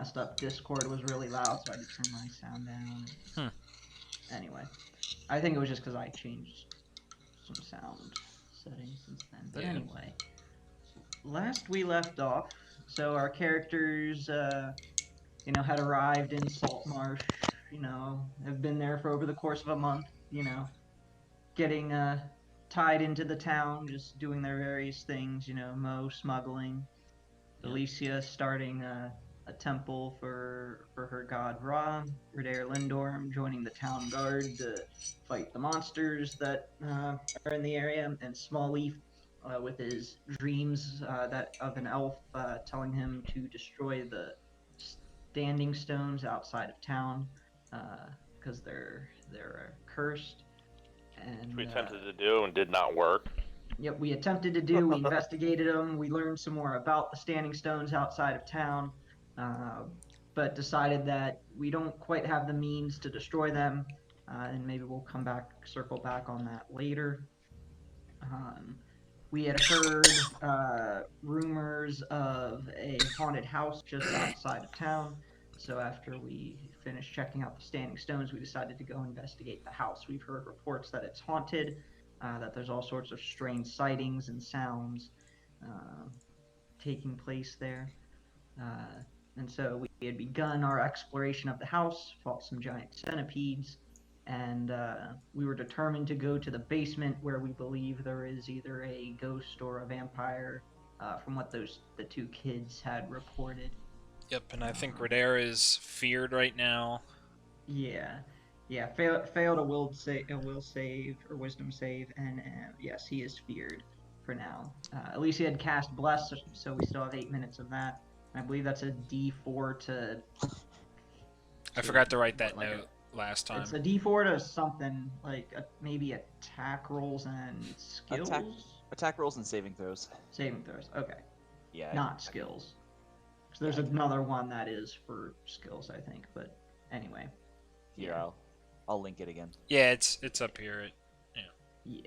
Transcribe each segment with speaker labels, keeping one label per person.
Speaker 1: messed up Discord was really loud, so I had to turn my sound down.
Speaker 2: Hmm.
Speaker 1: Anyway, I think it was just because I changed some sound settings since then. But
Speaker 2: Yeah.
Speaker 1: anyway, last we left off, so our characters, had arrived in Saltmarsh. Have been there for over the course of a month. Getting tied into the town, just doing their various things. Mo smuggling,
Speaker 2: Yep.
Speaker 1: Alicia starting a temple for her god Ra, Redair Lindorm joining the town guard to fight the monsters that are in the area, and Smallleaf with his dreams that of an elf telling him to destroy the standing stones outside of town because they're cursed.
Speaker 3: Which
Speaker 1: And
Speaker 3: we attempted to do and did not work.
Speaker 1: Yep, we attempted to do. We investigated them. We learned some more about the standing stones outside of town, but decided that we don't quite have the means to destroy them, and maybe we'll circle back on that later. We had heard rumors of a haunted house just outside of town. So after we finished checking out the standing stones, we decided to go investigate the house. We've heard reports that it's haunted, that there's all sorts of strange sightings and sounds taking place there. And so we had begun our exploration of the house, fought some giant centipedes, and we were determined to go to the basement where we believe there is either a ghost or a vampire, from what the two kids had reported.
Speaker 2: Yep, and I think Redair is feared right now.
Speaker 1: Yeah. Failed a will save or wisdom save, and yes, he is feared for now. At least he had cast bless, so we still have 8 minutes of that. And I believe that's a D4 to.
Speaker 2: I forgot to write that note last time.
Speaker 1: It's a D4 to something like maybe attack rolls and skills.
Speaker 4: Attack rolls and saving throws.
Speaker 1: Saving throws. Okay.
Speaker 4: Yeah.
Speaker 1: Not skills. So there's another one that is for skills, I think. But anyway.
Speaker 4: Here, I'll link it again.
Speaker 2: Yeah, it's up here.
Speaker 1: Yeah.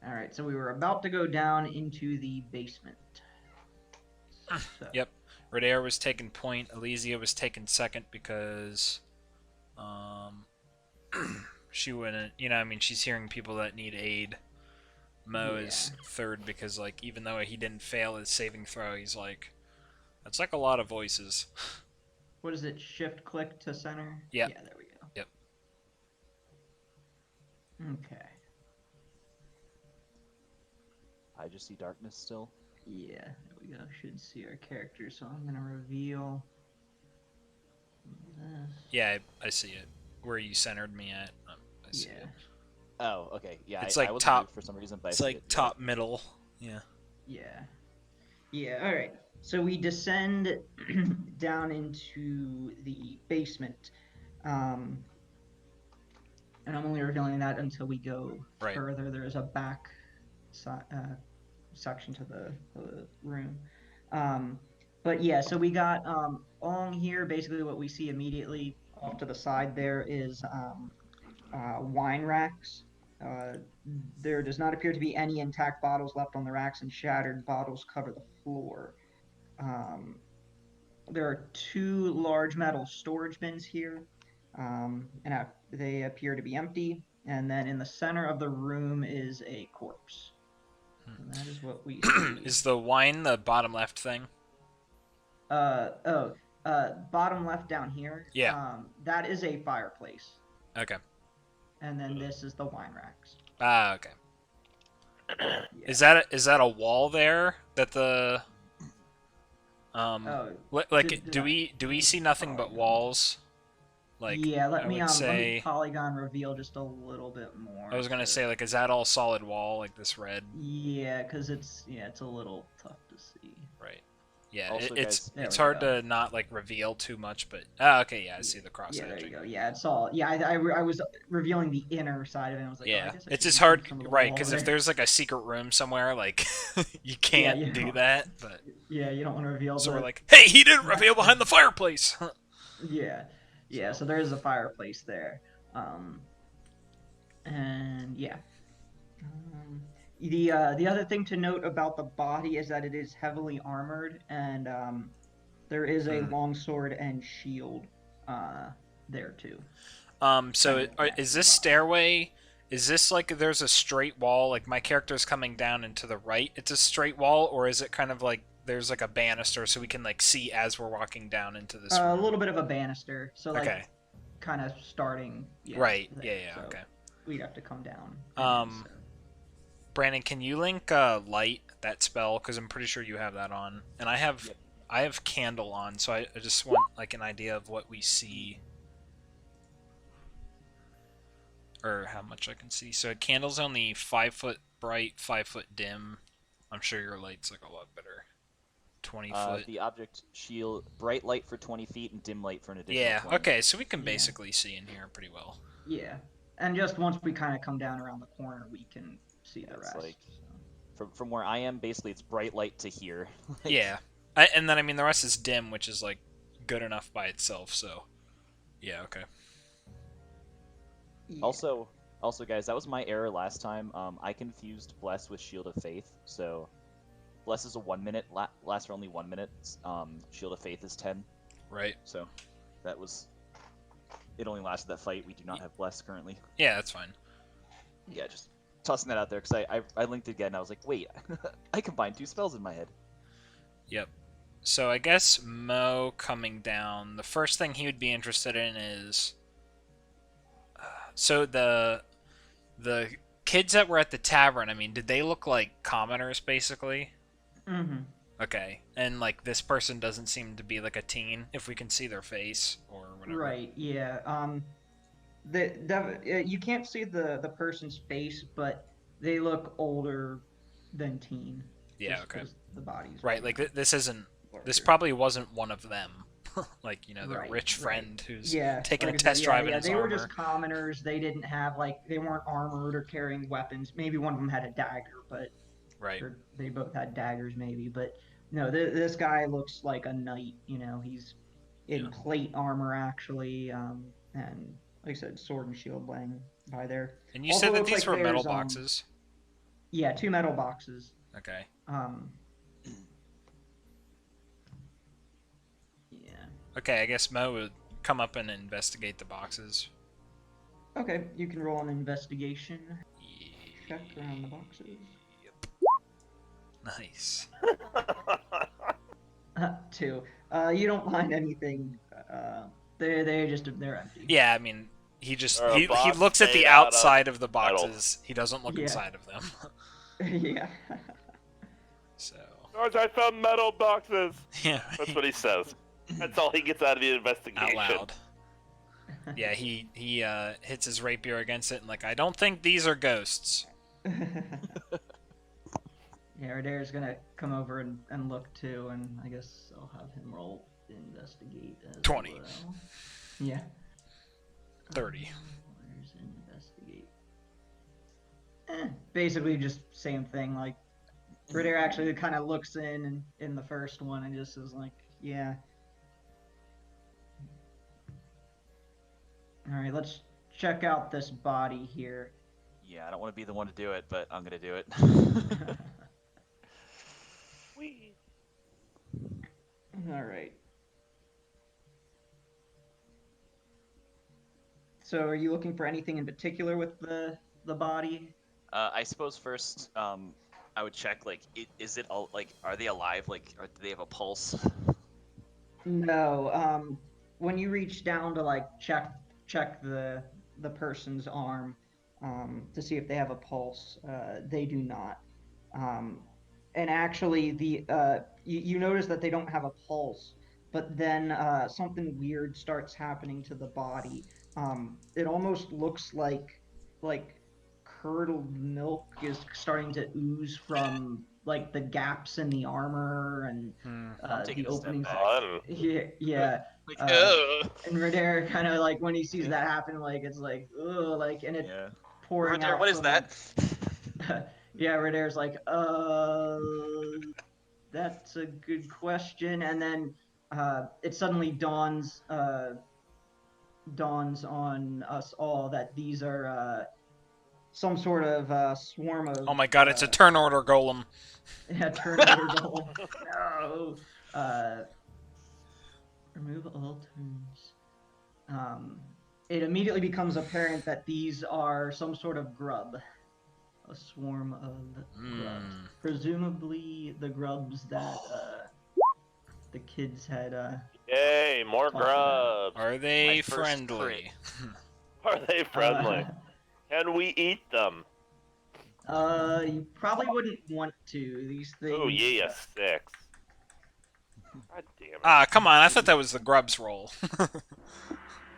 Speaker 1: All right. So we were about to go down into the basement. So.
Speaker 2: Yep. Redair was taking point. Elysia was taking second because, she wouldn't. She's hearing people that need aid. Mo is third because, even though he didn't fail his saving throw, he's like, that's like a lot of voices.
Speaker 1: What is it? Shift click to center?
Speaker 2: Yep.
Speaker 1: Yeah, there we go.
Speaker 2: Yep.
Speaker 1: Okay.
Speaker 4: I just see darkness still.
Speaker 1: Yeah, there we go. Should see our characters, so I'm going to reveal this.
Speaker 2: Yeah, I see it. Where you centered me at. I see it.
Speaker 4: Oh, okay. Yeah,
Speaker 2: it's
Speaker 4: I
Speaker 2: like top
Speaker 4: for some reason, but
Speaker 2: it's like top middle. Yeah.
Speaker 1: Yeah, alright. So we descend down into the basement. And I'm only revealing that until we go further. There's a back section to the room. But yeah, so we got along here, basically what we see immediately off to the side there is wine racks. There does not appear to be any intact bottles left on the racks, and shattered bottles cover the floor. There are 2 large metal storage bins here, and they appear to be empty. And then in the center of the room is a corpse. And that is what we see.
Speaker 2: Is the wine the bottom left thing?
Speaker 1: Bottom left down here.
Speaker 2: Yeah.
Speaker 1: That is a fireplace.
Speaker 2: Okay.
Speaker 1: And then this is the wine racks.
Speaker 2: Ah, okay.
Speaker 1: Yeah.
Speaker 2: Is that a wall there that the do we see nothing but walls? Let me
Speaker 1: polygon reveal just a little bit more.
Speaker 2: I was gonna say, is that all solid wall, like this red?
Speaker 1: Yeah, because it's a little tough to see.
Speaker 2: Right. Yeah,
Speaker 4: Also,
Speaker 2: it's hard to not reveal too much, but okay, yeah, I see the cross
Speaker 1: edge.
Speaker 2: There
Speaker 1: you go. Yeah, it's all. Yeah, I was revealing the inner side of it. And I was like,
Speaker 2: yeah,
Speaker 1: I
Speaker 2: it's just hard, right? Because if there's a secret room somewhere, you can't do that. But
Speaker 1: yeah, you don't want to reveal.
Speaker 2: So we're like, hey, he didn't reveal behind the fireplace.
Speaker 1: Yeah. So there is a fireplace there, and yeah. The other thing to note about the body is that it is heavily armored, and There is a longsword and shield there too.
Speaker 2: So
Speaker 1: Kind of
Speaker 2: is this stairway? Is this like there's a straight wall? Like my character's coming down and to the right, it's a straight wall, or is it kind of like there's like a banister so we can like see as we're walking down into this room?
Speaker 1: A little bit of a banister, so like
Speaker 2: Okay.
Speaker 1: kind of starting. Yeah,
Speaker 2: Right.
Speaker 1: there,
Speaker 2: Yeah.
Speaker 1: so
Speaker 2: Okay.
Speaker 1: we'd have to come down.
Speaker 2: Um, Brandon, can you link light, that spell, because I'm pretty sure you have that on, and I have
Speaker 4: Yep.
Speaker 2: I have candle on, so I just want like an idea of what we see. Or how much I can see. So candle's only 5 foot bright, 5 foot dim. I'm sure your light's like a lot better. 20 foot.
Speaker 4: The object shield, bright light for 20 feet and dim light for an additional
Speaker 2: Yeah.
Speaker 4: 20.
Speaker 2: Okay. So we can
Speaker 1: Yeah.
Speaker 2: basically see in here pretty well.
Speaker 1: Yeah, and just once we kind of come down around the corner, we can see the
Speaker 4: It's
Speaker 1: rest.
Speaker 4: like- From where I am, basically it's bright light to here. Like,
Speaker 2: Yeah. And then I mean the rest is dim, which is like good enough by itself. So. Yeah. Okay.
Speaker 1: Yeah.
Speaker 4: Also, guys, that was my error last time. I confused Bless with Shield of Faith. So, Bless is a 1 minute, lasts for only 1 minute. Shield of Faith is 10.
Speaker 2: Right.
Speaker 4: So, that was. It only lasted that fight. We do not have Bless currently.
Speaker 2: Yeah, that's fine.
Speaker 4: Yeah, just tossing that out there because I linked it again. And I was like, wait, I combined 2 spells in my head.
Speaker 2: Yep. So I guess Mo coming down. The first thing he would be interested in is. So the kids that were at the tavern, I mean, did they look like commoners basically?
Speaker 1: Mm-hmm.
Speaker 2: Okay, and like this person doesn't seem to be like a teen if we can see their face or whatever.
Speaker 1: Right. Yeah. You can't see the person's face, but they look older than teen.
Speaker 2: Yeah.
Speaker 1: just
Speaker 2: Okay.
Speaker 1: 'cause the bodies.
Speaker 2: Right. Like this isn't. This
Speaker 1: larger.
Speaker 2: probably wasn't one of them. Like the
Speaker 1: Right,
Speaker 2: rich
Speaker 1: right.
Speaker 2: friend who's
Speaker 1: Yeah,
Speaker 2: taking
Speaker 1: like
Speaker 2: a
Speaker 1: I said,
Speaker 2: test drive in
Speaker 1: yeah,
Speaker 2: his
Speaker 1: they
Speaker 2: armor.
Speaker 1: were just commoners. They didn't have they weren't armored or carrying weapons. Maybe one of them had a dagger, but
Speaker 2: Right.
Speaker 1: or they both had daggers, maybe. But no, this guy looks like a knight. He's in
Speaker 2: Yeah.
Speaker 1: plate armor actually, and like I said, sword and shield laying by there.
Speaker 2: And you
Speaker 1: Also
Speaker 2: said that
Speaker 1: looks
Speaker 2: these
Speaker 1: like
Speaker 2: were metal
Speaker 1: there's,
Speaker 2: boxes.
Speaker 1: Yeah, 2 metal boxes.
Speaker 2: Okay.
Speaker 1: Yeah.
Speaker 2: Okay, I guess Mo would come up and investigate the boxes.
Speaker 1: Okay, you can roll an investigation check around the boxes.
Speaker 2: Yep. Nice.
Speaker 1: 2. You don't find anything. They're empty.
Speaker 2: Yeah, I mean, he just
Speaker 3: Or a
Speaker 2: he
Speaker 3: box
Speaker 2: looks at the
Speaker 3: made out of
Speaker 2: outside of the
Speaker 3: metal.
Speaker 2: boxes. He doesn't look
Speaker 1: Yeah.
Speaker 2: inside of them.
Speaker 1: Yeah.
Speaker 2: So
Speaker 3: George, I found metal boxes.
Speaker 2: yeah,
Speaker 3: That's what he says. That's all he gets out of the investigation.
Speaker 2: out loud. Yeah, he hits his rapier against it and like, I don't think these are ghosts.
Speaker 1: Yeah, Adair's gonna come over and look too, and I guess I'll have him roll investigate as
Speaker 2: 20.
Speaker 1: well. Yeah.
Speaker 2: 30.
Speaker 1: Where's investigate? Basically just same thing, like Adair actually kind of looks in the first one and just is like, yeah. Alright, let's check out this body here.
Speaker 4: Yeah, I don't want to be the one to do it, but I'm gonna do it.
Speaker 3: Whee!
Speaker 1: Alright. So are you looking for anything in particular with the body?
Speaker 4: I suppose first, I would check is it all are they alive? Do they have a pulse?
Speaker 1: No. When you reach down to check the person's arm to see if they have a pulse, they do not. And actually, you notice that they don't have a pulse, but then something weird starts happening to the body. It almost looks like curdled milk is starting to ooze from the gaps in the armor and
Speaker 4: I'm taking
Speaker 1: the
Speaker 4: a step
Speaker 1: openings.
Speaker 4: back.
Speaker 3: Fun.
Speaker 1: Yeah.
Speaker 4: Ugh.
Speaker 1: And Radair kind of when he sees that happen, it's ugh, and it's
Speaker 4: Yeah.
Speaker 1: pouring
Speaker 4: Radair,
Speaker 1: out.
Speaker 4: what is
Speaker 1: from,
Speaker 4: that?
Speaker 1: Yeah, Radair's that's a good question. And then it suddenly dawns on us all that these are some sort of swarm of.
Speaker 2: Oh my god, it's a turn order golem.
Speaker 1: Yeah, turn order golem. No. Remove all turns. It immediately becomes apparent that these are some sort of grub. A swarm of grubs. Presumably the grubs that the kids had
Speaker 3: Yay, more
Speaker 1: talked about.
Speaker 3: grubs.
Speaker 2: Are they
Speaker 4: My first
Speaker 2: friendly?
Speaker 3: Are they friendly? Can we eat them?
Speaker 1: You probably wouldn't want to. These things.
Speaker 3: Oh yeah, 6. God damn it.
Speaker 2: Ah, come on! I thought that was the grubs roll.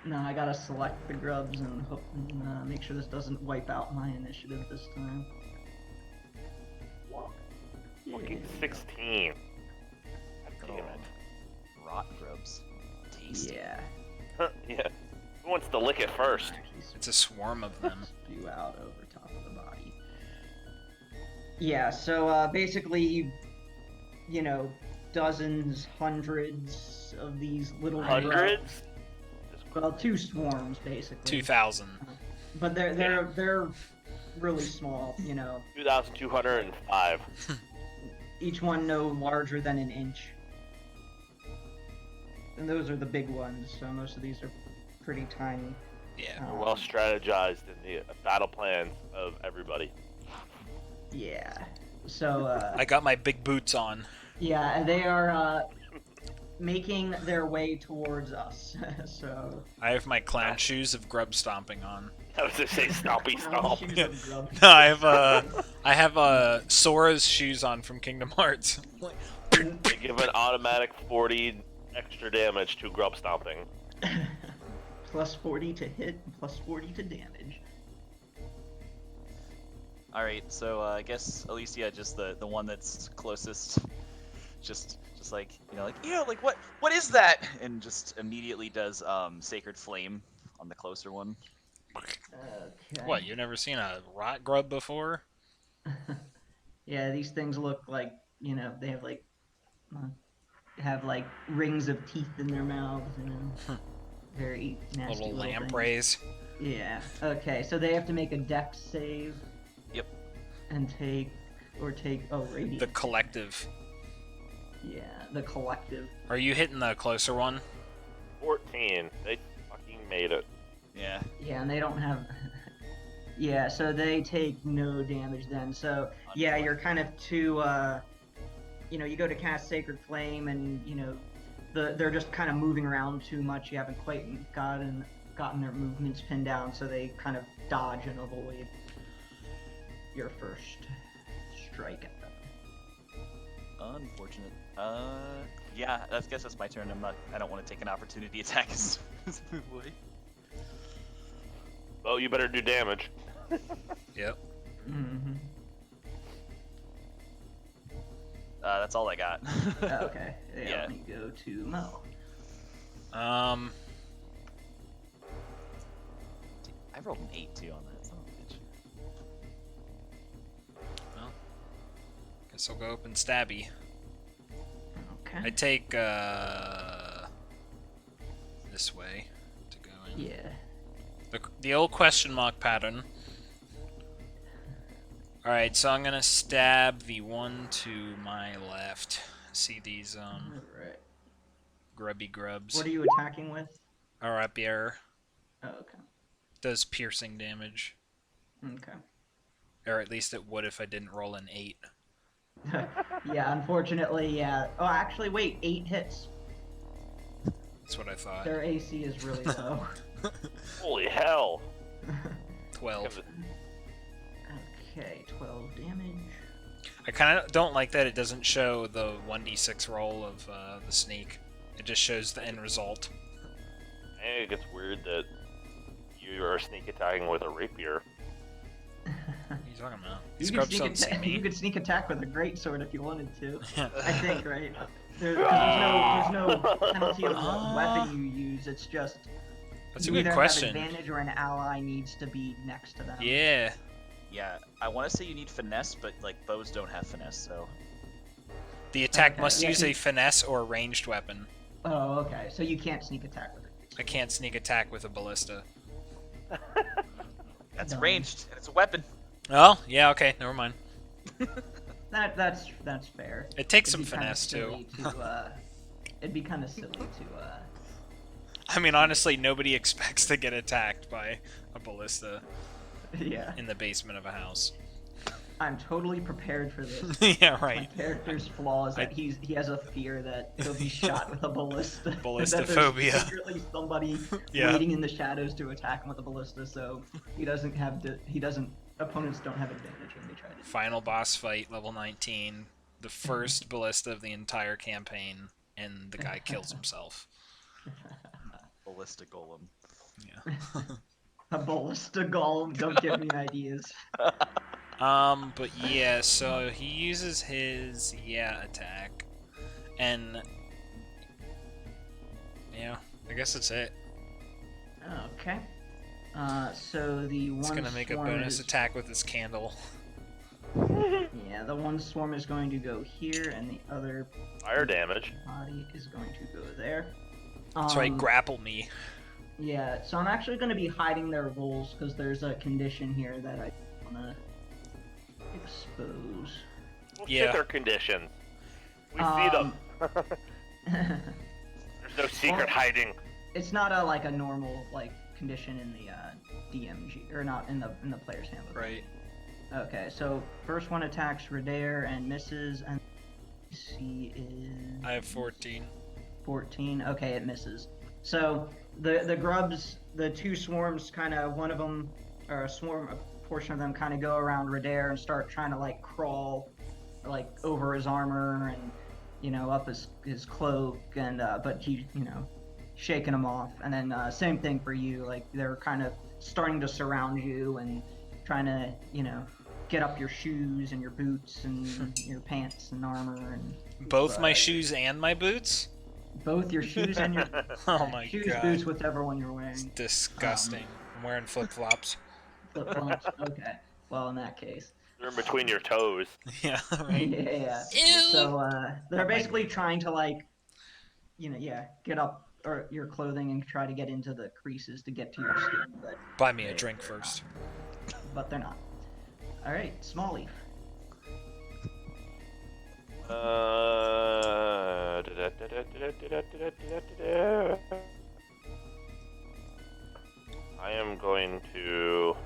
Speaker 1: No, I gotta select the grubs and hope and make sure this doesn't wipe out my initiative this time.
Speaker 3: Fucking 16. God damn it.
Speaker 4: Rot grubs. Tasty.
Speaker 1: Yeah.
Speaker 3: Yeah. Who wants to lick it first?
Speaker 2: It's a swarm of them.
Speaker 1: Spew out over top of the body. Yeah. So basically, you know, dozens, hundreds of these little grubs.
Speaker 3: Hundreds?
Speaker 1: Well, 2 swarms basically.
Speaker 2: 2,000.
Speaker 1: But they're really small. You know.
Speaker 3: 2,205.
Speaker 1: Each one no larger than an inch. And those are the big ones, so most of these are pretty tiny.
Speaker 2: Yeah.
Speaker 3: Well strategized in the battle plans of everybody.
Speaker 1: Yeah. So,
Speaker 2: I got my big boots on.
Speaker 1: yeah, they are, making their way towards us, so...
Speaker 2: I have my clown shoes of grub stomping on.
Speaker 3: I was to say stompy stomp.
Speaker 1: Shoes of grub.
Speaker 2: No, I have Sora's shoes on from Kingdom Hearts.
Speaker 3: They give an automatic 40 extra damage to grub stomping.
Speaker 1: Plus 40 to hit, and plus 40 to damage.
Speaker 4: Alright, so I guess Alicia, just the one that's closest, just like, like, what is that? And just immediately does Sacred Flame on the closer one.
Speaker 1: Okay.
Speaker 2: What, you've never seen a rot grub before?
Speaker 1: Yeah, these things look like, you know, they have like rings of teeth in their mouths, you know. Very nasty
Speaker 2: Little
Speaker 1: things.
Speaker 2: lampreys.
Speaker 1: Yeah. Okay, so they have to make a dex save.
Speaker 4: Yep.
Speaker 1: And take radiant.
Speaker 2: The collective.
Speaker 1: Yeah, the collective.
Speaker 2: Are you hitting the closer one?
Speaker 3: 14. They fucking made it.
Speaker 4: Yeah.
Speaker 1: Yeah, and they don't have. Yeah, so they take no damage then. So yeah, you're kind of too. You know, you go to cast Sacred Flame, and you know, they're just kind of moving around too much. You haven't quite gotten their movements pinned down, so they kind of dodge and avoid your first strike at them.
Speaker 4: Unfortunate. Yeah, I guess that's my turn. I don't want to take an opportunity attack as move away.
Speaker 3: Well, you better do damage.
Speaker 2: Yep.
Speaker 1: Mm-hmm.
Speaker 4: That's all I got.
Speaker 1: Okay.
Speaker 4: Yeah.
Speaker 1: Let me go to Mo.
Speaker 4: I rolled an 8 too on that. Son of a bitch.
Speaker 2: Well, guess I'll go up and stabby.
Speaker 1: Okay.
Speaker 2: I take this way to go in.
Speaker 1: Yeah.
Speaker 2: The old question mark pattern. Alright, so I'm gonna stab the one to my left. See these
Speaker 1: Alright.
Speaker 2: grubby grubs.
Speaker 1: What are you attacking with?
Speaker 2: A rapier.
Speaker 1: Oh, okay.
Speaker 2: Does piercing damage.
Speaker 1: Okay.
Speaker 2: Or at least it would if I didn't roll an 8.
Speaker 1: Yeah, unfortunately, yeah. Oh, actually, wait, 8 hits.
Speaker 2: That's what I thought.
Speaker 1: Their AC is really low.
Speaker 3: Holy hell.
Speaker 2: 12.
Speaker 1: Okay, 12 damage.
Speaker 2: I kind of don't like that it doesn't show the 1d6 roll of the sneak. It just shows the end result.
Speaker 3: I think it gets weird that you are sneak attacking with a rapier.
Speaker 2: What are you talking about?
Speaker 1: You
Speaker 2: These
Speaker 1: could,
Speaker 2: grubs
Speaker 1: sneak
Speaker 2: don't see
Speaker 1: you
Speaker 2: me.
Speaker 1: could sneak attack with a greatsword if you wanted to. I think, right? There's no penalty of what weapon you use. It's just
Speaker 2: That's a
Speaker 1: you
Speaker 2: good
Speaker 1: either
Speaker 2: question.
Speaker 1: have advantage or an ally needs to be next to them.
Speaker 2: Yeah.
Speaker 4: Yeah, I want to say you need finesse, but like bows don't have finesse, so.
Speaker 2: The attack
Speaker 1: Okay,
Speaker 2: must
Speaker 1: yeah,
Speaker 2: use a finesse or ranged weapon.
Speaker 1: Oh, okay. So you can't sneak attack with it.
Speaker 2: I can't sneak attack with a ballista.
Speaker 4: That's
Speaker 1: No.
Speaker 4: ranged, and it's a weapon.
Speaker 2: Oh, yeah, okay, never mind.
Speaker 1: That's fair.
Speaker 2: It takes
Speaker 1: It'd
Speaker 2: some
Speaker 1: be kinda
Speaker 2: finesse too.
Speaker 1: silly to, it'd be kind of silly to
Speaker 2: I mean, honestly, nobody expects to get attacked by a ballista
Speaker 1: Yeah.
Speaker 2: in the basement of a house.
Speaker 1: I'm totally prepared for this.
Speaker 2: Yeah,
Speaker 1: My
Speaker 2: right.
Speaker 1: character's flaw is that he has a fear that he'll be shot with a ballista. That there's
Speaker 2: Ballistophobia.
Speaker 1: secretly somebody
Speaker 2: Yeah.
Speaker 1: waiting in the shadows to attack him with a ballista, so opponents don't have advantage when they try to.
Speaker 2: Final boss fight, level 19. The first ballista of the entire campaign, and the guy kills himself.
Speaker 4: Ballista golem.
Speaker 2: Yeah.
Speaker 1: A ballista golem, don't give me ideas.
Speaker 2: But yeah, so he uses his attack, and yeah, I guess that's it.
Speaker 1: Okay. So the one
Speaker 2: He's gonna make a
Speaker 1: swarm
Speaker 2: bonus
Speaker 1: is,
Speaker 2: attack with his candle.
Speaker 1: Yeah, the one swarm is going to go here, and the other
Speaker 3: Fire damage.
Speaker 1: body is going to go there.
Speaker 2: That's right, grapple me.
Speaker 1: Yeah, so I'm actually going to be hiding their roles because there's a condition here that I want to expose.
Speaker 3: We'll
Speaker 2: Yeah.
Speaker 3: check their conditions. We see them.
Speaker 1: There's
Speaker 3: There's no secret hiding.
Speaker 1: It's not a normal condition in the DMG or not in the player's handbook.
Speaker 2: Right.
Speaker 1: Okay, so first one attacks Redair and misses, and C is
Speaker 2: I have 14.
Speaker 1: 14. Okay, it misses. So the grubs, the two swarms, kind of one of them, or a portion of them, kind of go around Redair and start trying to crawl, over his armor and up his cloak, and but he shaking him off. And then same thing for you. They're kind of starting to surround you and trying to get up your shoes and your boots and your pants and armor and
Speaker 2: Both my shoes and my boots?
Speaker 1: both your shoes and your
Speaker 2: Oh my
Speaker 1: shoes,
Speaker 2: god.
Speaker 1: boots, whichever one you're
Speaker 2: It's
Speaker 1: wearing.
Speaker 2: disgusting. I'm wearing flip-flops.
Speaker 1: Flip-flops. Okay. Well, in that case.
Speaker 3: They're in between your toes.
Speaker 2: Yeah, right.
Speaker 1: Yeah.
Speaker 2: Ew.
Speaker 1: So they're basically trying to get up or your clothing and try to get into the creases to get to your skin,
Speaker 2: Buy me a drink first.
Speaker 1: but they're not. All right, Small Leaf.
Speaker 3: I am going to.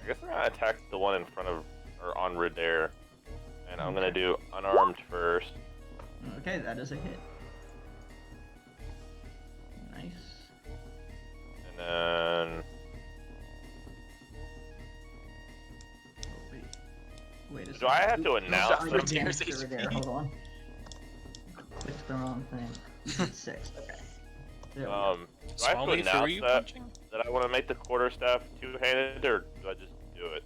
Speaker 3: I guess I'm gonna attack the one in front of or on Redair, and I'm gonna do unarmed first.
Speaker 1: Okay, that is a hit. Nice.
Speaker 3: And then
Speaker 1: Oh, wait a second.
Speaker 3: do I have to announce
Speaker 1: I'm
Speaker 3: them?
Speaker 1: just damage over there. Hold on. Clicked the wrong thing. You did 6. Okay. There we go.
Speaker 3: Do I have
Speaker 2: Small
Speaker 3: to
Speaker 2: leaf, who are
Speaker 3: announce
Speaker 2: you
Speaker 3: that
Speaker 2: punching?
Speaker 3: I want to make the quarterstaff two-handed, or do I just do it?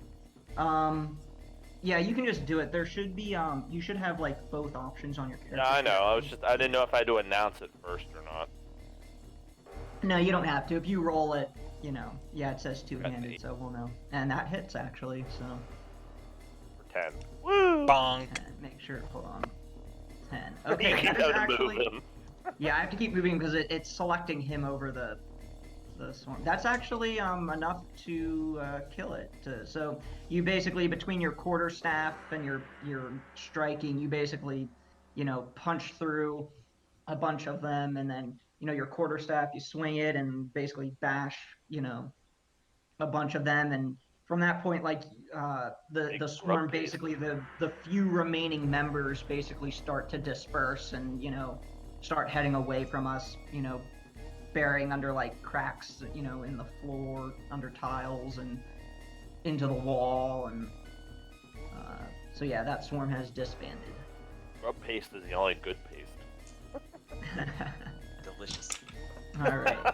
Speaker 1: Yeah, you can just do it. There should be you should have both options on your character.
Speaker 3: Yeah, I know. I didn't know if I had to announce it first or not.
Speaker 1: No, you don't have to. If you roll it, yeah, it says two-handed,
Speaker 3: Okay.
Speaker 1: so we'll know. And that hits actually, so
Speaker 3: For 10. Woo!
Speaker 2: Bonk.
Speaker 1: 10. Make sure. Hold on. 10. Okay,
Speaker 3: You
Speaker 1: that
Speaker 3: keep
Speaker 1: is
Speaker 3: having to
Speaker 1: actually.
Speaker 3: move him.
Speaker 1: Yeah, I have to keep moving because it's selecting him over the swarm. That's actually enough to kill it. So you basically, between your quarterstaff and your striking, you basically punch through a bunch of them, and then your quarterstaff, you swing it and basically bash a bunch of them, and from that point, the swarm,
Speaker 3: Grub face.
Speaker 1: basically the few remaining members basically start to disperse and start heading away from us, burying under cracks, in the floor, under tiles, and into the wall, and so yeah, that swarm has disbanded.
Speaker 3: Grub paste is the only good paste.
Speaker 4: Delicious.
Speaker 1: All right,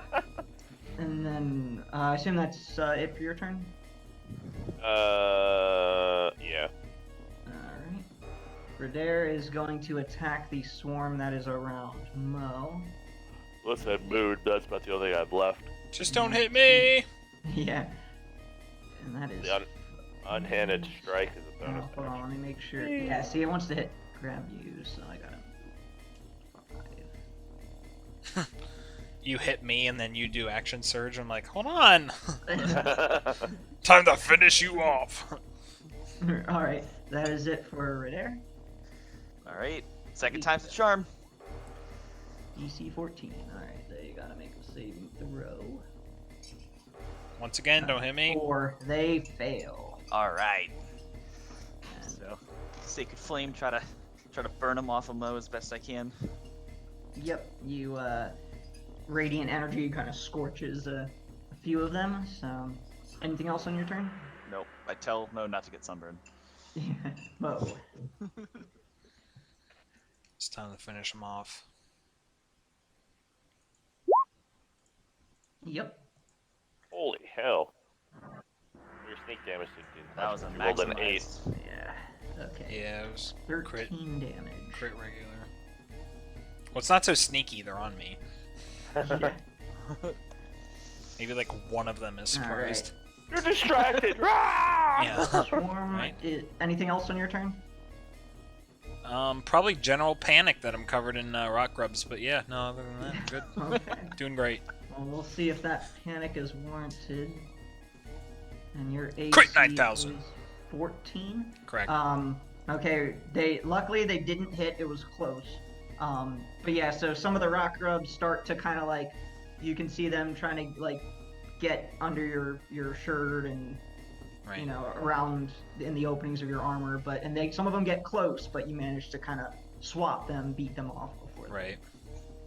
Speaker 1: and then I assume that's it for your turn.
Speaker 3: Yeah.
Speaker 1: Alright. Redair is going to attack the swarm that is around Mo.
Speaker 3: Listen, mood. That's about the only thing I've left.
Speaker 2: Just don't hit me!
Speaker 1: Yeah. And that is.
Speaker 3: The unhanded strike is a bonus.
Speaker 1: Hold on, let me make sure. Yeah, see, it wants to hit grab you, so I got him. 5.
Speaker 2: You hit me and then you do action surge. I'm like, hold on!
Speaker 3: action.
Speaker 2: Time to finish you off!
Speaker 1: All right, that is it for Redair.
Speaker 4: All right, second time's the charm.
Speaker 1: DC 14. All right, they gotta make a saving throw.
Speaker 2: Once again, don't hit me.
Speaker 1: Or they fail.
Speaker 4: All right.
Speaker 1: And
Speaker 4: So, Sacred Flame, try to burn him off of Mo as best I can.
Speaker 1: yep, you radiant energy kind of scorches a few of them. So, anything else on your turn?
Speaker 4: Nope. I tell Mo not to get sunburned.
Speaker 1: Mo.
Speaker 2: It's time to finish him off.
Speaker 1: Yep.
Speaker 3: Holy hell. Your sneak damage did
Speaker 4: That was a
Speaker 3: you rolled an 8.
Speaker 4: maximized.
Speaker 1: Yeah. Okay.
Speaker 2: Yeah, it was
Speaker 1: 13
Speaker 2: crit,
Speaker 1: damage.
Speaker 2: crit regular. Well, it's not so sneaky. They're on me.
Speaker 1: Yeah.
Speaker 2: Maybe like one of them is surprised.
Speaker 3: You're distracted! Rah!
Speaker 2: Yeah.
Speaker 1: Swarm.
Speaker 2: Right.
Speaker 1: Anything else on your turn?
Speaker 2: Probably general panic that I'm covered in rock grubs, but yeah, no, other than that, I'm good.
Speaker 1: Okay.
Speaker 2: Doing great.
Speaker 1: Well, we'll see if that panic is warranted. And your AC
Speaker 2: Crit 9,000.
Speaker 1: is 14.
Speaker 2: Correct.
Speaker 1: Okay. Luckily they didn't hit. It was close. But yeah. So some of the rock grubs start to kind of like, you can see them trying to like get under your shirt and
Speaker 2: Right.
Speaker 1: you know around in the openings of your armor. But some of them get close, but you manage to kind of swat them, beat them off before
Speaker 2: Right.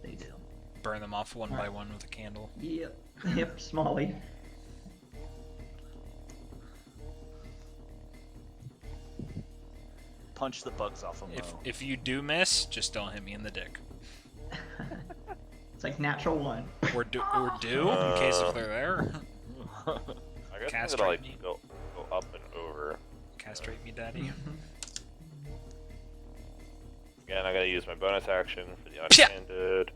Speaker 1: they do.
Speaker 2: Burn them off one by
Speaker 1: Alright.
Speaker 2: one with a candle.
Speaker 1: Yep. Yep. Smalley.
Speaker 4: Punch the bugs off of Mo.
Speaker 2: If you do miss, just don't hit me in the dick.
Speaker 1: It's like natural one.
Speaker 2: Or do in case if they're there.
Speaker 3: I guess I'm
Speaker 2: Castrate
Speaker 3: gonna like
Speaker 2: me.
Speaker 3: go up and over.
Speaker 2: Castrate me, daddy.
Speaker 3: Again, I gotta use my bonus action for the
Speaker 2: Pia!
Speaker 3: unhanded.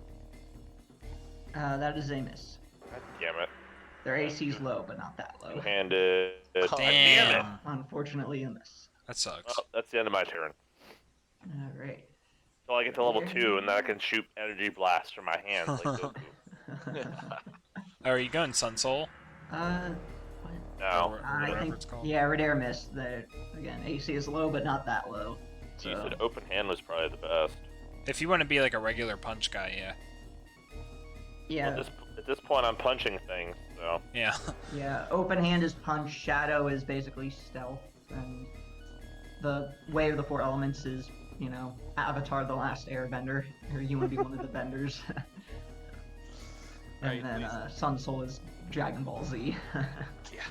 Speaker 1: That is a miss.
Speaker 3: God damn it.
Speaker 1: Their AC's low, but not that low.
Speaker 3: Two-handed.
Speaker 4: Oh,
Speaker 2: Damn.
Speaker 1: Unfortunately, a miss.
Speaker 2: That sucks.
Speaker 3: Well, that's the end of my turn.
Speaker 1: All right.
Speaker 3: So I get to level 2, and then I can shoot energy blasts from my hands like Goku.
Speaker 2: Oh, are you going Sun Soul?
Speaker 1: What?
Speaker 3: No.
Speaker 2: Or
Speaker 1: I
Speaker 2: whatever
Speaker 1: think
Speaker 2: it's called.
Speaker 1: yeah, Redair missed. Again, AC is low, but not that low.
Speaker 3: You
Speaker 1: So
Speaker 3: said open hand was probably the best.
Speaker 2: If you want to be like a regular punch guy, yeah.
Speaker 1: yeah,
Speaker 3: Well, at this point, I'm punching things, so.
Speaker 2: Yeah.
Speaker 1: yeah. Open hand is punch. Shadow is basically stealth, and the way of the four elements is Avatar: The Last Airbender, or you want to be one of the benders. And
Speaker 4: Right,
Speaker 1: then
Speaker 4: please.
Speaker 1: Sun Soul is Dragon Ball Z.
Speaker 4: Yeah.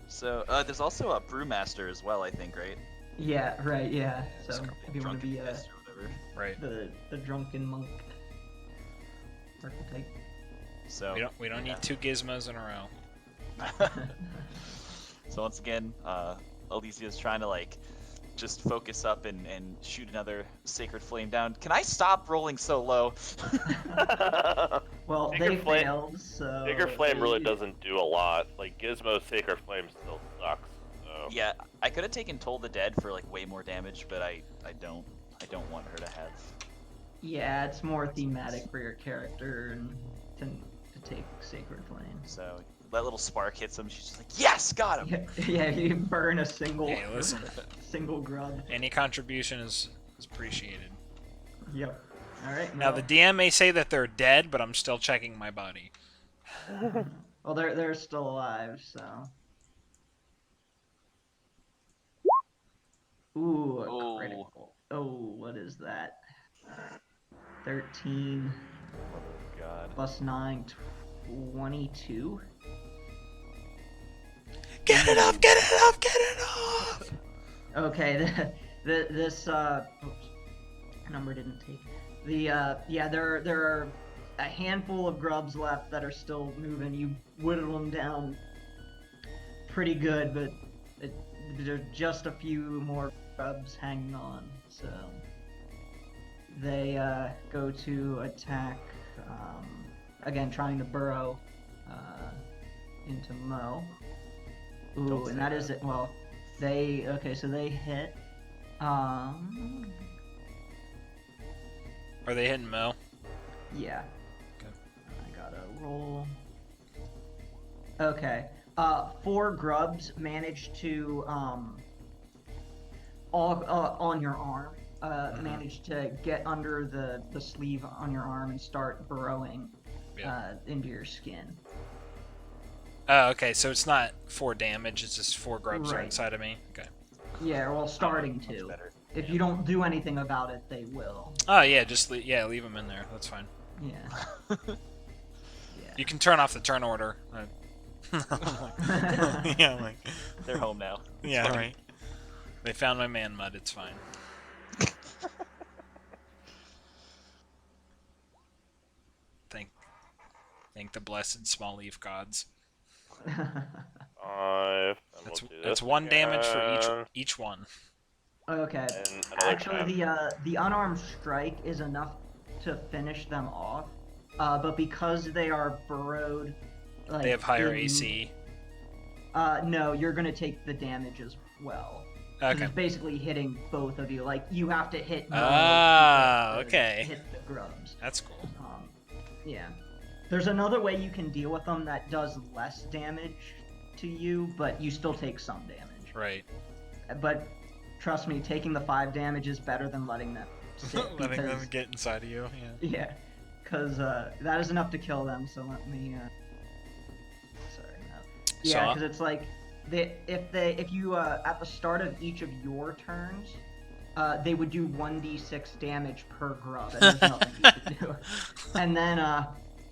Speaker 4: So there's also a brewmaster as well, I think, right?
Speaker 1: Yeah, right, yeah.
Speaker 2: it's
Speaker 1: So
Speaker 2: called
Speaker 1: if you want to
Speaker 4: Drunken
Speaker 1: be
Speaker 4: Fist or whatever.
Speaker 2: Right.
Speaker 1: the drunken monk archetype.
Speaker 4: So
Speaker 2: We don't need 2 gizmos in a row.
Speaker 4: So once again, Alicia's trying to like just focus up and shoot another sacred flame down. Can I stop rolling so low?
Speaker 1: Well,
Speaker 3: Sacred
Speaker 1: they
Speaker 3: Flame-
Speaker 1: failed, so...
Speaker 3: Sacred Flame really doesn't do a lot. Like, Gizmo's Sacred Flame still sucks, so.
Speaker 4: Yeah, I could have taken Toll the Dead for like way more damage, but I don't want her to have.
Speaker 1: Yeah, it's more thematic for your character and to take Sacred Flame.
Speaker 4: So that little spark hits him. She's just like, yes, got him.
Speaker 1: Yeah, you burn a single
Speaker 2: Hey, listen.
Speaker 1: single grub.
Speaker 2: Any contribution is appreciated.
Speaker 1: Yep. All right.
Speaker 2: Now the DM may say that they're dead, but I'm still checking my body.
Speaker 1: Well, they're still alive, so. Ooh, a
Speaker 4: Ooh.
Speaker 1: critical. Oh, what is that? 13
Speaker 4: Oh god.
Speaker 1: plus 9, 22.
Speaker 2: Get it off! Get it off! Get it off!
Speaker 1: Okay, this oops, number didn't take. Yeah, there are a handful of grubs left that are still moving. You whittled them down pretty good, but there's just a few more grubs hanging on. So they go to attack again, trying to burrow into Mo. Ooh,
Speaker 4: Don't
Speaker 1: and
Speaker 4: say
Speaker 1: that is it. Well, so they hit.
Speaker 2: Are they hitting Mo?
Speaker 1: Yeah.
Speaker 2: Okay.
Speaker 1: I gotta roll. Okay. 4 grubs managed to all on your arm. Managed to get under the sleeve on your arm and start burrowing into your skin.
Speaker 2: Oh, okay. So it's not 4 damage. It's just 4 grubs are
Speaker 1: Right.
Speaker 2: inside of me. Okay.
Speaker 1: Yeah, well, starting
Speaker 4: Much
Speaker 1: to.
Speaker 4: better.
Speaker 1: If you don't do anything about it, they will.
Speaker 2: Oh yeah, just leave them in there. That's fine.
Speaker 1: Yeah.
Speaker 2: You can turn off the turn order. Yeah, I'm like,
Speaker 4: They're home now. It's
Speaker 2: yeah,
Speaker 4: fine.
Speaker 2: right. They found my man mud. It's fine. Thank the blessed small leaf gods.
Speaker 3: 5.
Speaker 2: That's 1 damage for each one.
Speaker 1: Okay.
Speaker 3: And another
Speaker 1: Actually,
Speaker 3: 10.
Speaker 1: the unarmed strike is enough to finish them off. But because they are burrowed, like,
Speaker 2: They have higher
Speaker 1: in-
Speaker 2: AC.
Speaker 1: No, you're gonna take the damage as well. 'Cause
Speaker 2: Okay.
Speaker 1: It's basically hitting both of you. Like, you have to hit.
Speaker 2: Ah,
Speaker 1: to
Speaker 2: okay.
Speaker 1: Hit the grubs.
Speaker 2: That's cool.
Speaker 1: Yeah. There's another way you can deal with them that does less damage to you, but you still take some damage.
Speaker 2: Right.
Speaker 1: But trust me, taking the 5 damage is better than letting them sit.
Speaker 2: Letting them
Speaker 1: because-
Speaker 2: get inside of you. Yeah.
Speaker 1: Yeah, because that is enough to kill them. So let me. Sorry. No. Yeah,
Speaker 2: So-
Speaker 1: because it's like if you at the start of each of your turns, they would do 1d6 damage per grub, and there's nothing you can do.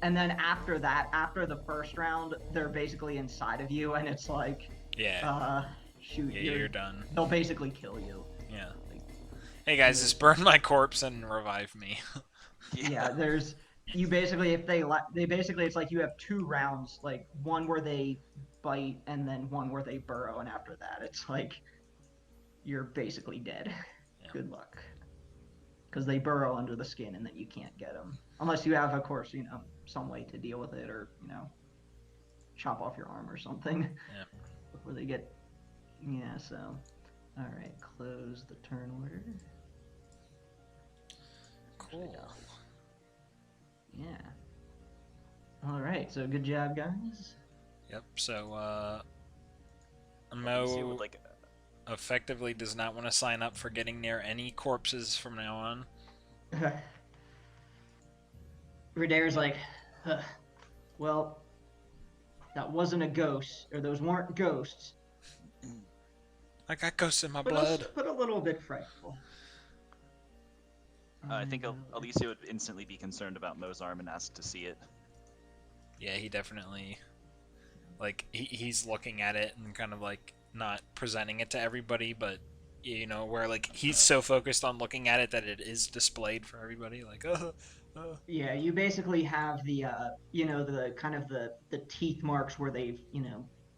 Speaker 1: And then after that, after the first round, they're basically inside of you, and it's like,
Speaker 2: Yeah.
Speaker 1: shoot,
Speaker 2: Yeah, you're done.
Speaker 1: they'll basically kill you.
Speaker 2: Yeah. Hey guys, just burn my corpse and revive me.
Speaker 1: Yeah, there's you basically it's like you have 2 rounds, like one where they bite and then one where they burrow, and after that it's like you're basically dead.
Speaker 2: Yeah.
Speaker 1: Good luck, because they burrow under the skin and then you can't get them unless you have, of course, some way to deal with it, or chop off your arm or something.
Speaker 2: Yeah.
Speaker 1: Before they get. Yeah. So, all right, close the turn order.
Speaker 2: Cool.
Speaker 1: Yeah. All right. So good job, guys.
Speaker 2: Yep. So
Speaker 4: Alicia would
Speaker 2: Mo
Speaker 4: like
Speaker 2: effectively does not want to sign up for getting near any corpses from now on.
Speaker 1: Redair's like, well, that wasn't a ghost, or those weren't ghosts,
Speaker 2: I got ghosts in my
Speaker 1: but
Speaker 2: blood.
Speaker 1: but a little bit frightful.
Speaker 4: I think Alicia would instantly be concerned about Mo's arm and ask to see it.
Speaker 2: Yeah, he definitely, like, he's looking at it and kind of like not presenting it to everybody, but where like he's so focused on looking at it that it is displayed for everybody. Like,
Speaker 1: Yeah, you basically have the the kind of the teeth marks where they've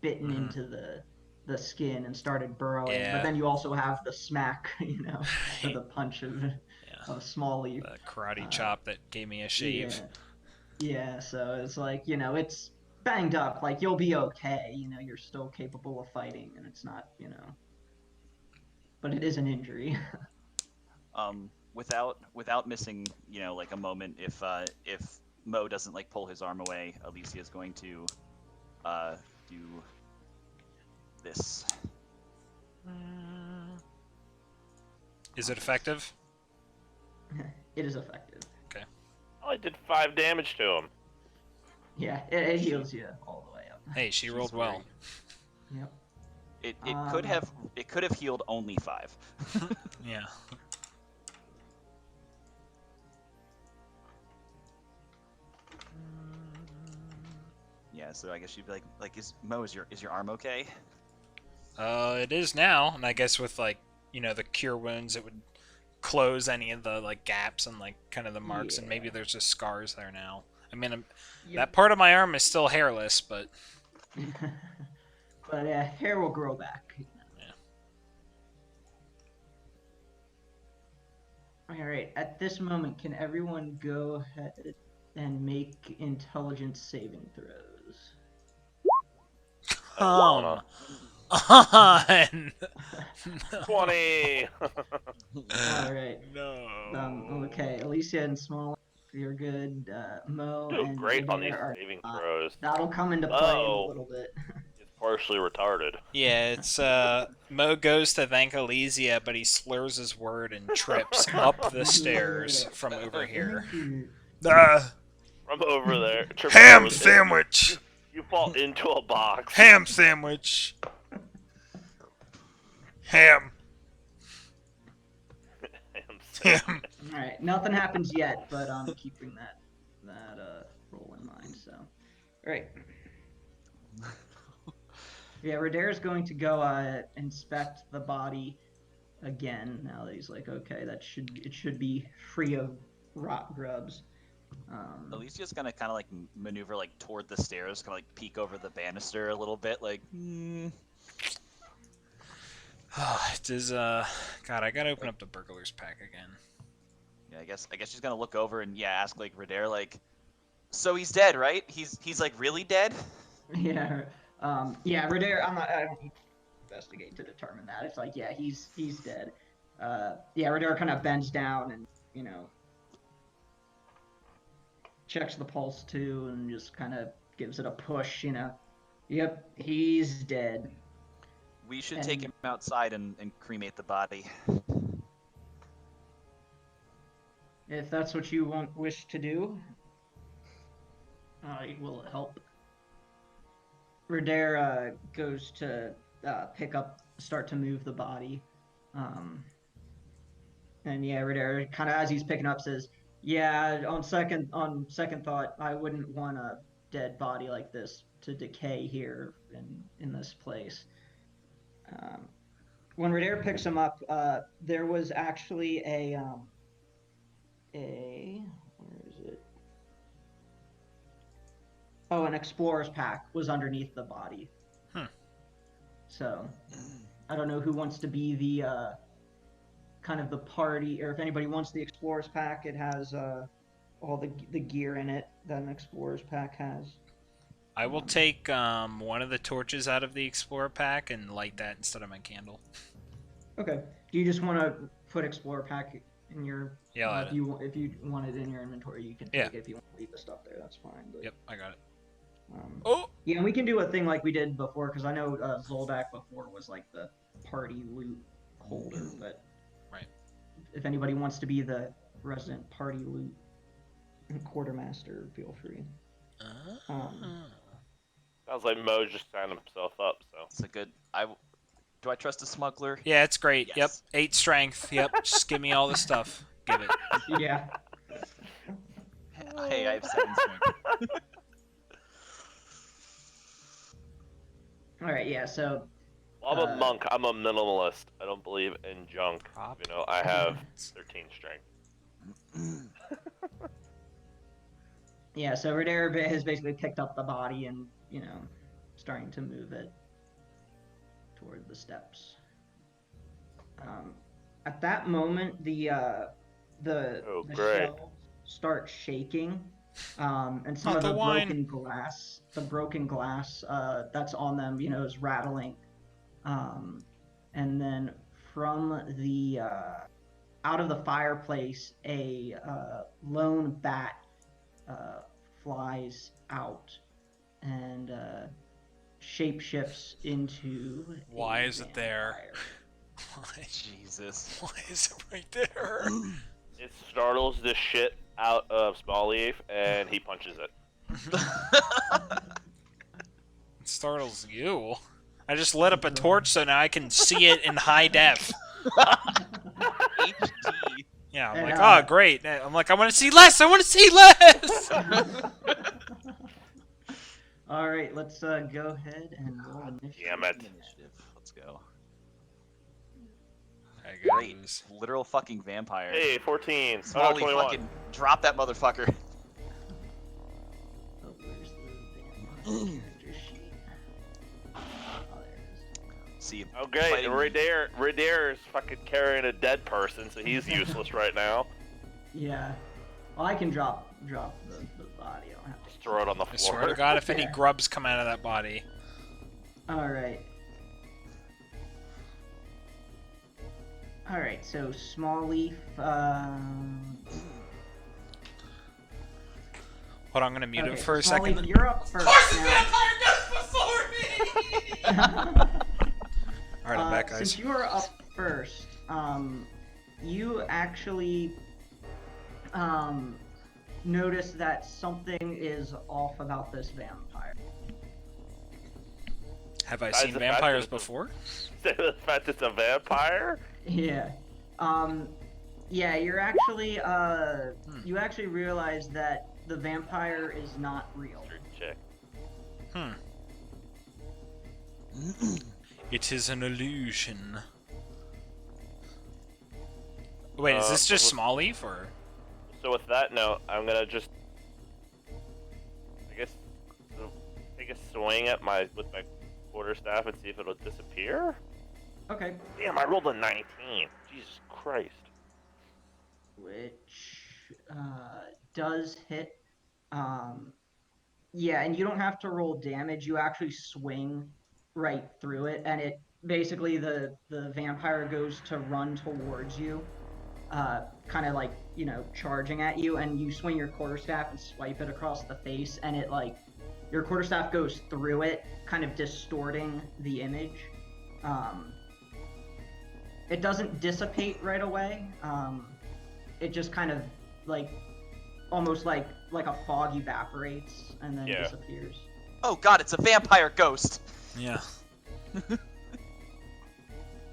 Speaker 1: bitten
Speaker 2: Mhm.
Speaker 1: into the skin and started burrowing.
Speaker 2: Yeah.
Speaker 1: But then you also have the smack, or the punch of a small leaf.
Speaker 2: the karate chop that gave me a shave.
Speaker 1: Yeah, so it's like, it's banged up. Like, you'll be okay. You're still capable of fighting, and it's not, but it is an injury.
Speaker 4: Without missing, like a moment, if Mo doesn't like pull his arm away, Alicia is going to do this.
Speaker 2: Is it effective?
Speaker 1: It is effective.
Speaker 3: I did 5 damage to him.
Speaker 1: Yeah, it heals you all the way up.
Speaker 2: Hey, she rolled well.
Speaker 1: Yep.
Speaker 4: It could have healed only 5.
Speaker 2: Yeah.
Speaker 4: Yeah, so I guess she'd be like, is your arm okay?
Speaker 2: It is now, and I guess with like the cure wounds, it would close any of the like gaps and like kind of the marks, and maybe there's just scars there now. I mean, that part of my arm is still hairless, but
Speaker 1: But hair will grow back.
Speaker 2: Yeah.
Speaker 1: All right. At this moment, can everyone go ahead and make intelligence saving throws?
Speaker 2: on.
Speaker 3: 20!
Speaker 1: All right.
Speaker 2: No.
Speaker 1: Okay, Alicia and Small, you're good. Mo
Speaker 3: Doing
Speaker 1: and
Speaker 3: great on
Speaker 1: Redair
Speaker 3: these
Speaker 1: are
Speaker 3: saving
Speaker 1: not.
Speaker 3: throws.
Speaker 1: That'll come into play in a
Speaker 3: Oh.
Speaker 1: little bit.
Speaker 3: His partially retarded.
Speaker 2: Yeah, it's Mo goes to thank Elysia, but he slurs his word and trips up the stairs from over here.
Speaker 3: From over there. Trip
Speaker 2: Ham
Speaker 3: over
Speaker 2: sandwich!
Speaker 3: You fall into a box.
Speaker 2: Ham sandwich! Ham! Ham!
Speaker 1: Alright, nothing happens yet, but I'm keeping that roll in mind, so. Alright. Yeah, Radar's going to go inspect the body again, now that he's like, okay, it should be free of rot grubs.
Speaker 4: Alicia's gonna kind of like maneuver like toward the stairs, kind of like peek over the banister a little bit, like.
Speaker 2: Does God, I gotta open up the burglar's pack again.
Speaker 4: Yeah, I guess she's gonna look over and ask like Radar, like, so he's dead, right? He's like really dead?
Speaker 1: Yeah. Yeah, Radar, I don't need to investigate to determine that. It's like, yeah, he's dead. Yeah, Radar kind of bends down and, checks the pulse too and just kind of gives it a push, Yep, he's dead.
Speaker 4: We should take him outside and cremate the body.
Speaker 1: If that's what you wish to do, will it help? Radar goes to start to move the body. And yeah, Radar kind of as he's picking up says, yeah, on second thought, I wouldn't want a dead body like this to decay here in this place. When Radar picks him up, there was actually where is it? Oh, an explorer's pack was underneath the body. So, I don't know who wants to be the kind of the party, or if anybody wants the explorer's pack. It has all the gear in it that an explorer's pack has.
Speaker 2: I will take one of the torches out of the explorer pack and light that instead of my candle.
Speaker 1: Okay. Do you just want to put explorer pack in your?
Speaker 2: Yeah.
Speaker 1: If you want it in your inventory, you can take it. If you want to leave the stuff there, that's fine. But,
Speaker 2: yep, I got it.
Speaker 1: Yeah, and we can do a thing like we did before, because I know Zoldak before was like the party loot holder, but
Speaker 2: right.
Speaker 1: If anybody wants to be the resident party loot quartermaster, feel free.
Speaker 3: Sounds like Mo's just signed himself up, so.
Speaker 4: It's a good. Do I trust a smuggler?
Speaker 2: Yeah, it's great.
Speaker 4: Yes.
Speaker 2: Yep, 8 strength. Yep, just give me all the stuff. Give it.
Speaker 1: Yeah.
Speaker 4: Hey, I have 7 strength.
Speaker 1: All right. Yeah. So.
Speaker 3: Well, I'm a monk. I'm a minimalist. I don't believe in junk. I have 13 strength.
Speaker 1: Yeah. So Radar has basically picked up the body and starting to move it toward the steps. At that moment, the shelves start shaking, and some of the broken glass that's on them, is rattling. And then from the out of the fireplace, a lone bat flies out and shapeshifts into.
Speaker 2: Why is it there?
Speaker 4: Why? Jesus.
Speaker 2: Why is it right there?
Speaker 3: It startles the shit out of Smallleaf, and he punches it.
Speaker 2: It startles you. I just lit up a torch so now I can see it in high def.
Speaker 4: HD.
Speaker 2: Yeah, I'm like, oh, great. I'm like, I want to see less. I want to see less.
Speaker 1: All right, let's go ahead and roll initiative.
Speaker 3: Damn it.
Speaker 4: Let's go.
Speaker 2: Great.
Speaker 4: Literal fucking vampire.
Speaker 3: Hey, 14.
Speaker 4: Smalley,
Speaker 3: 21.
Speaker 4: fucking drop that motherfucker.
Speaker 1: Oh, where's the character sheet? Oh, there it is.
Speaker 4: See.
Speaker 3: Oh, great. Radar is fucking carrying a dead person, so he's useless right now.
Speaker 1: Yeah. Well, I can drop the body. I don't have to.
Speaker 3: Just throw it on the
Speaker 2: I
Speaker 3: floor.
Speaker 2: swear to God, if any grubs come out of that body.
Speaker 1: Alright. Alright, so Smallleaf,
Speaker 2: Hold on, I'm gonna mute him for a
Speaker 1: Smallleaf,
Speaker 2: second.
Speaker 1: you're up first now.
Speaker 2: Vampire goes before me! All right, I'm back, guys.
Speaker 1: Since you are up first, you actually notice that something is off about this vampire.
Speaker 2: Have I
Speaker 3: Guys,
Speaker 2: seen
Speaker 3: the fact
Speaker 2: vampires
Speaker 3: that it's
Speaker 2: before?
Speaker 3: The fact it's a vampire?
Speaker 1: Yeah. Yeah, you're actually, you actually realize that the vampire is not real.
Speaker 3: Check.
Speaker 2: It is an illusion. Wait, is this just Small Leaf, or?
Speaker 3: So with that note, I'm gonna just, I guess, take a swing at with my quarterstaff and see if it'll disappear.
Speaker 1: Okay.
Speaker 3: Damn, I rolled a 19. Jesus Christ.
Speaker 1: Which, does hit. Yeah, and you don't have to roll damage. You actually swing right through it, and it basically the vampire goes to run towards you, kind of like, you know, charging at you, and you swing your quarterstaff and swipe it across the face, and it like your quarterstaff goes through it, kind of distorting the image. It doesn't dissipate right away. It just kind of like almost like a fog evaporates and then disappears.
Speaker 4: Oh god, it's a vampire ghost!
Speaker 2: Yeah.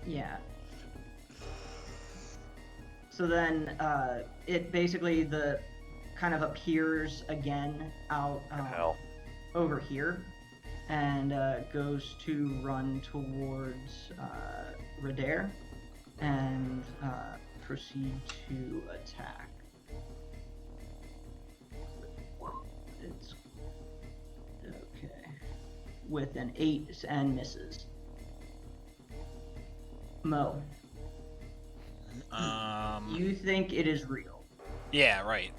Speaker 1: Yeah. So then it basically the kind of appears again out over here and goes to run towards Radair and proceed to attack. It's okay with an 8 and misses. Mo, you think it is real?
Speaker 2: Yeah, right.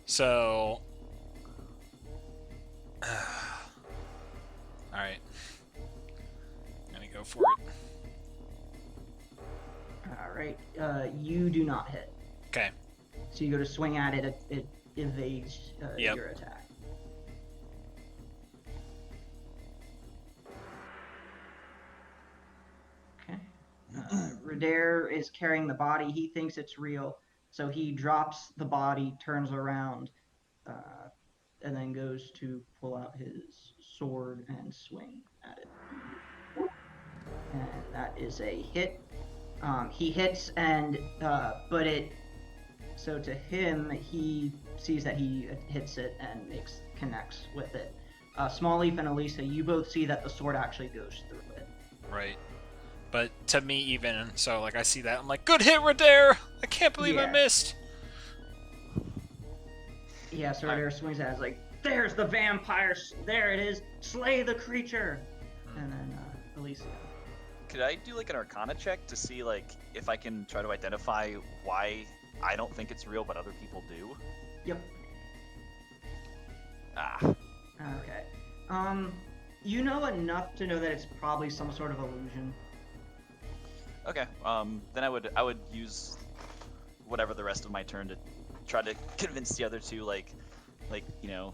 Speaker 2: So, all right, I'm gonna go for it.
Speaker 1: All right, you do not hit.
Speaker 2: Okay.
Speaker 1: So you go to swing at it, it evades your attack. Okay. Radair is carrying the body. He thinks it's real, so he drops the body, turns around, and then goes to pull out his sword and swing at it. And that is a hit. He hits, and but it. So to him, he sees that he hits it and connects with it. Small Leaf and Elisa, you both see that the sword actually goes through it.
Speaker 2: Right. But to me, even so, like I see that, I'm like, good hit, Radair! I can't believe I missed.
Speaker 1: Yeah, so Radair swings at it, like, there's the vampire! There it is! Slay the creature! And then Elisa.
Speaker 4: Could I do like an Arcana check to see like if I can try to identify why I don't think it's real, but other people do?
Speaker 1: Yep. Okay. You know enough to know that it's probably some sort of illusion.
Speaker 4: Okay. Then I would use whatever the rest of my turn to try to convince the other two, like you know,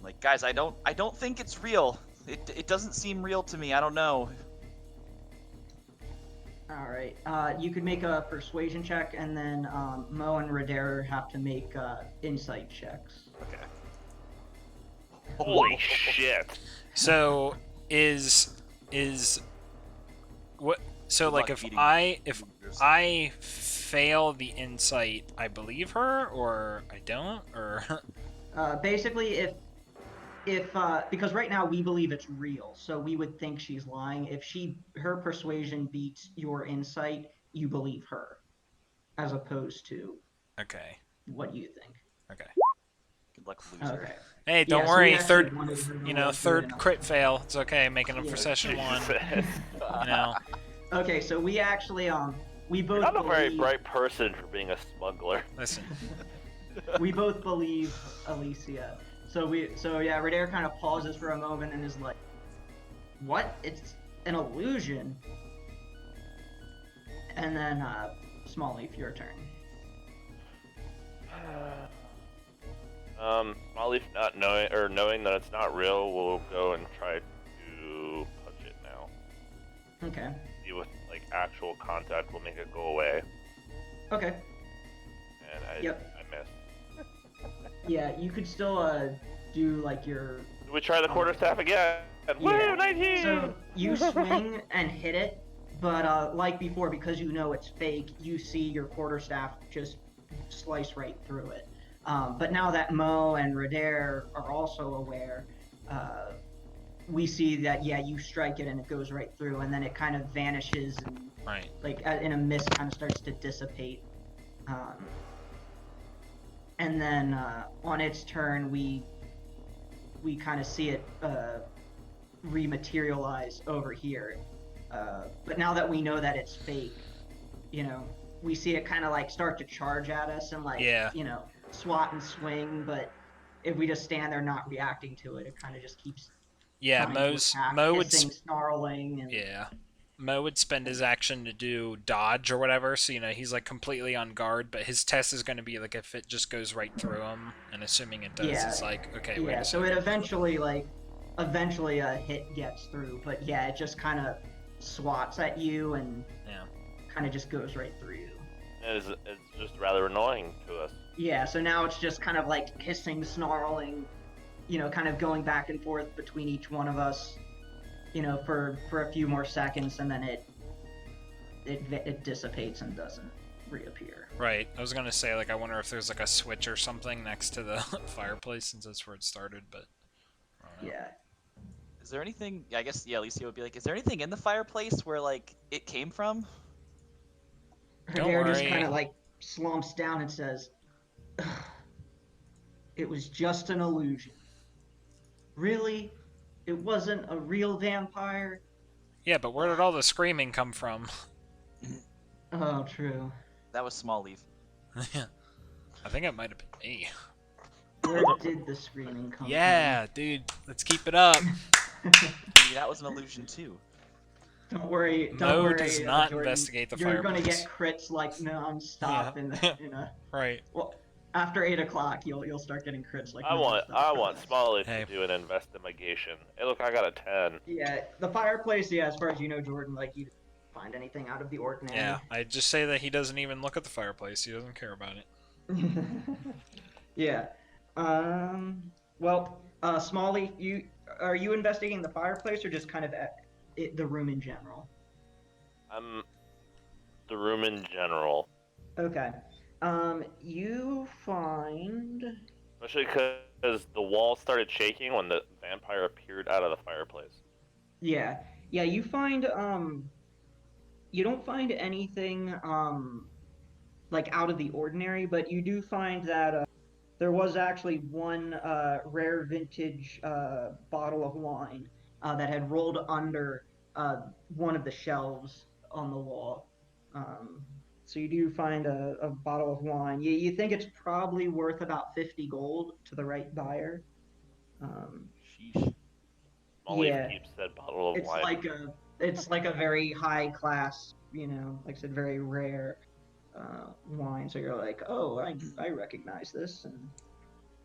Speaker 4: like guys, I don't think it's real. It doesn't seem real to me. I don't know.
Speaker 1: All right. You could make a persuasion check, and then Mo and Radair have to make insight checks.
Speaker 4: Okay.
Speaker 3: Holy shit!
Speaker 2: So is what? So
Speaker 4: Good
Speaker 2: like
Speaker 4: luck
Speaker 2: if I fail the insight, I believe her, or I don't, or
Speaker 1: Basically, if because right now we believe it's real, so we would think she's lying. If her persuasion beats your insight, you believe her, as opposed to
Speaker 2: okay,
Speaker 1: what you think.
Speaker 2: okay.
Speaker 4: Good luck, loser.
Speaker 1: Okay.
Speaker 2: Hey, don't
Speaker 1: So
Speaker 2: worry.
Speaker 1: we actually
Speaker 2: Third, third crit fail. It's okay. Making it for session 1. You know.
Speaker 1: Okay, so we actually we both.
Speaker 3: You're not a very bright person for being a smuggler.
Speaker 2: Listen.
Speaker 1: We both believe Alicia. So Radair kind of pauses for a moment and is like, "What? It's an illusion." And then, Small Leaf, your turn.
Speaker 3: Small Leaf not knowing that it's not real, will go and try to punch it now.
Speaker 1: Okay.
Speaker 3: See with like actual contact will make it go away.
Speaker 1: Okay.
Speaker 3: And I
Speaker 1: Yep.
Speaker 3: missed.
Speaker 1: Yeah, you could still do like your
Speaker 3: Do we try the quarterstaff again? Woo,
Speaker 1: yeah.
Speaker 3: 19!
Speaker 1: So you swing and hit it, but like before, because you know it's fake, you see your quarterstaff just slice right through it. But now that Mo and Radair are also aware, we see that yeah, you strike it and it goes right through, and then it kind of vanishes and
Speaker 2: Right.
Speaker 1: like in a mist, kind of starts to dissipate. Um, and then on its turn, we kind of see it rematerialize over here. But now that we know that it's fake, you know, we see it kind of like start to charge at us and like,
Speaker 2: Yeah.
Speaker 1: you know, swat and swing. But if we just stand there not reacting to it, it kind of just keeps
Speaker 2: Yeah,
Speaker 1: trying to attack,
Speaker 2: Mo would
Speaker 1: hissing, snarling, and
Speaker 2: yeah. Mo would spend his action to do dodge or whatever, so you know he's like completely on guard. But his test is going to be like if it just goes right through him, and assuming it does,
Speaker 1: yeah,
Speaker 2: it's like okay, wait
Speaker 1: yeah.
Speaker 2: a
Speaker 1: So
Speaker 2: second.
Speaker 1: it eventually a hit gets through, but yeah, it just kind of swats at you and
Speaker 2: Yeah.
Speaker 1: kind of just goes right through you.
Speaker 3: It's just rather annoying to us.
Speaker 1: Yeah, so now it's just kind of like hissing, snarling, you know, kind of going back and forth between each one of us, you know, for a few more seconds, and then it dissipates and doesn't reappear.
Speaker 2: Right. I was gonna say like I wonder if there's like a switch or something next to the fireplace since that's where it started, but I don't know.
Speaker 1: Yeah.
Speaker 4: Is there anything? I guess yeah. Alicia would be like, is there anything in the fireplace where like it came from?
Speaker 2: Don't
Speaker 1: Hadair just
Speaker 2: worry.
Speaker 1: kind of like slumps down and says, "Ugh, it was just an illusion. Really? It wasn't a real vampire?"
Speaker 2: Yeah, but where did all the screaming come from?
Speaker 1: Oh, true.
Speaker 4: That was Small Leaf.
Speaker 2: I think it might have been me.
Speaker 1: Where did the screaming come
Speaker 2: Yeah, dude, let's keep it up.
Speaker 4: Maybe that was an illusion too.
Speaker 1: from? Don't worry.
Speaker 2: Mo does not
Speaker 1: Jordan.
Speaker 2: investigate the
Speaker 1: You're
Speaker 2: fireplace.
Speaker 1: gonna get crits like non-stop in a
Speaker 2: Right.
Speaker 1: well. After 8 o'clock, you'll start getting crits like
Speaker 3: I want
Speaker 1: non-stop.
Speaker 3: Smalley
Speaker 2: Hey.
Speaker 3: to do an investigation. Hey, look, I got a 10.
Speaker 1: Yeah, the fireplace. Yeah, as far as you know, Jordan, like you didn't find anything out of the ordinary.
Speaker 2: Yeah, I just say that he doesn't even look at the fireplace. He doesn't care about it.
Speaker 1: Yeah. Well, Smalley, are you investigating the fireplace or just kind of the room in general?
Speaker 3: The room in general.
Speaker 1: Okay. You find.
Speaker 3: Especially because the wall started shaking when the vampire appeared out of the fireplace.
Speaker 1: Yeah. Yeah. You find. You don't find anything like out of the ordinary, but you do find that there was actually one rare vintage bottle of wine that had rolled under one of the shelves on the wall. So you do find a bottle of wine. You think it's probably worth about 50 gold to the right buyer.
Speaker 4: Sheesh.
Speaker 3: Smalley
Speaker 1: Yeah.
Speaker 3: keeps that bottle of
Speaker 1: It's
Speaker 3: wine.
Speaker 1: like a very high class, you know, like I said, very rare wine. So you're like, oh, I recognize this. And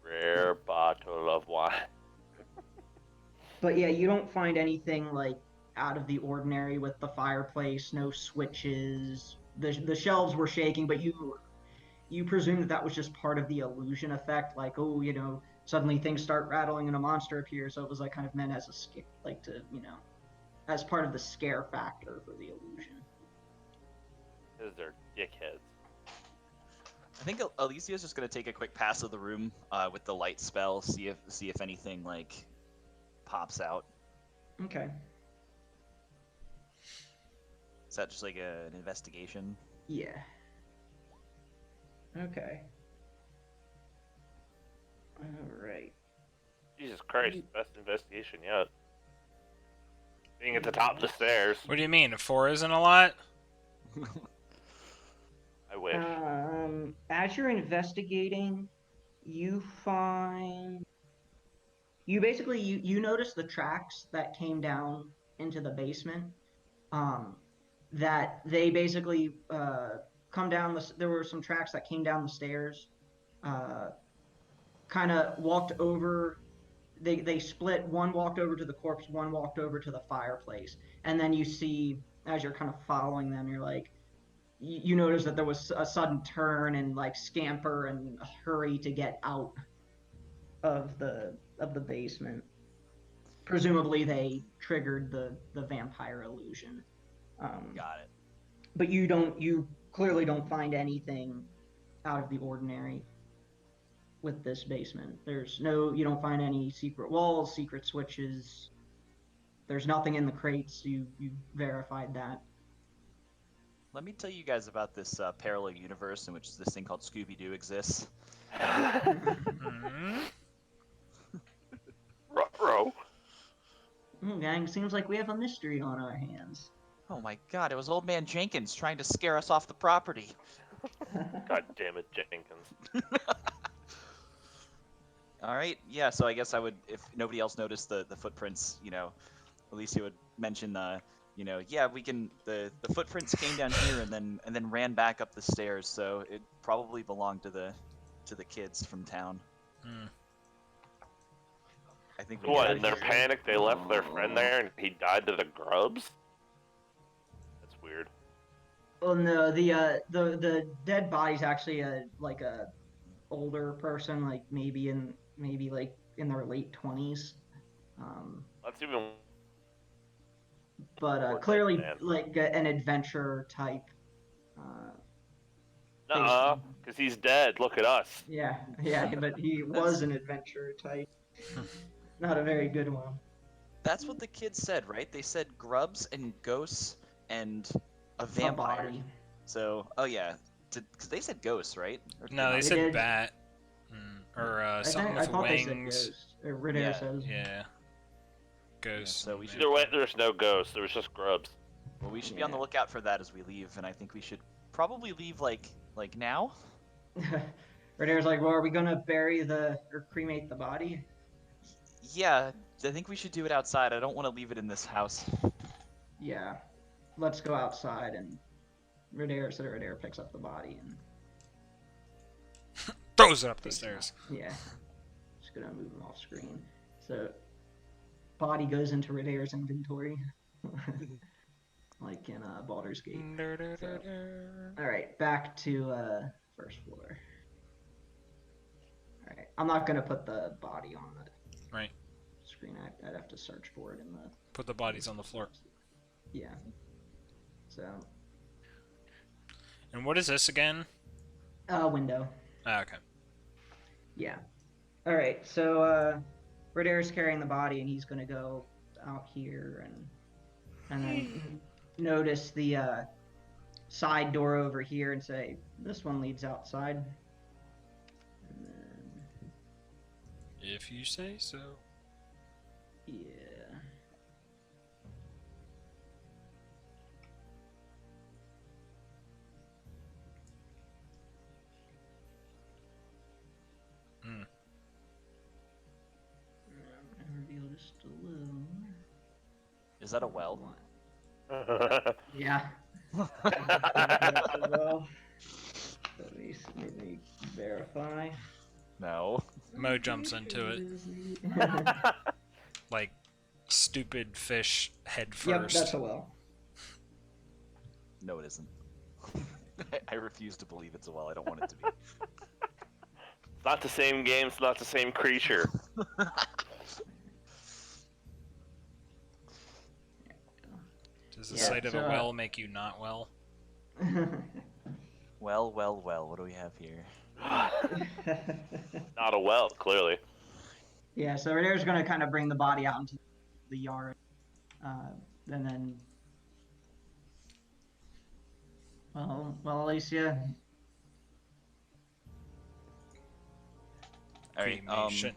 Speaker 3: Rare bottle of wine.
Speaker 1: but yeah, you don't find anything like out of the ordinary with the fireplace. No switches. The shelves were shaking, but you presume that was just part of the illusion effect. Like, oh, you know, suddenly things start rattling and a monster appears. So it was like kind of meant as a scare, like to, you know, as part of the scare factor for the illusion.
Speaker 3: Because they're dickheads.
Speaker 4: I think Alicia's just gonna take a quick pass of the room with the light spell, see if anything like pops out.
Speaker 1: Okay.
Speaker 4: Is that just like an investigation?
Speaker 1: Yeah. Okay. All right.
Speaker 3: Jesus Christ, best investigation yet. Being at the top of the stairs.
Speaker 2: What do you mean? 4 isn't a lot?
Speaker 3: I wish.
Speaker 1: As you're investigating, you find you basically you notice the tracks that came down into the basement. That they basically come down there were some tracks that came down the stairs, kind of walked over they split. One walked over to the corpse, one walked over to the fireplace, and then you see as you're kind of following them, you're like, you notice that there was a sudden turn and like scamper and hurry to get out of the basement. Presumably, they triggered the vampire illusion.
Speaker 4: Got it.
Speaker 1: But you clearly don't find anything out of the ordinary with this basement. You don't find any secret walls, secret switches. There's nothing in the crates. You verified that.
Speaker 4: Let me tell you guys about this parallel universe in which this thing called Scooby-Doo exists.
Speaker 2: Mhm.
Speaker 3: Ruh-roh.
Speaker 1: Gang, seems like we have a mystery on our hands.
Speaker 4: Oh my god, it was Old Man Jenkins trying to scare us off the property.
Speaker 3: God damn it, Jenkins.
Speaker 4: Alright, yeah, so I guess I would, if nobody else noticed the footprints, Alicia would mention the footprints came down here and then ran back up the stairs, so it probably belonged to the kids from town.
Speaker 2: Hmm.
Speaker 4: I think
Speaker 3: What, in their panic, they left their friend there and he died to the grubs? That's weird.
Speaker 1: Well, no, the dead body's actually a older person, like maybe in their late 20s.
Speaker 3: That's even.
Speaker 1: But clearly like an adventure type.
Speaker 3: Nuh-uh, because he's dead. Look at us.
Speaker 1: Yeah, but he was an adventure type. Not a very good one.
Speaker 4: That's what the kids said, right? They said grubs and ghosts and a vampire.
Speaker 1: Body.
Speaker 4: So, oh yeah, because they said ghosts, right? Or
Speaker 2: No, they
Speaker 1: They
Speaker 2: said
Speaker 1: did.
Speaker 2: bat. Or something
Speaker 1: I
Speaker 2: with
Speaker 1: thought they said
Speaker 2: wings.
Speaker 1: ghost. Or Ritter
Speaker 4: Yeah,
Speaker 1: says.
Speaker 2: Yeah. Ghosts.
Speaker 4: so we should-
Speaker 3: Either way, there's no ghosts. There was just grubs.
Speaker 4: Well, we should be on the lookout for that as we leave, and I think we should probably leave like now.
Speaker 1: Ritter's like, well, are we gonna bury or cremate the body?
Speaker 4: Yeah, I think we should do it outside. I don't want to leave it in this house.
Speaker 1: Yeah. Let's go outside and Ritter picks up the body and
Speaker 2: Throws it up the stairs.
Speaker 1: yeah. Just gonna move him off screen. So body goes into Ritter's inventory. Like in Baldur's Gate. Alright, back to first floor. Alright. I'm not gonna put the body on the
Speaker 2: Right.
Speaker 1: screen. I'd have to search for it in the
Speaker 2: Put the bodies on the floor.
Speaker 1: yeah. So
Speaker 2: And what is this again?
Speaker 1: window.
Speaker 2: Ah, okay.
Speaker 1: Yeah. Alright, so Ritter's carrying the body and he's gonna go out here and then notice the side door over here and say, this one leads outside. And then
Speaker 2: If you say so.
Speaker 1: yeah.
Speaker 2: Hmm.
Speaker 1: Reveal just a little more.
Speaker 4: Is that a well?
Speaker 1: Yeah. Well, let me verify.
Speaker 4: No.
Speaker 2: Mo jumps into it like stupid fish head
Speaker 1: Yep,
Speaker 2: first.
Speaker 1: that's a well.
Speaker 4: No, it isn't. I refuse to believe it's a well. I don't want it to be.
Speaker 3: It's not the same game. It's not the same creature.
Speaker 2: Does the
Speaker 1: Yeah,
Speaker 2: sight of a
Speaker 1: so,
Speaker 2: well make you not well?
Speaker 4: Well, what do we have here?
Speaker 3: Not a well, clearly.
Speaker 1: Yeah, so Ritter's gonna kind of bring the body out into the yard, and then, well, Alicia.
Speaker 4: All right.
Speaker 2: Cremation.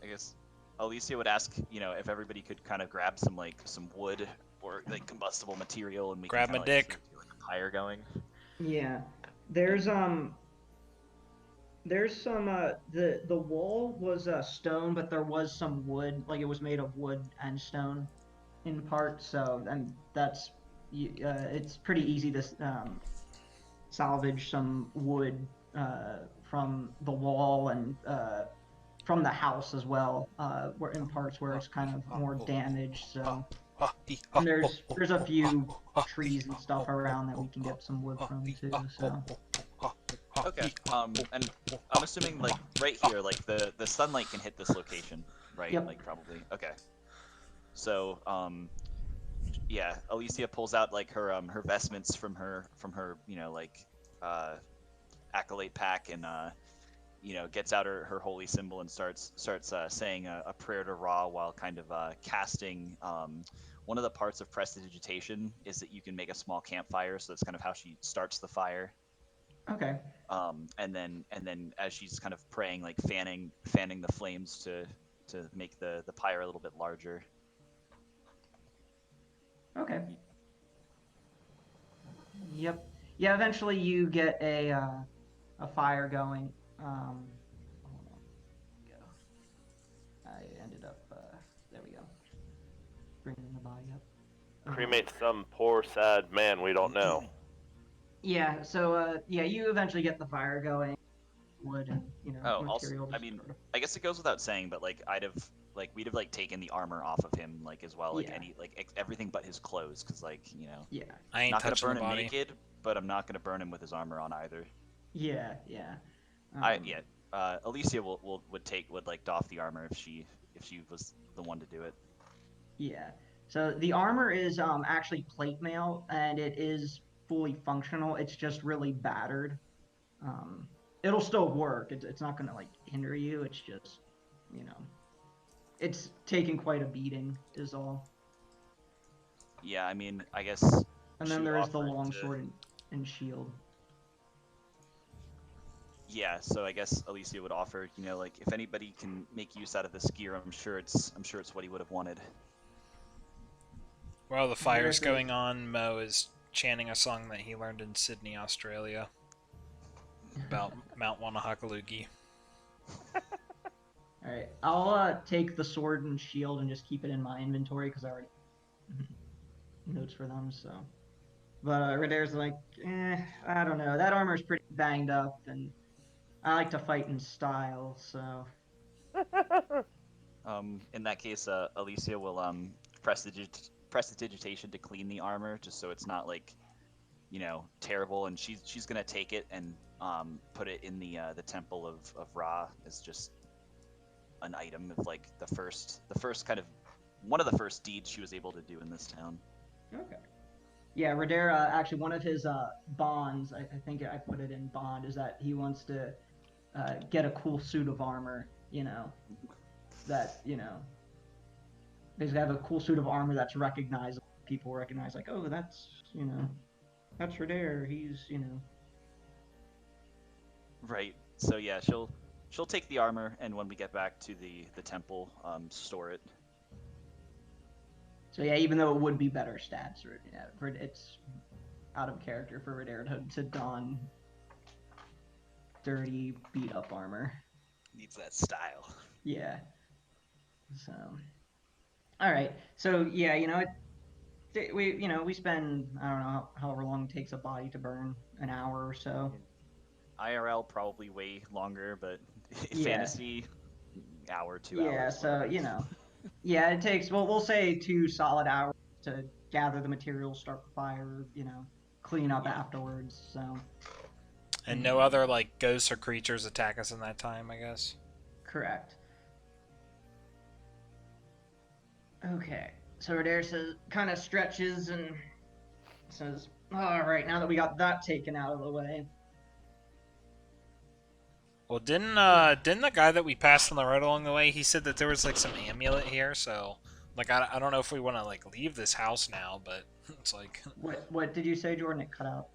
Speaker 4: I guess Alicia would ask, if everybody could kind of grab some wood or like combustible material, and we
Speaker 2: Grab
Speaker 4: can
Speaker 2: my
Speaker 4: kinda,
Speaker 2: dick.
Speaker 4: get, like a fire going.
Speaker 1: Yeah, there's some the wall was stone, but there was some wood, like it was made of wood and stone in part. So and it's pretty easy to salvage some wood from the wall and from the house as well, where in parts where it's kind of more damaged. So and there's a few trees and stuff around that we can get some wood from too. So
Speaker 4: Okay. And I'm assuming like right here, like the sunlight can hit this location, right?
Speaker 1: Yep.
Speaker 4: Like probably. Okay. So yeah, Alicia pulls out like her vestments from her like uh accolade pack and gets out her holy symbol and starts saying a prayer to Ra while kind of casting one of the parts of prestidigitation is that you can make a small campfire, so that's kind of how she starts the fire.
Speaker 1: okay.
Speaker 4: And then as she's kind of praying, like fanning the flames to make the pyre a little bit larger.
Speaker 1: Okay. Yep. Yeah. Eventually, you get a fire going. Hold on. Go. I ended up. There we go. Bringing the body up.
Speaker 3: Cremate some poor sad man we don't know.
Speaker 1: Yeah. So yeah, you eventually get the fire going. Wood and
Speaker 4: Oh, also,
Speaker 1: material.
Speaker 4: I mean, I guess it goes without saying, but like we'd have like taken the armor off of him like as well, like
Speaker 1: Yeah.
Speaker 4: everything but his clothes, because like
Speaker 1: Yeah.
Speaker 2: I ain't
Speaker 4: not gonna
Speaker 2: touching
Speaker 4: burn
Speaker 2: the
Speaker 4: him
Speaker 2: body.
Speaker 4: naked, but I'm not gonna burn him with his armor on either.
Speaker 1: Yeah. Yeah.
Speaker 4: Alicia would like doff the armor if she was the one to do it.
Speaker 1: Yeah. So the armor is actually plate mail, and it is fully functional. It's just really battered. It'll still work. It's not gonna like hinder you. It's just, it's taken quite a beating, is all.
Speaker 4: Yeah, I mean, I guess.
Speaker 1: And
Speaker 4: she
Speaker 1: then
Speaker 4: would
Speaker 1: there is the
Speaker 4: offer
Speaker 1: long
Speaker 4: to-
Speaker 1: sword and shield.
Speaker 4: Yeah, so I guess Alicia would offer, like if anybody can make use out of this gear, I'm sure it's what he would have wanted.
Speaker 2: While the fire's
Speaker 1: Therefore-
Speaker 2: going on, Mo is chanting a song that he learned in Sydney, Australia, about Mount Wanahakalugi.
Speaker 1: All right, I'll take the sword and shield and just keep it in my inventory because I already notes for them. So, but Radar's like, I don't know. That armor's pretty banged up, and I like to fight in style. So,
Speaker 4: In that case, Alicia will press the digitation to clean the armor, just so it's not like, terrible, and she's gonna take it and put it in the temple of Ra as just an item of like the first kind of one of the first deeds she was able to do in this town.
Speaker 1: okay. Yeah, Radar, actually, one of his bonds, I think I put it in bond, is that he wants to get a cool suit of armor, that, basically have a cool suit of armor that's recognizable. People recognize, like, oh, that's Radar. He's,
Speaker 4: Right. So yeah, she'll take the armor, and when we get back to the temple, store it.
Speaker 1: So yeah, even though it would be better stats, it's out of character for Radar to don dirty, beat up armor.
Speaker 4: Needs that style.
Speaker 1: Yeah. So, all right. So yeah, we spend, I don't know, however long it takes a body to burn, an hour or so.
Speaker 4: IRL probably way longer, but
Speaker 1: Yeah.
Speaker 4: fantasy hour, 2 hours.
Speaker 1: Yeah. So
Speaker 4: whatever.
Speaker 1: yeah, it takes, well, we'll say 2 solid hours to gather the materials, start the fire, clean up afterwards. So.
Speaker 2: And no other like ghosts or creatures attack us in that time, I guess.
Speaker 1: Correct. Okay. So Radar says, kind of stretches and says, all right, now that we got that taken out of the way.
Speaker 2: Well, didn't the guy that we passed on the road along the way, he said that there was like some amulet here, so like I don't know if we want to like leave this house now, but it's like
Speaker 1: What did you say, Jordan? It cut out.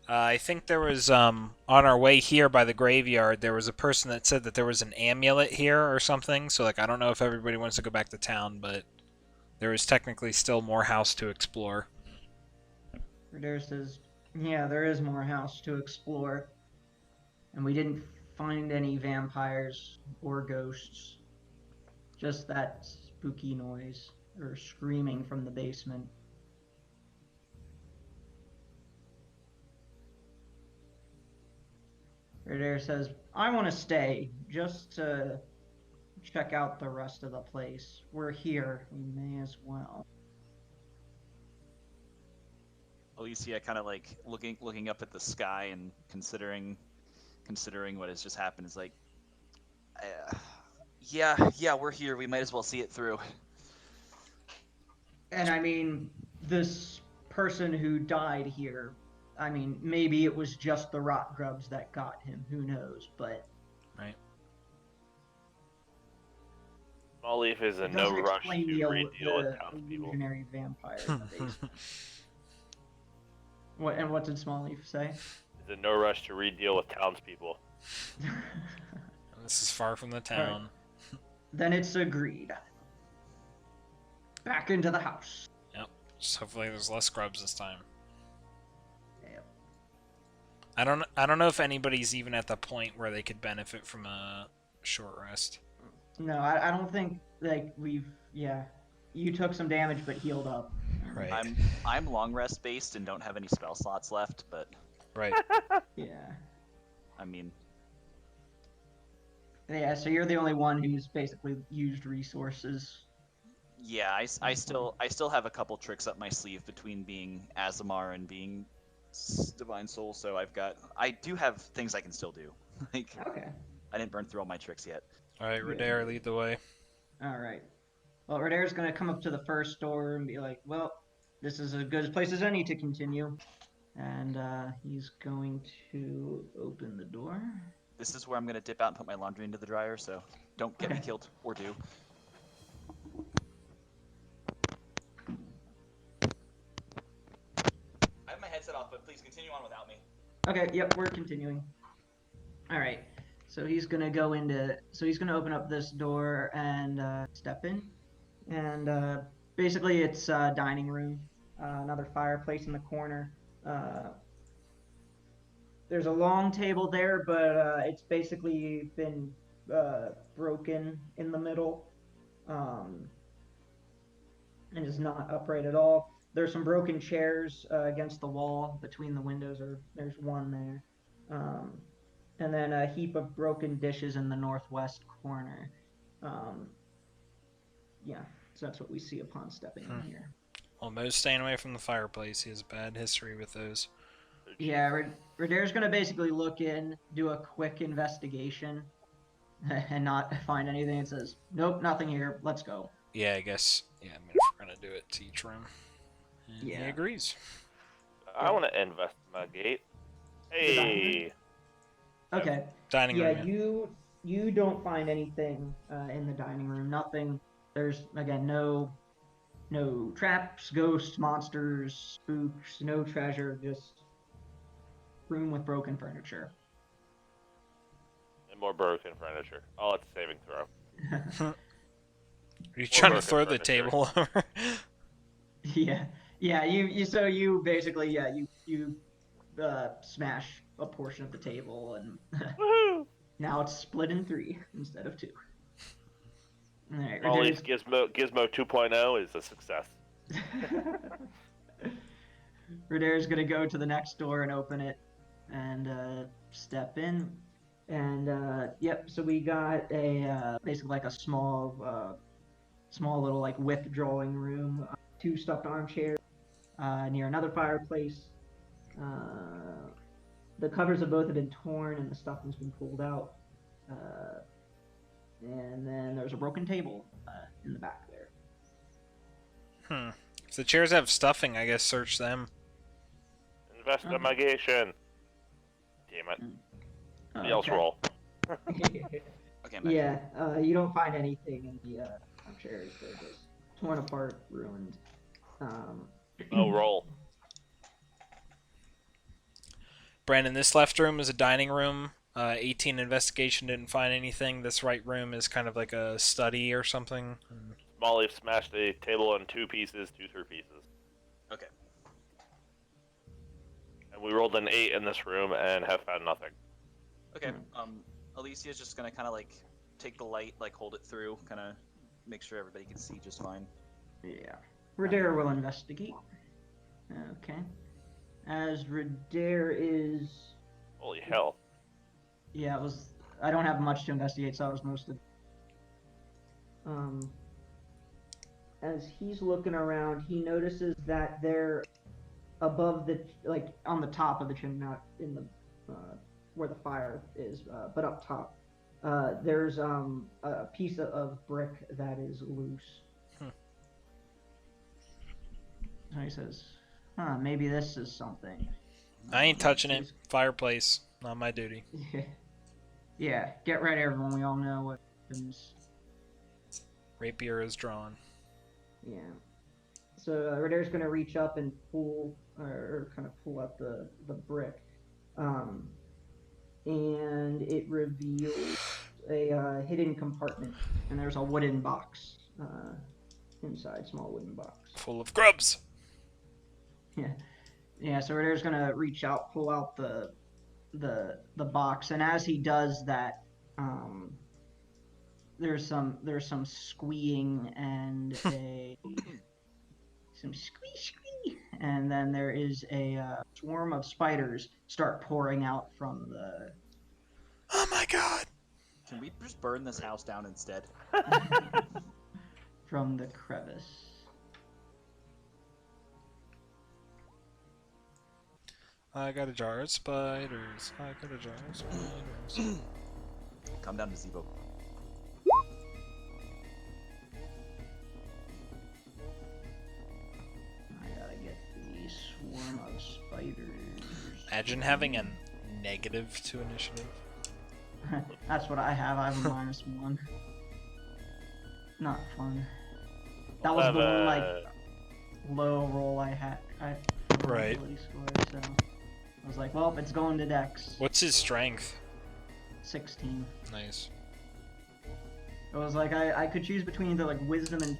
Speaker 2: I think there was on our way here by the graveyard, there was a person that said that there was an amulet here or something. So like I don't know if everybody wants to go back to town, but there is technically still more house to explore.
Speaker 1: Radar says, yeah, there is more house to explore, and we didn't find any vampires or ghosts. Just that spooky noise or screaming from the basement. Radar says, I want to stay just to check out the rest of the place. We're here. We may as well.
Speaker 4: Alicia kind of like looking up at the sky and considering what has just happened is like, yeah, we're here. We might as well see it through.
Speaker 1: And I mean, this person who died here, I mean, maybe it was just the rot grubs that got him. Who knows? But
Speaker 2: Right.
Speaker 3: Small Leaf is
Speaker 1: it
Speaker 3: in no
Speaker 1: doesn't
Speaker 3: rush
Speaker 1: explain
Speaker 3: to
Speaker 1: the
Speaker 3: re-deal with
Speaker 1: the
Speaker 3: townspeople.
Speaker 1: illusionary vampire in the basement. What did Smallleaf say?
Speaker 3: He's in no rush to re-deal with townspeople.
Speaker 2: This is far from the town.
Speaker 1: Right. Then it's agreed. Back into the house.
Speaker 2: Yep. Just hopefully there's less grubs this time.
Speaker 1: Yep.
Speaker 2: I don't know if anybody's even at the point where they could benefit from a short rest.
Speaker 1: No, I don't think like yeah. You took some damage but healed up.
Speaker 2: Right.
Speaker 4: I'm long rest based and don't have any spell slots left, but
Speaker 2: Right.
Speaker 1: Yeah.
Speaker 4: I mean,
Speaker 1: Yeah, so you're the only one who's basically used resources.
Speaker 4: yeah, I still have a couple tricks up my sleeve between being Azamar and being Divine Soul, so I do have things I can still do. Like,
Speaker 1: Okay.
Speaker 4: I didn't burn through all my tricks yet.
Speaker 2: Alright,
Speaker 1: Yeah.
Speaker 2: Radair, lead the way.
Speaker 1: Alright. Well, Radair's gonna come up to the first door and be like, well, this is as good a place as any to continue. And he's going to open the door.
Speaker 4: This is where I'm gonna dip out and put my laundry into the dryer, so don't get me
Speaker 1: Okay.
Speaker 4: killed or do. I have my headset off, but please continue on without me.
Speaker 1: Okay, yep, we're continuing. Alright. So he's gonna open up this door and step in. And basically it's a dining room. Another fireplace in the corner. There's a long table there, but it's basically been broken in the middle, and is not upright at all. There's some broken chairs against the wall between the windows, or there's one there. And then a heap of broken dishes in the northwest corner. Yeah, so that's what we see upon stepping in here.
Speaker 2: Well, Mo's staying away from the fireplace. He has a bad history with those.
Speaker 1: Yeah, Radair's gonna basically look in, do a quick investigation, and not find anything. It says, nope, nothing here, let's go.
Speaker 2: Yeah, I guess. Yeah, I mean, if we're gonna do it to each room. And
Speaker 1: Yeah.
Speaker 2: he agrees.
Speaker 3: I want to investigate. Hey,
Speaker 1: Okay.
Speaker 2: Dining
Speaker 1: Yeah,
Speaker 2: room.
Speaker 1: you don't find anything in the dining room. Nothing. There's again no traps, ghosts, monsters, spooks, no treasure. Just room with broken furniture.
Speaker 3: and more broken furniture. Oh, it's a saving throw.
Speaker 2: Are you trying to
Speaker 3: broken
Speaker 2: throw the
Speaker 3: furniture.
Speaker 2: table over?
Speaker 1: Yeah. You basically you smash a portion of the table and
Speaker 3: Woohoo!
Speaker 1: now it's split in 3 instead of 2. All right,
Speaker 3: Small Leaf Gizmo 2.0 is a success.
Speaker 1: Radair's gonna go to the next door and open it and step in. And yep, so we got a basically like a small little like withdrawing room, 2 stuffed armchairs near another fireplace. The covers of both have been torn and the stuffing's been pulled out. And then there's a broken table in the back there.
Speaker 2: If the chairs have stuffing, I guess search them.
Speaker 3: Investigation. Damn it. Somebody else roll.
Speaker 4: Okay, I'm back.
Speaker 1: Yeah, you don't find anything in the armchairs. They're just torn apart, ruined.
Speaker 3: Oh, roll.
Speaker 2: Brandon, this left room is a dining room. 18 investigation didn't find anything. This right room is kind of like a study or something.
Speaker 3: Small Leaf smashed the table in 2 pieces, 2 through pieces.
Speaker 4: Okay.
Speaker 3: And we rolled an 8 in this room and have found nothing.
Speaker 4: Okay. Alicia's just gonna kind of like take the light, like hold it through, kind of make sure everybody can see just fine.
Speaker 1: Yeah. Radair will investigate. Okay. As Radair is...
Speaker 3: Holy hell.
Speaker 1: Yeah, I don't have much to investigate, so I was mostly... As he's looking around, he notices that they're above the, like, on the top of the chimney, not in the where the fire is, but up top. There's a piece of brick that is loose. So he says, "Huh, maybe this is something."
Speaker 2: I ain't touching it. Fireplace, not my duty.
Speaker 1: Yeah, get ready, everyone. We all know what happens.
Speaker 2: Rapier is drawn.
Speaker 1: Yeah. So Radar's gonna reach up and pull, or kind of pull out the brick, and it reveals a hidden compartment, and there's a wooden box inside, small wooden box.
Speaker 2: Full of grubs.
Speaker 1: Yeah. Yeah. So Radar's gonna reach out, pull out the box, and as he does that, there's some squeeing and some squee, and then there is a swarm of spiders start pouring out from the.
Speaker 2: Oh my god!
Speaker 4: Can we just burn this house down instead?
Speaker 1: From the crevice.
Speaker 2: I got a jar of spiders. I got a jar of spiders.
Speaker 4: Come down to Zebo.
Speaker 1: I gotta get the swarm of spiders.
Speaker 2: Imagine having a negative to initiative.
Speaker 1: That's what I have. I have a -1. Not fun. That was the one like low roll I had.
Speaker 2: Right.
Speaker 1: Score, so I was like, well, it's going to Dex.
Speaker 2: What's his strength?
Speaker 1: 16.
Speaker 2: Nice.
Speaker 1: It was like I could choose between either like Wisdom and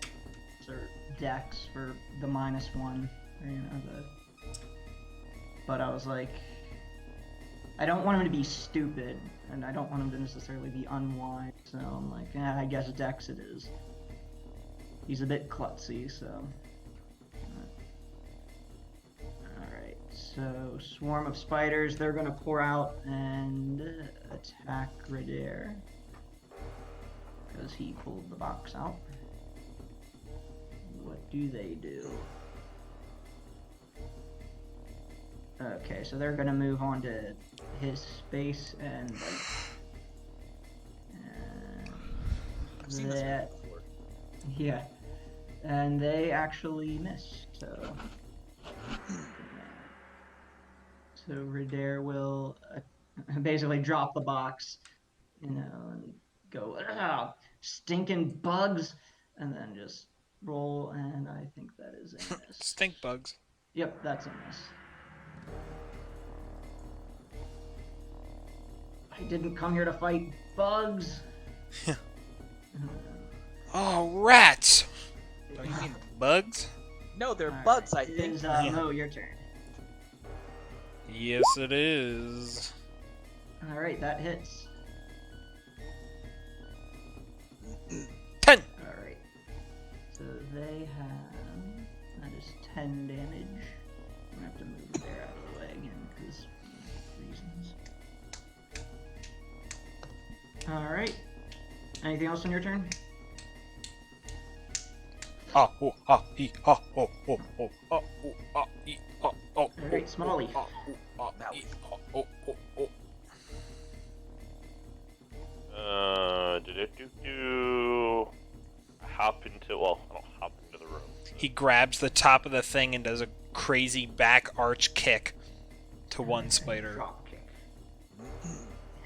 Speaker 1: or Dex for the -1, or, you know, but I was like, I don't want him to be stupid, and I don't want him to necessarily be unwise. So I'm like, I guess Dex it is. He's a bit klutzy, so. Alright, so swarm of spiders, they're gonna pour out and attack Radair. Because he pulled the box out. What do they do? Okay, so they're gonna move on to his space and like.
Speaker 4: I've seen this
Speaker 1: that,
Speaker 4: one before.
Speaker 1: yeah, and they actually miss. So, Radair will basically drop the box, you know, and go, stinking bugs, and then just roll, and I think that is a miss.
Speaker 2: Stink bugs.
Speaker 1: Yep, that's a miss. I didn't come here to fight bugs.
Speaker 2: Oh, rats! Oh, you mean bugs?
Speaker 4: No, they're
Speaker 1: Alright,
Speaker 4: bugs, I
Speaker 1: it
Speaker 4: think.
Speaker 1: is, Mo, your turn.
Speaker 2: Yes, it is.
Speaker 1: Alright, that hits.
Speaker 2: 10!
Speaker 1: Alright. So they have. That is 10 damage. I'm gonna have to move there out of the way again because reasons. Alright. Anything else on your turn?
Speaker 2: Ah, oh, ah, he, ah, oh, oh, oh, ah, oh, ah, he, ah, oh,
Speaker 1: Alright, Smalley.
Speaker 2: ah, oh, ah, he, ah, oh, oh, oh.
Speaker 3: I hop into, well, I don't hop into the room.
Speaker 2: He grabs the top of the thing and does a crazy back arch kick to one spider.
Speaker 1: Drop kick.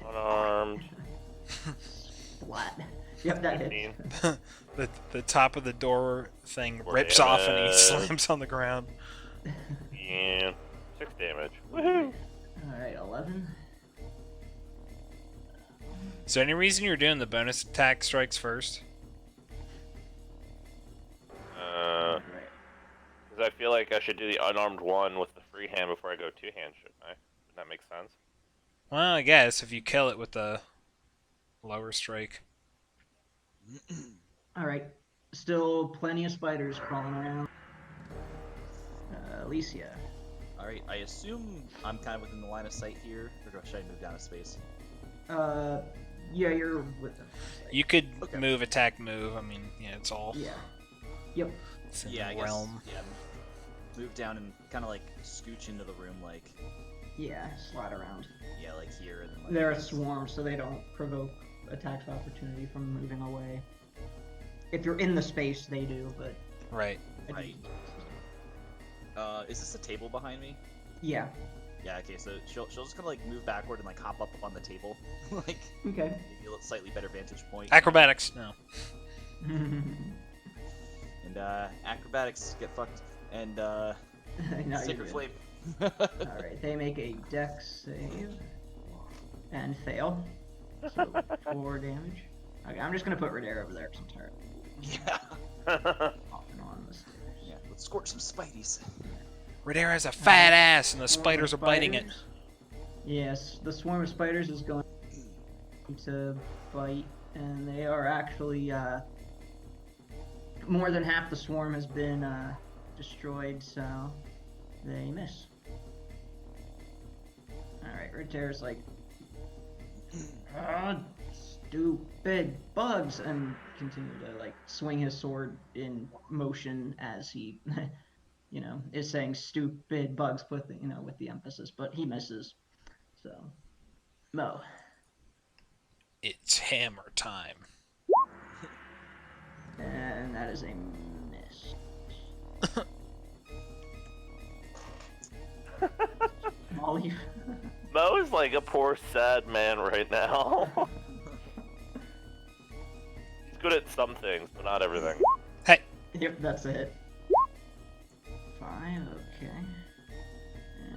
Speaker 3: Unarmed.
Speaker 1: Splat. Yep, that hits.
Speaker 3: 15.
Speaker 2: The top of the door thing
Speaker 3: Four
Speaker 2: rips off and he
Speaker 3: damage.
Speaker 2: slams on the ground.
Speaker 3: And 6 damage. Woohoo!
Speaker 1: Alright, 11.
Speaker 2: Is there any reason you're doing the bonus attack strikes first?
Speaker 1: Right.
Speaker 3: Because I feel like I should do the unarmed one with the free hand before I go 2-hand, shouldn't I? Does that make sense?
Speaker 2: Well, I guess if you kill it with the lower strike.
Speaker 1: Alright. Still plenty of spiders crawling around. Alicia.
Speaker 4: Alright, I assume I'm kind of within the line of sight here, or should I move down a space?
Speaker 1: Yeah, you're with them.
Speaker 2: You could
Speaker 4: Okay.
Speaker 2: move, attack, move. I mean, yeah, it's all.
Speaker 1: Yeah. Yep.
Speaker 2: It's in
Speaker 4: Yeah, I
Speaker 2: the realm.
Speaker 4: guess. Yeah. Move down and kind of like scooch into the room, like
Speaker 1: Yeah, slide around.
Speaker 4: yeah, like here and then. Like,
Speaker 1: They're a swarm, so they don't provoke attacks of opportunity from moving away. If you're in the space, they do, but
Speaker 2: Right.
Speaker 4: Right. Is this a table behind me?
Speaker 1: yeah.
Speaker 4: Yeah. Okay. So she'll just kind of like move backward and like hop up on the table, like
Speaker 1: Okay.
Speaker 4: maybe a slightly better vantage point.
Speaker 2: Acrobatics. No.
Speaker 4: And acrobatics get fucked. And
Speaker 1: No, you're
Speaker 4: sacred
Speaker 1: good.
Speaker 4: flame.
Speaker 1: Alright, they make a dex save and fail. So 4 damage. Okay, I'm just gonna put Redare over there because I'm tired
Speaker 4: Yeah.
Speaker 1: off and on the stairs.
Speaker 4: Yeah. Let's scorch some spideys.
Speaker 2: Redare has a fat ass, and the
Speaker 1: Swarm of
Speaker 2: spiders are biting it.
Speaker 1: spiders. Yes, the swarm of spiders is going to bite, and they are actually more than half the swarm has been destroyed, so they miss. Alright, Redare's like, stupid bugs, and continue to like swing his sword in motion as he you know, is saying stupid bugs with the, you know, with the emphasis, but he misses. So, Mo.
Speaker 2: It's hammer time.
Speaker 1: And that is a miss. Molly.
Speaker 3: Mo is like a poor sad man right now. He's good at some things, but not everything.
Speaker 2: Hey.
Speaker 1: Yep, that's a hit. 5, okay.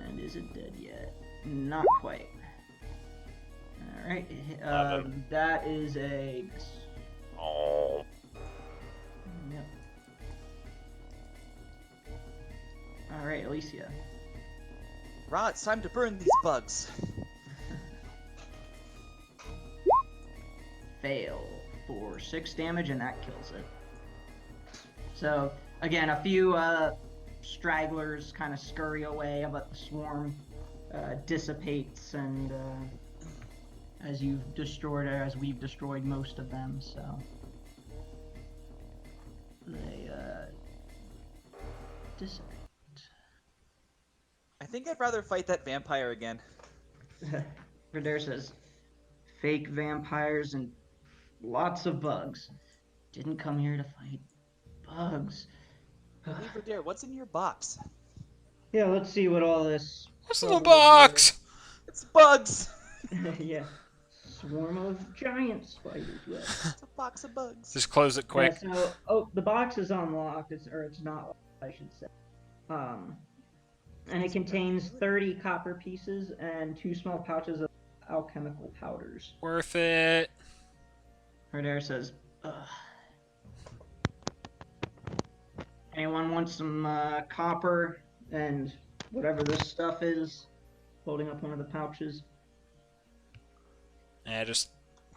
Speaker 1: And is it dead yet? Not quite. Alright, that is a miss.
Speaker 3: Oh.
Speaker 1: Yep. Alright, Alicia.
Speaker 4: Right, it's time to burn these bugs.
Speaker 1: Fail for 6 damage, and that kills it. So, again, a few stragglers kind of scurry away, but the swarm dissipates, and as you've destroyed, or as we've destroyed most of them, so they dissipate.
Speaker 4: I think I'd rather fight that vampire again.
Speaker 1: Redare says, fake vampires and lots of bugs. Didn't come here to fight bugs.
Speaker 4: Leave her there. What's in your box?
Speaker 1: Yeah, let's see what all this...
Speaker 2: What's in the box?
Speaker 4: It's bugs.
Speaker 1: Yeah. Swarm of giant spiders, yes.
Speaker 4: It's a box of bugs.
Speaker 2: Just close it quick.
Speaker 1: Yeah, so, the box is unlocked, it's not locked, I should say. And it contains 30 copper pieces and 2 small pouches of alchemical powders.
Speaker 2: Worth it.
Speaker 1: Redare says, ugh. Anyone want some copper and whatever this stuff is? Holding up one of the pouches.
Speaker 2: Yeah, just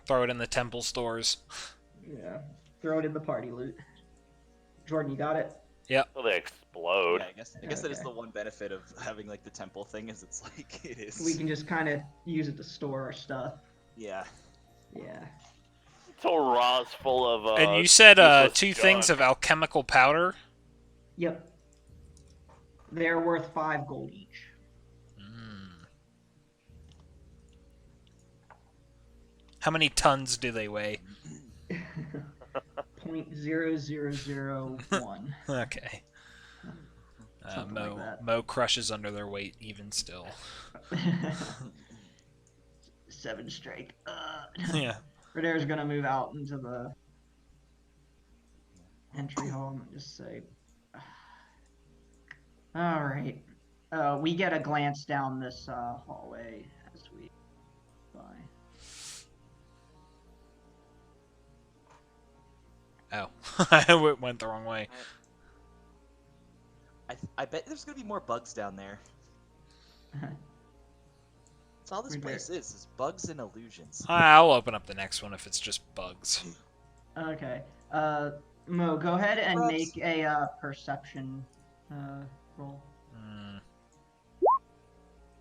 Speaker 2: throw it in the temple stores.
Speaker 1: Yeah. Throw it in the party loot. Jordan, you got it?
Speaker 3: Will they explode?
Speaker 4: Yeah, I guess that is
Speaker 1: Okay.
Speaker 4: the one benefit of having like the temple thing is it's like it is.
Speaker 1: We can just kind of use it to store our stuff.
Speaker 4: Yeah.
Speaker 1: Yeah.
Speaker 3: It's a Roz full of
Speaker 2: And you said
Speaker 3: useless
Speaker 2: 2 things
Speaker 3: junk.
Speaker 2: of alchemical powder?
Speaker 1: Yep. They're worth 5 gold each.
Speaker 2: How many tons do they weigh?
Speaker 1: 0.0001.
Speaker 2: Okay.
Speaker 1: Something like that.
Speaker 2: Mo crushes under their weight even still.
Speaker 1: 7 strike.
Speaker 2: Yeah.
Speaker 1: Redare's gonna move out into the entry hall and just say, alright. We get a glance down this hallway as we by.
Speaker 2: Oh. I went the wrong way.
Speaker 4: I bet there's gonna be more bugs down there. That's all this place is bugs and illusions.
Speaker 2: I'll open up the next one if it's just bugs.
Speaker 1: Okay. Mo, go ahead and
Speaker 4: Perhaps.
Speaker 1: make a perception roll.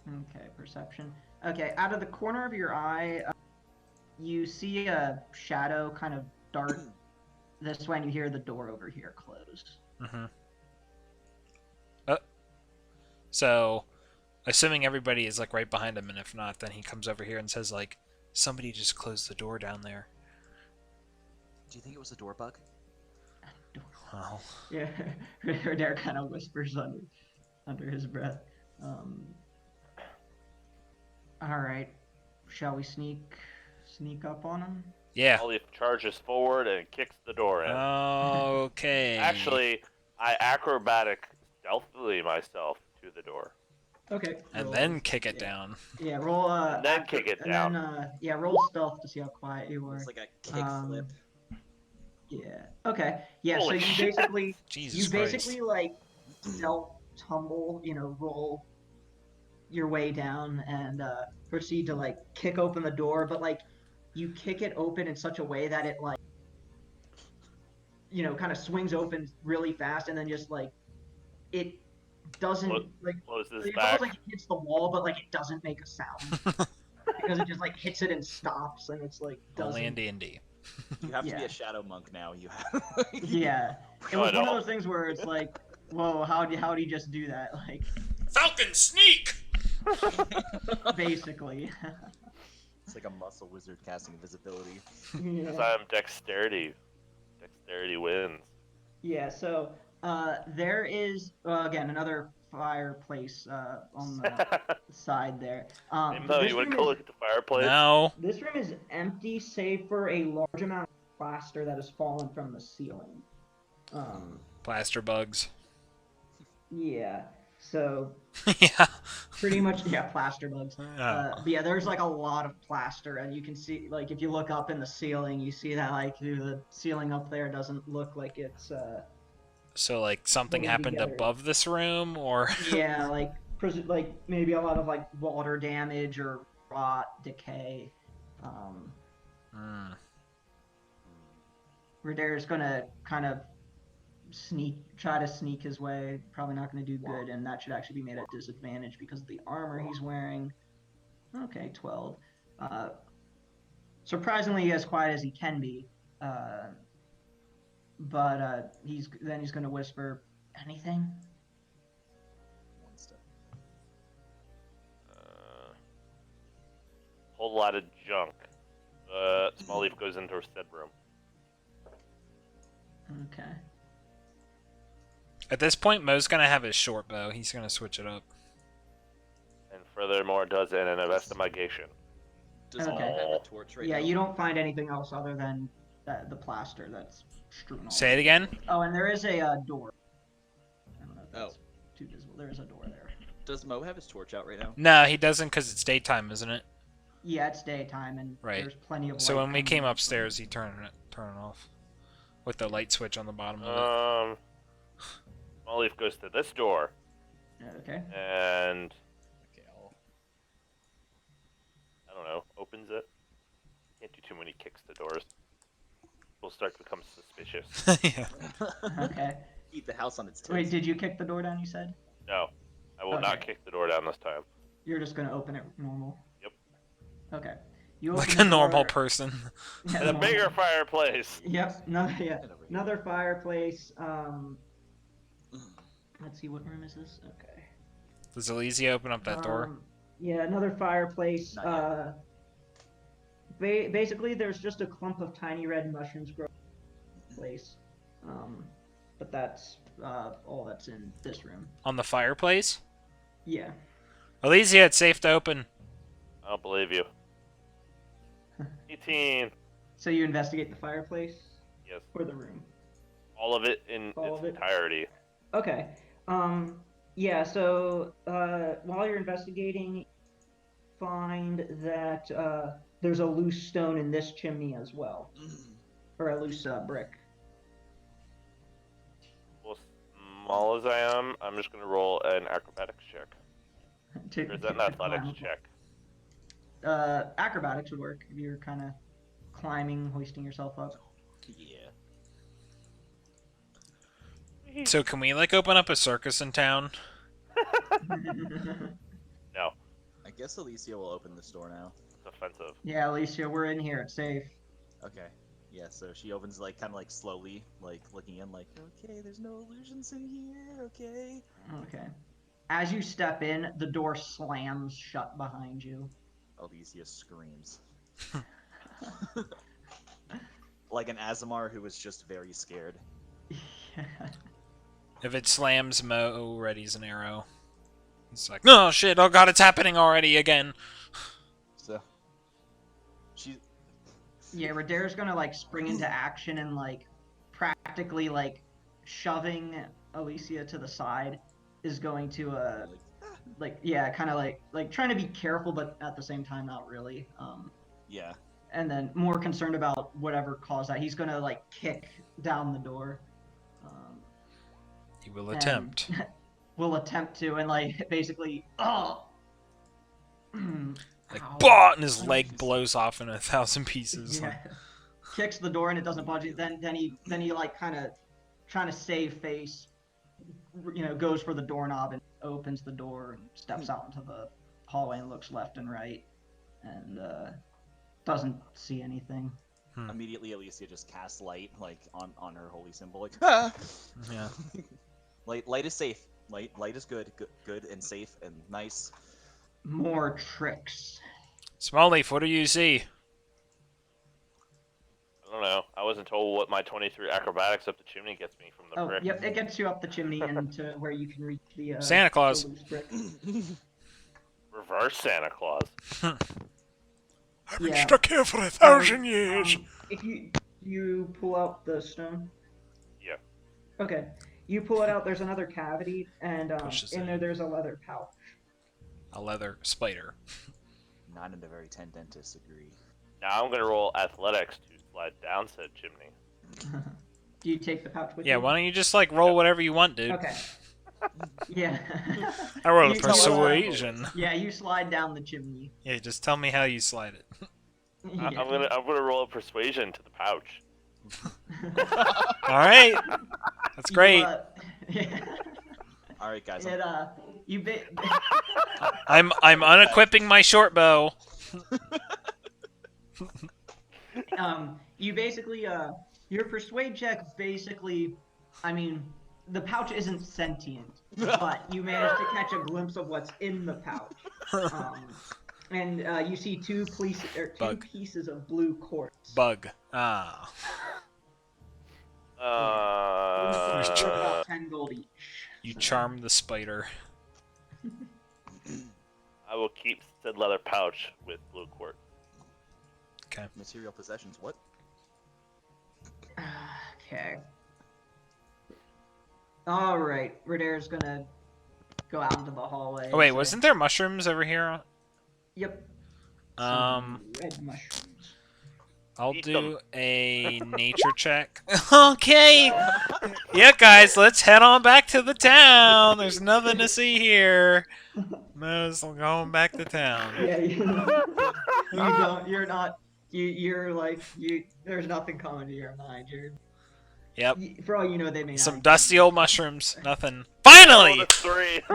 Speaker 1: Okay, perception. Okay, out of the corner of your eye, you see a shadow kind of dart this way, and you hear the door over here close.
Speaker 2: Mm-hmm. So, assuming everybody is like right behind him, and if not, then he comes over here and says like, "Somebody just closed the door down there."
Speaker 4: Do you think it was a door bug?
Speaker 2: Well,
Speaker 1: Yeah, Dare kind of whispers under his breath. All right, shall we sneak up on him?
Speaker 2: yeah.
Speaker 3: Olive charges forward and kicks the door in.
Speaker 2: Okay.
Speaker 3: Actually, I acrobatic stealthily myself to the door.
Speaker 1: Okay.
Speaker 2: And
Speaker 1: roll-
Speaker 2: then kick it down.
Speaker 1: Yeah, roll.
Speaker 3: And then kick it down.
Speaker 1: And then roll stealth to see how quiet you were.
Speaker 4: It's like a kick flip.
Speaker 1: Yeah. Okay. Yeah.
Speaker 3: Holy
Speaker 1: so you
Speaker 3: shit.
Speaker 1: basically
Speaker 2: Jesus Christ.
Speaker 1: basically like stealth tumble, roll your way down and proceed to like kick open the door, but like you kick it open in such a way that it like kind of swings open really fast, and then just like it doesn't like
Speaker 3: Closes
Speaker 1: it's
Speaker 3: back.
Speaker 1: almost like it hits the wall, but like it doesn't make a sound because it just like hits it and stops, and it's like doesn't.
Speaker 2: Only in D&D.
Speaker 4: You have to be
Speaker 1: Yeah.
Speaker 4: a shadow monk now. You have.
Speaker 1: Yeah, it
Speaker 3: No,
Speaker 1: was
Speaker 3: I
Speaker 1: one of
Speaker 3: don't.
Speaker 1: those things where it's like, whoa, how do you just do that? Like,
Speaker 2: Falcon sneak.
Speaker 1: basically.
Speaker 4: It's like a muscle wizard casting invisibility.
Speaker 3: Because
Speaker 1: Yeah.
Speaker 3: I'm dexterity. Dexterity wins.
Speaker 1: Yeah. So there is again another fireplace on the side there.
Speaker 3: No,
Speaker 1: This
Speaker 3: you want
Speaker 1: room
Speaker 3: to go
Speaker 1: is-
Speaker 3: look at the fireplace?
Speaker 2: No.
Speaker 1: This room is empty, save for a large amount of plaster that has fallen from the ceiling.
Speaker 2: Plaster bugs.
Speaker 1: Yeah. So
Speaker 2: Yeah.
Speaker 1: pretty much, yeah, plaster bugs.
Speaker 2: Oh.
Speaker 1: But yeah, there's like a lot of plaster, and you can see, like, if you look up in the ceiling, you see that like the ceiling up there doesn't look like it's
Speaker 2: So like something
Speaker 1: Putting
Speaker 2: happened
Speaker 1: together.
Speaker 2: above this room, or
Speaker 1: yeah, like maybe a lot of like water damage or rot, decay.
Speaker 2: Hmm.
Speaker 1: Radair's gonna kind of try to sneak his way. Probably not gonna do good, and that should actually be made at disadvantage because of the armor he's wearing. Okay, 12. Surprisingly as quiet as he can be. But he's gonna whisper, anything?
Speaker 4: One step.
Speaker 3: Whole lot of junk. Small Leaf goes into her said room.
Speaker 1: Okay.
Speaker 2: At this point, Mo's gonna have his short bow. He's gonna switch it up.
Speaker 3: And furthermore, does an investigation.
Speaker 4: Does
Speaker 1: Okay.
Speaker 4: Mo have a torch right
Speaker 1: Yeah,
Speaker 4: now?
Speaker 1: you don't find anything else other than the plaster that's strewn all
Speaker 2: Say it
Speaker 1: over.
Speaker 2: again.
Speaker 1: Oh, and there is a door. I don't know if that's
Speaker 4: Oh.
Speaker 1: too visible. There is a door there.
Speaker 4: Does Mo have his torch out right now?
Speaker 2: No, he doesn't because it's daytime, isn't it?
Speaker 1: Yeah, it's daytime, and
Speaker 2: Right.
Speaker 1: there's plenty of
Speaker 2: So
Speaker 1: light
Speaker 2: when we
Speaker 1: coming
Speaker 2: came
Speaker 1: in.
Speaker 2: upstairs, he turned it off with the light switch on the bottom of it.
Speaker 3: Small Leaf goes to this door
Speaker 1: Okay.
Speaker 3: and
Speaker 4: Okay,
Speaker 3: I don't know, opens it. Can't do too many kicks to doors. We'll start to become suspicious.
Speaker 2: Yeah.
Speaker 1: Okay.
Speaker 4: Keep the house on its
Speaker 1: Wait,
Speaker 4: tits.
Speaker 1: did you kick the door down, you said?
Speaker 3: No, I will not
Speaker 1: Okay.
Speaker 3: kick the door down this time.
Speaker 1: You're just gonna open it normal?
Speaker 3: Yep.
Speaker 1: Okay. You
Speaker 2: Like
Speaker 1: open
Speaker 2: a
Speaker 1: the
Speaker 2: normal
Speaker 1: door-
Speaker 2: person.
Speaker 1: Yeah,
Speaker 3: And a
Speaker 1: normal.
Speaker 3: bigger fireplace.
Speaker 1: Yep. No, yeah.
Speaker 4: Get over here.
Speaker 1: Another fireplace. Let's see, what room is this? Okay.
Speaker 2: Does Elysia open up that door?
Speaker 1: Yeah, another fireplace.
Speaker 4: Not
Speaker 1: Basically, there's just a clump of tiny red mushrooms growing in place. But that's all that's in this room.
Speaker 2: On the fireplace?
Speaker 1: Yeah.
Speaker 2: Elysia, it's safe to open.
Speaker 3: I don't believe you. 18.
Speaker 1: So you investigate the fireplace
Speaker 3: Yes.
Speaker 1: or the room?
Speaker 3: All of it in
Speaker 1: All
Speaker 3: its
Speaker 1: of it?
Speaker 3: entirety.
Speaker 1: Okay. Yeah, so while you're investigating, find that there's a loose stone in this chimney as well. Or a loose brick.
Speaker 3: Well, small as I am, I'm just going to roll an acrobatics check. Or is that an athletics check?
Speaker 1: Acrobatics would work if you're kind of climbing, hoisting yourself up.
Speaker 4: Yeah.
Speaker 2: So can we like open up a circus in town?
Speaker 3: No.
Speaker 4: I guess Alicia will open this door now.
Speaker 3: offensive.
Speaker 1: Yeah, Alicia, we're in here. It's safe.
Speaker 4: Okay. Yeah, so she opens like kind of like slowly, like looking in, like, okay, there's no illusions in here, okay.
Speaker 1: Okay. As you step in, the door slams shut behind you.
Speaker 4: Alicia screams. Like an Azamar who was just very scared.
Speaker 2: If it slams, Mo readies an arrow. It's like, oh shit, oh god, it's happening already again.
Speaker 4: So she
Speaker 1: Yeah, Radair's gonna like spring into action and like practically like shoving Alicia to the side is going to like yeah, kind of like trying to be careful but at the same time not really.
Speaker 4: yeah.
Speaker 1: And then more concerned about whatever caused that. He's gonna like kick down the door.
Speaker 2: He will attempt.
Speaker 1: Will attempt to and like basically oh.
Speaker 2: Like,
Speaker 1: Ow.
Speaker 2: BAH! And his leg blows off in 1,000 pieces.
Speaker 1: Yeah. Kicks the door and it doesn't budge. Then he like kind of trying to save face, you know, goes for the doorknob and opens the door and steps out into the hallway and looks left and right and doesn't see anything.
Speaker 4: Immediately Alicia just casts light like on her holy symbol, like
Speaker 2: Yeah.
Speaker 4: light is safe. Light is good and safe and nice.
Speaker 1: More tricks.
Speaker 2: Smallleaf, what do you see?
Speaker 3: I don't know. I wasn't told what my 23 acrobatics up the chimney gets me from the
Speaker 1: Oh,
Speaker 3: brick.
Speaker 1: yep, it gets you up the chimney and to where you can reach the
Speaker 2: Santa Claus.
Speaker 1: the loose brick.
Speaker 3: Reverse Santa Claus.
Speaker 2: I've been
Speaker 1: Yeah.
Speaker 2: stuck here for 1,000 years.
Speaker 1: If you pull out the stone.
Speaker 3: Yeah.
Speaker 1: Okay. You pull it out. There's another cavity, and
Speaker 2: Push this
Speaker 1: in
Speaker 2: in.
Speaker 1: there there's a leather pouch.
Speaker 2: A leather spider.
Speaker 4: Not in the very 10 dentists agree.
Speaker 3: Now I'm gonna roll athletics to slide down said chimney.
Speaker 1: Do you take the pouch with
Speaker 2: Yeah,
Speaker 1: you?
Speaker 2: why don't you just like roll whatever you want, dude?
Speaker 1: Okay. Yeah.
Speaker 2: I rolled a
Speaker 1: You tell us.
Speaker 2: persuasion.
Speaker 1: Yeah, you slide down the chimney.
Speaker 2: Yeah, just tell me how you slide it.
Speaker 1: Yeah.
Speaker 3: I'm gonna roll a persuasion to the pouch.
Speaker 2: All right, that's great.
Speaker 4: All right, guys.
Speaker 1: It you
Speaker 2: I'm unequipping my short bow.
Speaker 1: you basically your persuade check basically, I mean, the pouch isn't sentient, but you manage to catch a glimpse of what's in the pouch. And you see two
Speaker 2: Bug.
Speaker 1: pieces of blue quartz.
Speaker 2: Bug. Ah.
Speaker 1: For about 10 gold each.
Speaker 2: You charm the spider.
Speaker 3: I will keep said leather pouch with blue quartz.
Speaker 2: Okay.
Speaker 4: Material possessions. What?
Speaker 1: Okay. All right, Radair's gonna go out into the hallway.
Speaker 2: Oh wait,
Speaker 1: so-
Speaker 2: wasn't there mushrooms over here?
Speaker 1: Yep. Red mushrooms.
Speaker 2: I'll
Speaker 3: Eat
Speaker 2: do
Speaker 3: them.
Speaker 2: a nature check. Okay. Yeah, guys, let's head on back to the town. There's nothing to see here. Mo's going back to town.
Speaker 1: Yeah, you don't. You're not. You're like you. There's nothing coming to your mind.
Speaker 2: Yep.
Speaker 1: For all you know, they may
Speaker 2: Some
Speaker 1: not.
Speaker 2: dusty old mushrooms. Nothing. Finally!
Speaker 3: Rolled a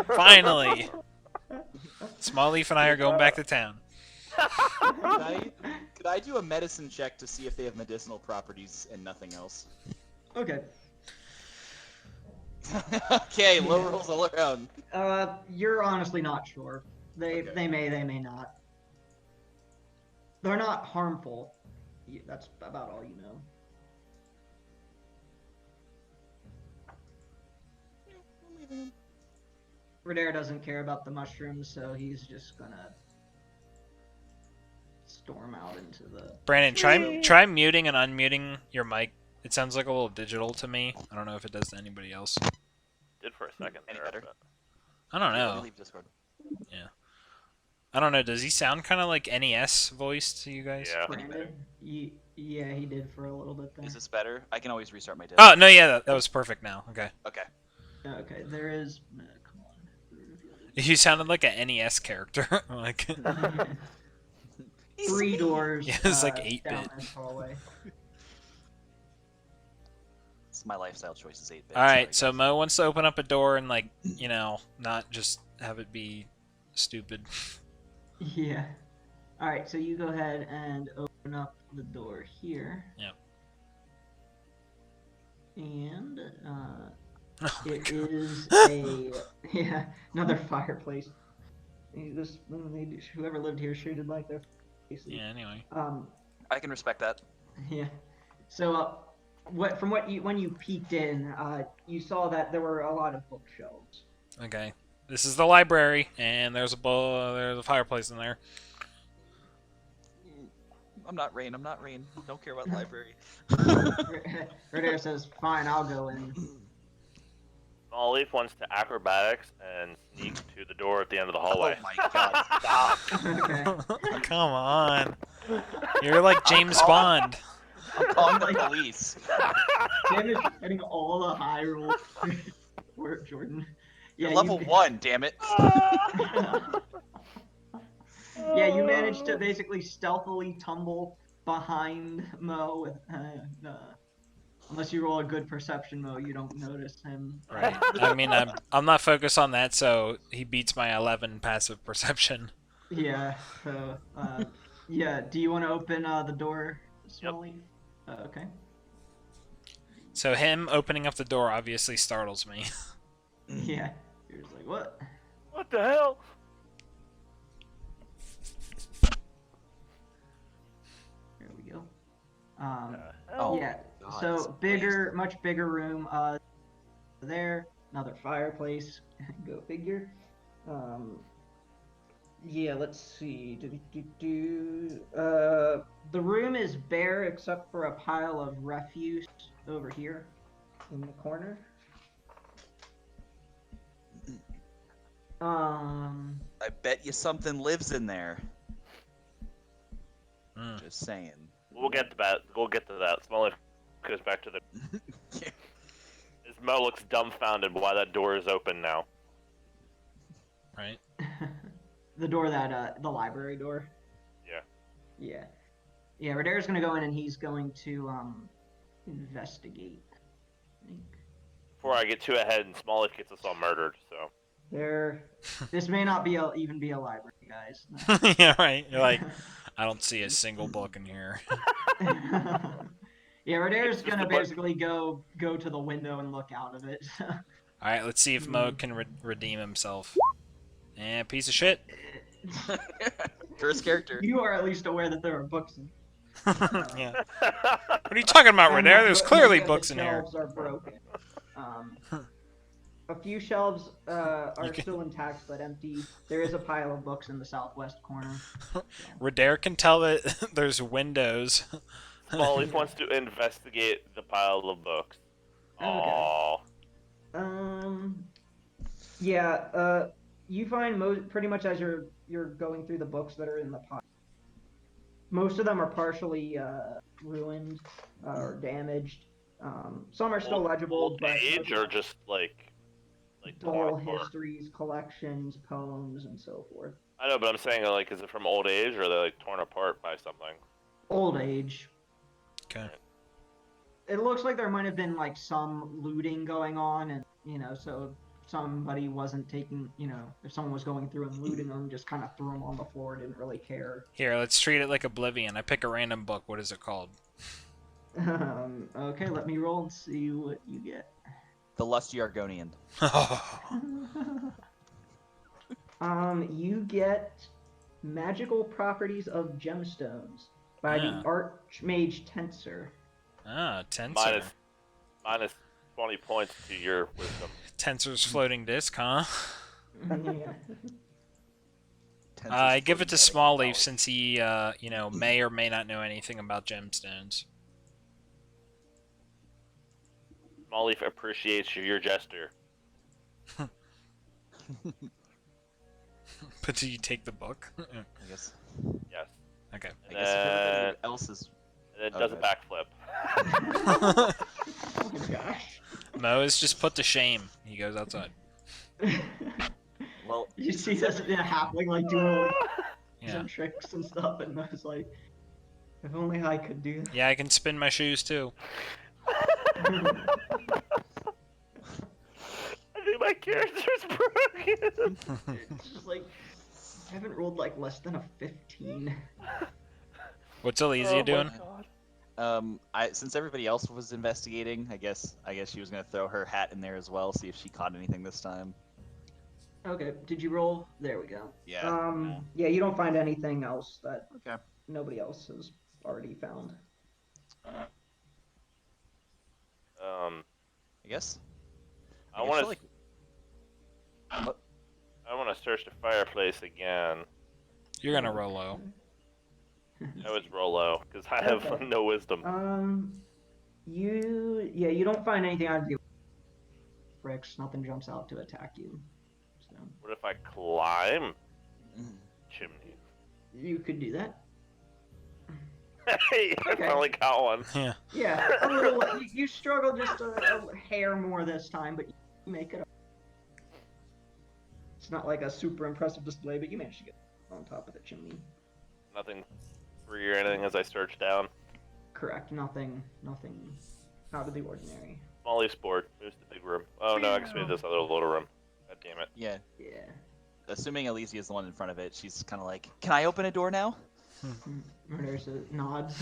Speaker 3: 3.
Speaker 2: Finally! Smallleaf and I are going back to town.
Speaker 4: Could I do a medicine check to see if they have medicinal properties and nothing else?
Speaker 1: Okay.
Speaker 4: Okay, low rolls all around.
Speaker 1: You're honestly not sure. They
Speaker 4: Okay.
Speaker 1: they may not. They're not harmful. That's about all you know. Radair doesn't care about the mushrooms, so he's just gonna storm out into the.
Speaker 2: Brandon, try muting and unmuting your mic. It sounds like a little digital to me. I don't know if it does to anybody else.
Speaker 3: Did for a second
Speaker 4: Any
Speaker 3: there,
Speaker 4: better?
Speaker 3: but-
Speaker 2: I don't
Speaker 4: Let me
Speaker 2: know.
Speaker 4: leave Discord.
Speaker 2: I don't know. Does he sound kind of like NES voice to you guys?
Speaker 3: Yeah.
Speaker 1: Brandon? Yeah, he did for a little bit there.
Speaker 4: Is this better? I can always restart my disc.
Speaker 2: Oh no, yeah, that was perfect now. Okay.
Speaker 4: Okay.
Speaker 1: Okay, there is. Come
Speaker 2: You sounded like an NES character. Like.
Speaker 1: on. 3 doors.
Speaker 2: Yeah, it's like
Speaker 1: down
Speaker 2: 8-bit.
Speaker 1: this hallway.
Speaker 4: It's my lifestyle choice is 8-bit.
Speaker 2: All right,
Speaker 4: sorry,
Speaker 2: so
Speaker 4: guys.
Speaker 2: Mo wants to open up a door and like, not just have it be stupid.
Speaker 1: Yeah. All right, so you go ahead and open up the door here.
Speaker 2: Yeah.
Speaker 1: And
Speaker 2: Oh my
Speaker 1: it
Speaker 2: God.
Speaker 1: is another fireplace. Whoever lived here sure did like their faces.
Speaker 2: Yeah. Anyway.
Speaker 4: I can respect that.
Speaker 1: Yeah. So, when you peeked in, you saw that there were a lot of bookshelves.
Speaker 2: Okay. This is the library, and there's a fireplace in there.
Speaker 4: I'm not Rain. Don't care about the library.
Speaker 1: Redare says, "Fine, I'll go in."
Speaker 3: Small Leaf wants to acrobatics and sneak to the door at the end of the hallway.
Speaker 4: Oh my god, stop.
Speaker 1: Okay.
Speaker 2: Come on. You're like James Bond.
Speaker 4: I'm calling the police.
Speaker 1: Damn it, getting all the high rolls for Jordan.
Speaker 4: You're
Speaker 1: Yeah,
Speaker 4: level 1, damn it.
Speaker 1: Yeah, you managed to basically stealthily tumble behind Mo with, unless you roll a good perception, Mo, you don't notice him.
Speaker 2: Right. I mean, I'm not focused on that, so he beats my 11 passive perception.
Speaker 1: Yeah. So, yeah. Do you want to open the door, Smalley? Okay.
Speaker 2: So him opening up the door obviously startles me.
Speaker 1: Yeah. You're just like, what?
Speaker 3: What the hell?
Speaker 1: There we go.
Speaker 4: Oh,
Speaker 1: Yeah.
Speaker 4: God,
Speaker 1: So
Speaker 4: this
Speaker 1: bigger, much bigger room. There, another fireplace. Go figure. Yeah. Let's see. The room is bare except for a pile of refuse over here in the corner.
Speaker 4: I bet you something lives in there.
Speaker 2: Mm.
Speaker 4: Just saying.
Speaker 3: We'll get to that. We'll get to that. Small Leaf goes back to the.
Speaker 4: Yeah.
Speaker 3: As Mo looks dumbfounded why that door is open now.
Speaker 2: Right.
Speaker 1: The door that the library door.
Speaker 3: Yeah.
Speaker 1: Yeah. Yeah, Radar's gonna go in and he's going to investigate. I think.
Speaker 3: Before I get too ahead, and Small Leaf gets us all murdered. So.
Speaker 1: This may not be even be a library, guys.
Speaker 2: Yeah, right. You're like, I don't see a single book in here.
Speaker 1: Yeah, Radar's
Speaker 3: It's just
Speaker 1: gonna
Speaker 3: a book.
Speaker 1: basically go to the window and look out of it.
Speaker 2: Alright, let's see if Mo can redeem himself. And piece of shit.
Speaker 4: First character.
Speaker 1: You are at least aware that there are books in.
Speaker 2: Yeah. What are you talking about,
Speaker 1: And
Speaker 2: Redair? There's clearly
Speaker 1: many of
Speaker 2: books
Speaker 1: the
Speaker 2: in here.
Speaker 1: shelves are broken. A few shelves are
Speaker 2: can-
Speaker 1: still intact but empty. There is a pile of books in the southwest corner.
Speaker 2: Redair can tell that there's windows.
Speaker 3: Small Leaf wants to investigate the pile of books.
Speaker 1: Okay.
Speaker 3: Aww.
Speaker 1: Yeah. You find pretty much as you're going through the books that are in the pile. Most of them are partially ruined or damaged. Some are still legible.
Speaker 3: Old
Speaker 1: but
Speaker 3: age or just like torn
Speaker 1: dull
Speaker 3: apart?
Speaker 1: histories, collections, poems, and so forth.
Speaker 3: I know, but I'm saying like, is it from old age or are they like torn apart by something?
Speaker 1: Old age.
Speaker 2: Okay.
Speaker 1: It looks like there might have been like some looting going on, and so somebody wasn't taking, if someone was going through and looting them, just kind of threw them on the floor, didn't really care.
Speaker 2: Here, let's treat it like Oblivion. I pick a random book. What is it called?
Speaker 1: Okay, let me roll and see what you get.
Speaker 4: The Lusty Argonian.
Speaker 1: You get Magical Properties of Gemstones by the Archmage Tensor.
Speaker 2: Ah, Tensor.
Speaker 3: Minus 20 points to your wisdom.
Speaker 2: Tensor's floating disc, huh?
Speaker 1: Yeah.
Speaker 2: I give it to Small Leaf since he, may or may not know anything about gemstones.
Speaker 3: Small Leaf appreciates your gesture.
Speaker 2: But do you take the book?
Speaker 4: I guess.
Speaker 3: Yes.
Speaker 2: Okay.
Speaker 4: I guess if everybody else is.
Speaker 3: And it does a backflip.
Speaker 1: Oh my gosh.
Speaker 2: Mo is just put to shame. He goes outside.
Speaker 4: Well,
Speaker 1: You see this happening, like doing like,
Speaker 2: Yeah.
Speaker 1: some tricks and stuff, and I was like, if only I could do that.
Speaker 2: Yeah, I can spin my shoes too.
Speaker 3: I think my character's broken.
Speaker 1: It's just like I haven't rolled like less than a 15.
Speaker 2: What's Elysia doing?
Speaker 4: Since everybody else was investigating, I guess she was gonna throw her hat in there as well, see if she caught anything this time.
Speaker 1: Okay, did you roll? There we go.
Speaker 4: Yeah.
Speaker 1: Yeah, you don't find anything else that
Speaker 4: Okay.
Speaker 1: nobody else has already found.
Speaker 4: I guess.
Speaker 3: I want to.
Speaker 4: like.
Speaker 3: I want to search the fireplace again.
Speaker 2: You're gonna roll low.
Speaker 3: I was roll low because I have
Speaker 1: Okay.
Speaker 3: no wisdom.
Speaker 1: You don't find anything out of the bricks. Nothing jumps out to attack you. So
Speaker 3: What if I climb chimney?
Speaker 1: you could do that.
Speaker 3: Hey, I
Speaker 1: Okay.
Speaker 3: finally got one.
Speaker 2: Yeah.
Speaker 1: Yeah, a little. You struggle just a hair more this time, but you make it up. It's not like a super impressive display, but you managed to get on top of the chimney.
Speaker 3: Nothing free or anything as I search down.
Speaker 1: Correct. Nothing out of the ordinary.
Speaker 3: Molly's board. There's the big room. Oh no, I guess we have this other little room. God damn it.
Speaker 4: Yeah.
Speaker 1: Yeah.
Speaker 4: Assuming Elysia is the one in front of it, she's kind of like, "Can I open a door now?"
Speaker 1: There's a nod.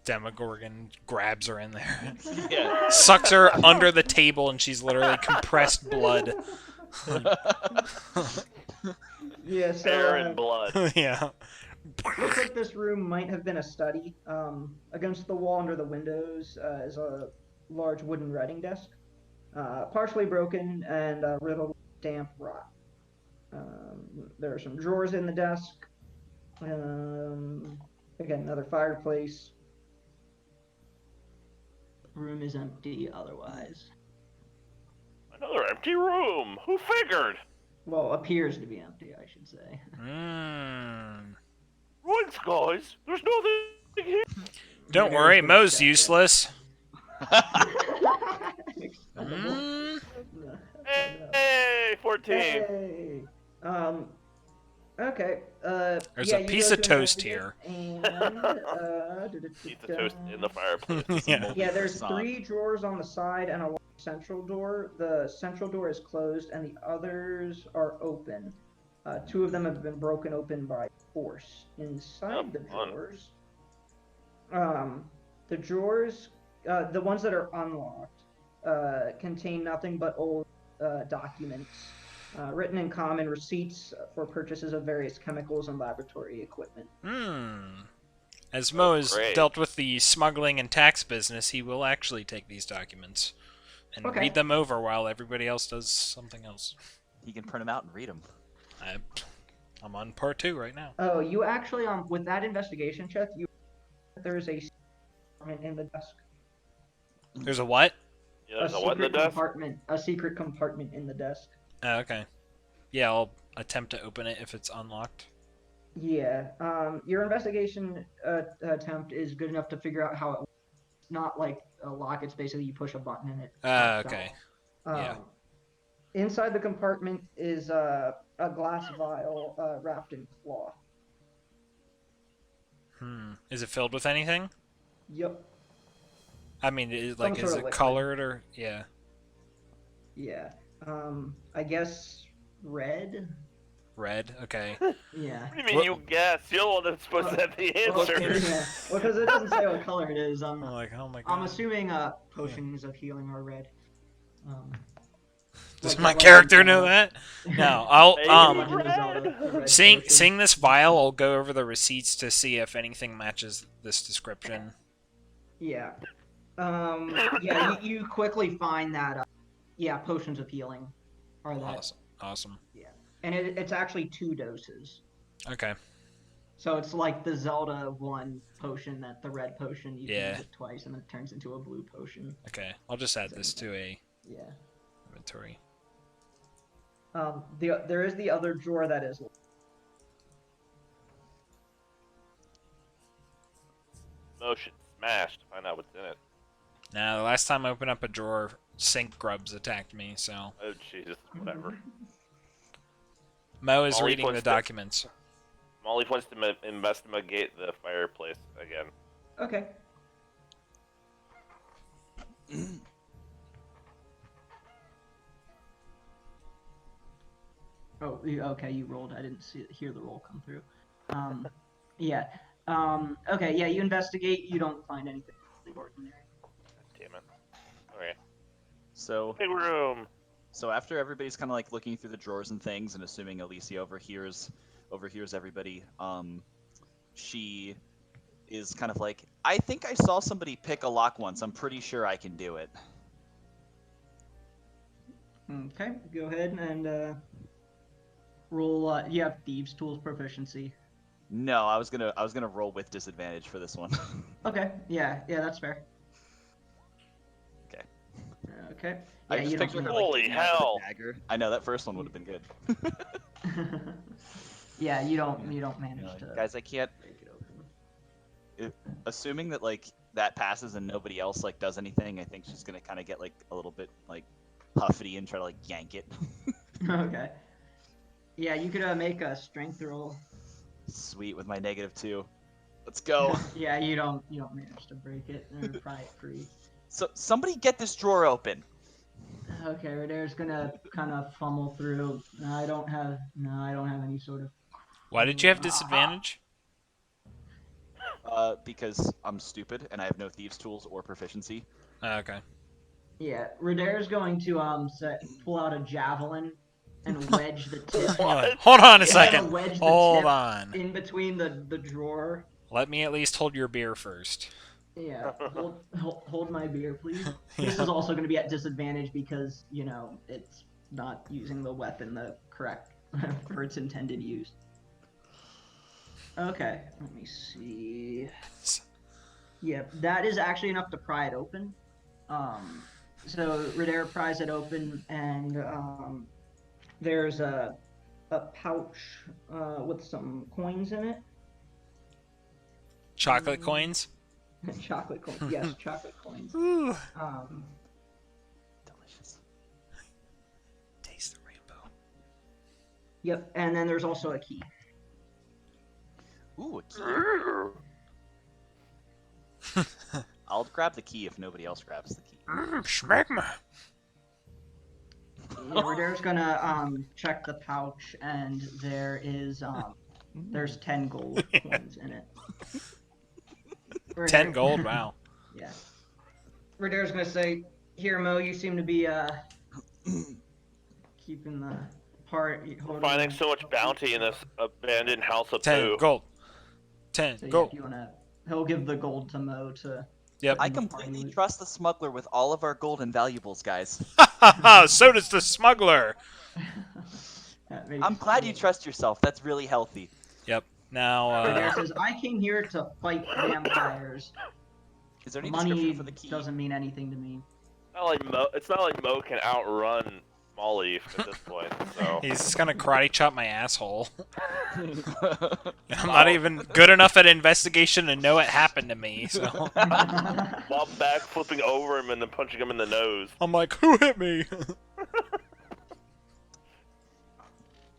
Speaker 2: Demogorgon grabs her in there.
Speaker 4: Yeah.
Speaker 2: Sucks her under the table, and she's literally compressed blood.
Speaker 1: Yeah, so
Speaker 3: Hair and blood.
Speaker 2: Yeah.
Speaker 1: looks like this room might have been a study. Against the wall under the windows is a large wooden writing desk, partially broken and riddled with damp rot. There are some drawers in the desk. Again, another fireplace. Room is empty otherwise.
Speaker 3: Another empty room. Who figured?
Speaker 1: Well, appears to be empty, I should say.
Speaker 3: Right, guys. There's nothing here.
Speaker 2: Don't worry, Mo's useless.
Speaker 1: Expendable.
Speaker 3: Hey, 14.
Speaker 1: Hey. Okay.
Speaker 2: There's
Speaker 1: yeah,
Speaker 2: a
Speaker 1: you
Speaker 2: piece
Speaker 1: go
Speaker 2: of
Speaker 1: to
Speaker 2: toast
Speaker 1: investigate,
Speaker 2: here.
Speaker 1: And,
Speaker 3: Eat the toast in the fireplace.
Speaker 2: Yeah.
Speaker 1: Yeah, there's 3 drawers on the side and a large central door. The central door is closed and the others are open. 2 of them have been broken open by force. Inside the
Speaker 3: fun.
Speaker 1: drawers, the ones that are unlocked, contain nothing but old documents, written in common, receipts for purchases of various chemicals and laboratory equipment.
Speaker 2: As Mo has
Speaker 3: great.
Speaker 2: dealt with the smuggling and tax business, he will actually take these documents and
Speaker 1: Okay.
Speaker 2: read them over while everybody else does something else.
Speaker 4: He can print them out and read them.
Speaker 2: I'm on part 2 right now.
Speaker 1: Oh, you actually, with that investigation check, there's a compartment in the desk.
Speaker 2: There's a what?
Speaker 3: Yeah, there's a what in the desk?
Speaker 1: A secret compartment in the desk.
Speaker 2: Oh, okay. Yeah, I'll attempt to open it if it's unlocked.
Speaker 1: Yeah. Your investigation attempt is good enough to figure out how it works. It's not like a lock. It's basically you push a button and it.
Speaker 2: Okay.
Speaker 1: pops out.
Speaker 2: Yeah.
Speaker 1: Inside the compartment is a glass vial wrapped in cloth.
Speaker 2: Is it filled with anything?
Speaker 1: Yep.
Speaker 2: I mean, is
Speaker 1: sort
Speaker 2: it
Speaker 1: of liquid.
Speaker 2: colored or yeah?
Speaker 1: Yeah. I guess red.
Speaker 2: Red. Okay.
Speaker 1: Yeah.
Speaker 3: What do you mean
Speaker 2: What-
Speaker 3: you guess? You're the one that's supposed to have the answer.
Speaker 1: Yeah. Well, because it doesn't say what color it is.
Speaker 2: I'm like, oh my god.
Speaker 1: I'm assuming potions of healing are red.
Speaker 2: Does
Speaker 1: like
Speaker 2: my
Speaker 1: that
Speaker 2: character
Speaker 1: one-
Speaker 2: know that? No. I'll
Speaker 3: Maybe.
Speaker 1: Legend of Zelda, the red
Speaker 2: seeing
Speaker 1: potion.
Speaker 2: this vial. I'll go over the receipts to see if anything matches this description.
Speaker 1: Yeah. Yeah. You quickly find that. Yeah, potions of healing are that.
Speaker 2: Awesome.
Speaker 1: Yeah. And it's actually 2 doses.
Speaker 2: Okay.
Speaker 1: So it's like the Zelda 1 potion, that the red potion, you
Speaker 2: Yeah.
Speaker 1: can use it twice and then it turns into a blue potion.
Speaker 2: Okay. I'll just add this to a
Speaker 1: Yeah.
Speaker 2: inventory.
Speaker 1: There is the other drawer that is.
Speaker 3: Motion smash to find out what's in it.
Speaker 2: Now, the last time I opened up a drawer, sink grubs attacked me, so
Speaker 3: Oh Jesus, whatever.
Speaker 2: Mo is
Speaker 3: Molly
Speaker 2: reading the
Speaker 3: wants to-
Speaker 2: documents.
Speaker 3: Molly wants to investigate the fireplace again.
Speaker 1: Okay. Oh, Okay, you rolled. I didn't hear the roll come through. Yeah. Okay, yeah, you investigate. You don't find anything ordinary.
Speaker 3: Damn it. Okay.
Speaker 4: So
Speaker 3: Big room.
Speaker 4: So after everybody's kind of like looking through the drawers and things, and assuming Alicia overhears everybody, she is kind of like, I think I saw somebody pick a lock once. I'm pretty sure I can do it.
Speaker 1: Okay, go ahead and roll. You have thieves' tools proficiency.
Speaker 4: No, I was gonna roll with disadvantage for this one.
Speaker 1: Okay, yeah, that's fair.
Speaker 4: Okay.
Speaker 1: Okay.
Speaker 4: I
Speaker 1: Yeah,
Speaker 4: just
Speaker 1: you don't.
Speaker 4: picture her,
Speaker 3: Holy
Speaker 4: like, taking out with a
Speaker 3: hell.
Speaker 4: dagger. I know that first one would have been good.
Speaker 1: Yeah, you don't manage
Speaker 4: Like,
Speaker 1: to.
Speaker 4: guys, I can't.
Speaker 1: break it open.
Speaker 4: Assuming that like that passes and nobody else like does anything, I think she's gonna kind of get like a little bit like puffy and try to like yank it.
Speaker 1: Okay. Yeah, you could make a strength roll.
Speaker 4: Sweet, with my -2. Let's go.
Speaker 1: Yeah, you don't manage to break it or pry it free.
Speaker 4: So somebody get this drawer open.
Speaker 1: Okay, Radar's gonna kind of fumble through. I don't have any sort of.
Speaker 2: Why did you have disadvantage?
Speaker 4: Because I'm stupid and I have no thieves' tools or proficiency.
Speaker 2: Okay.
Speaker 1: Yeah, Radar's going to pull out a javelin and wedge the tip.
Speaker 2: Hold on a
Speaker 1: He's
Speaker 2: second.
Speaker 1: gonna wedge the
Speaker 2: Hold
Speaker 1: tip
Speaker 2: on.
Speaker 1: in between the drawer.
Speaker 2: Let me at least hold your beer first.
Speaker 1: Yeah, hold my beer, please.
Speaker 2: Yeah.
Speaker 1: This is also going to be at disadvantage because, it's not using the weapon the correct for its intended use. Okay, let me see. Yep, that is actually enough to pry it open. So Radar pries it open, and there's a pouch with some coins in it.
Speaker 2: Chocolate coins?
Speaker 1: Chocolate coins, yes, chocolate coins.
Speaker 2: Ooh.
Speaker 4: Delicious.
Speaker 2: Taste the rainbow.
Speaker 1: Yep, and then there's also a key.
Speaker 4: Ooh, a key. I'll grab the key if nobody else grabs the key.
Speaker 2: Schmegma.
Speaker 1: Yeah, Radar's gonna check the pouch, and there's 10 gold coins in it.
Speaker 2: 10 gold, wow.
Speaker 1: Yeah. Radar's gonna say, "Here, Mo, you seem to be keeping the part."
Speaker 3: Finding so much bounty in this abandoned house of
Speaker 2: 10
Speaker 3: poo.
Speaker 2: gold. 10
Speaker 1: So, yeah,
Speaker 2: gold.
Speaker 1: if you wanna, he'll give the gold to Mo to.
Speaker 2: Yep.
Speaker 4: I completely trust the smuggler with all of our gold and valuables, guys.
Speaker 2: So does the smuggler.
Speaker 4: I'm glad you trust yourself. That's really healthy.
Speaker 2: Yep. Now,
Speaker 1: Radar says, "I came here to fight vampires.
Speaker 4: Is there any
Speaker 1: Money
Speaker 4: description for the key?
Speaker 1: doesn't mean anything to me."
Speaker 3: It's not like Mo can outrun Smallleaf at this point, so.
Speaker 2: he's just gonna karate chop my asshole. I'm not even good enough at investigation to know it happened to me, so.
Speaker 3: While back flipping over him and then punching him in the nose.
Speaker 2: I'm like, who hit me?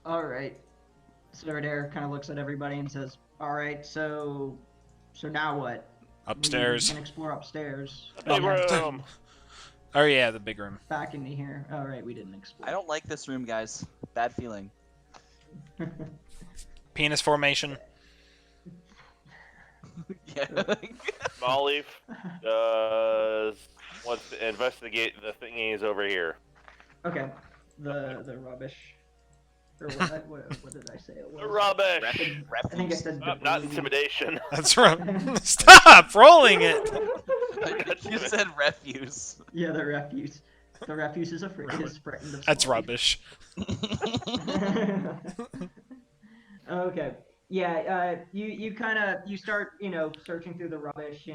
Speaker 1: All right. So Radar kind of looks at everybody and says, "All right, so now what?
Speaker 2: Upstairs.
Speaker 1: We can explore upstairs.
Speaker 3: Big room.
Speaker 2: Oh yeah, the big room.
Speaker 1: Back into here. All right, we didn't explore."
Speaker 4: I don't like this room, guys. Bad feeling.
Speaker 2: Penis formation.
Speaker 4: Yeah.
Speaker 3: Smallleaf wants to investigate the thingies over here.
Speaker 1: Okay. The rubbish. Or what did I say it was?
Speaker 3: Rubbish!
Speaker 1: I think I said
Speaker 3: Not
Speaker 1: debris.
Speaker 3: intimidation.
Speaker 2: That's right. Stop rolling it.
Speaker 4: You said refuse.
Speaker 1: Yeah, the refuse. The refuse is frightened of
Speaker 2: That's
Speaker 1: small.
Speaker 2: rubbish.
Speaker 1: Okay. Yeah, you kind of start, searching through the rubbish,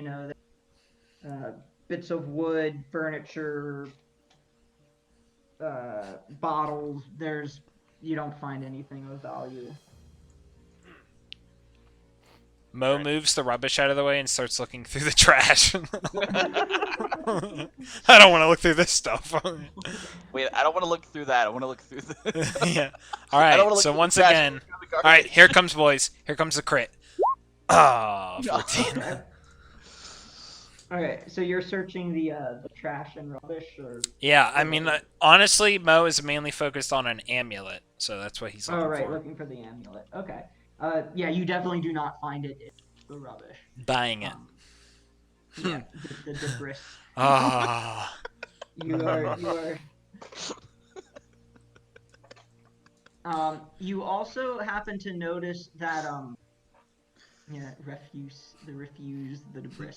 Speaker 1: bits of wood, furniture, bottles. You don't find anything of value.
Speaker 2: Mo moves the rubbish out of the way and starts looking through the trash. I don't want to look through this stuff.
Speaker 4: Wait, I don't want to look through that. I want to look through the...
Speaker 2: Yeah. All right. So once again, all right. Here comes boys. Here comes the crit. Ah, 14.
Speaker 1: Okay, so you're searching the trash and rubbish, or
Speaker 2: Yeah, I
Speaker 1: or
Speaker 2: mean,
Speaker 1: what?
Speaker 2: honestly, Mo is mainly focused on an amulet, so that's what he's
Speaker 1: Oh,
Speaker 2: looking
Speaker 1: right,
Speaker 2: for.
Speaker 1: looking for the amulet. Okay. Yeah, you definitely do not find it in the rubbish.
Speaker 2: Buying it.
Speaker 1: Um, yeah, the debris.
Speaker 2: Ah.
Speaker 1: You are. You also happen to notice that yeah, the debris.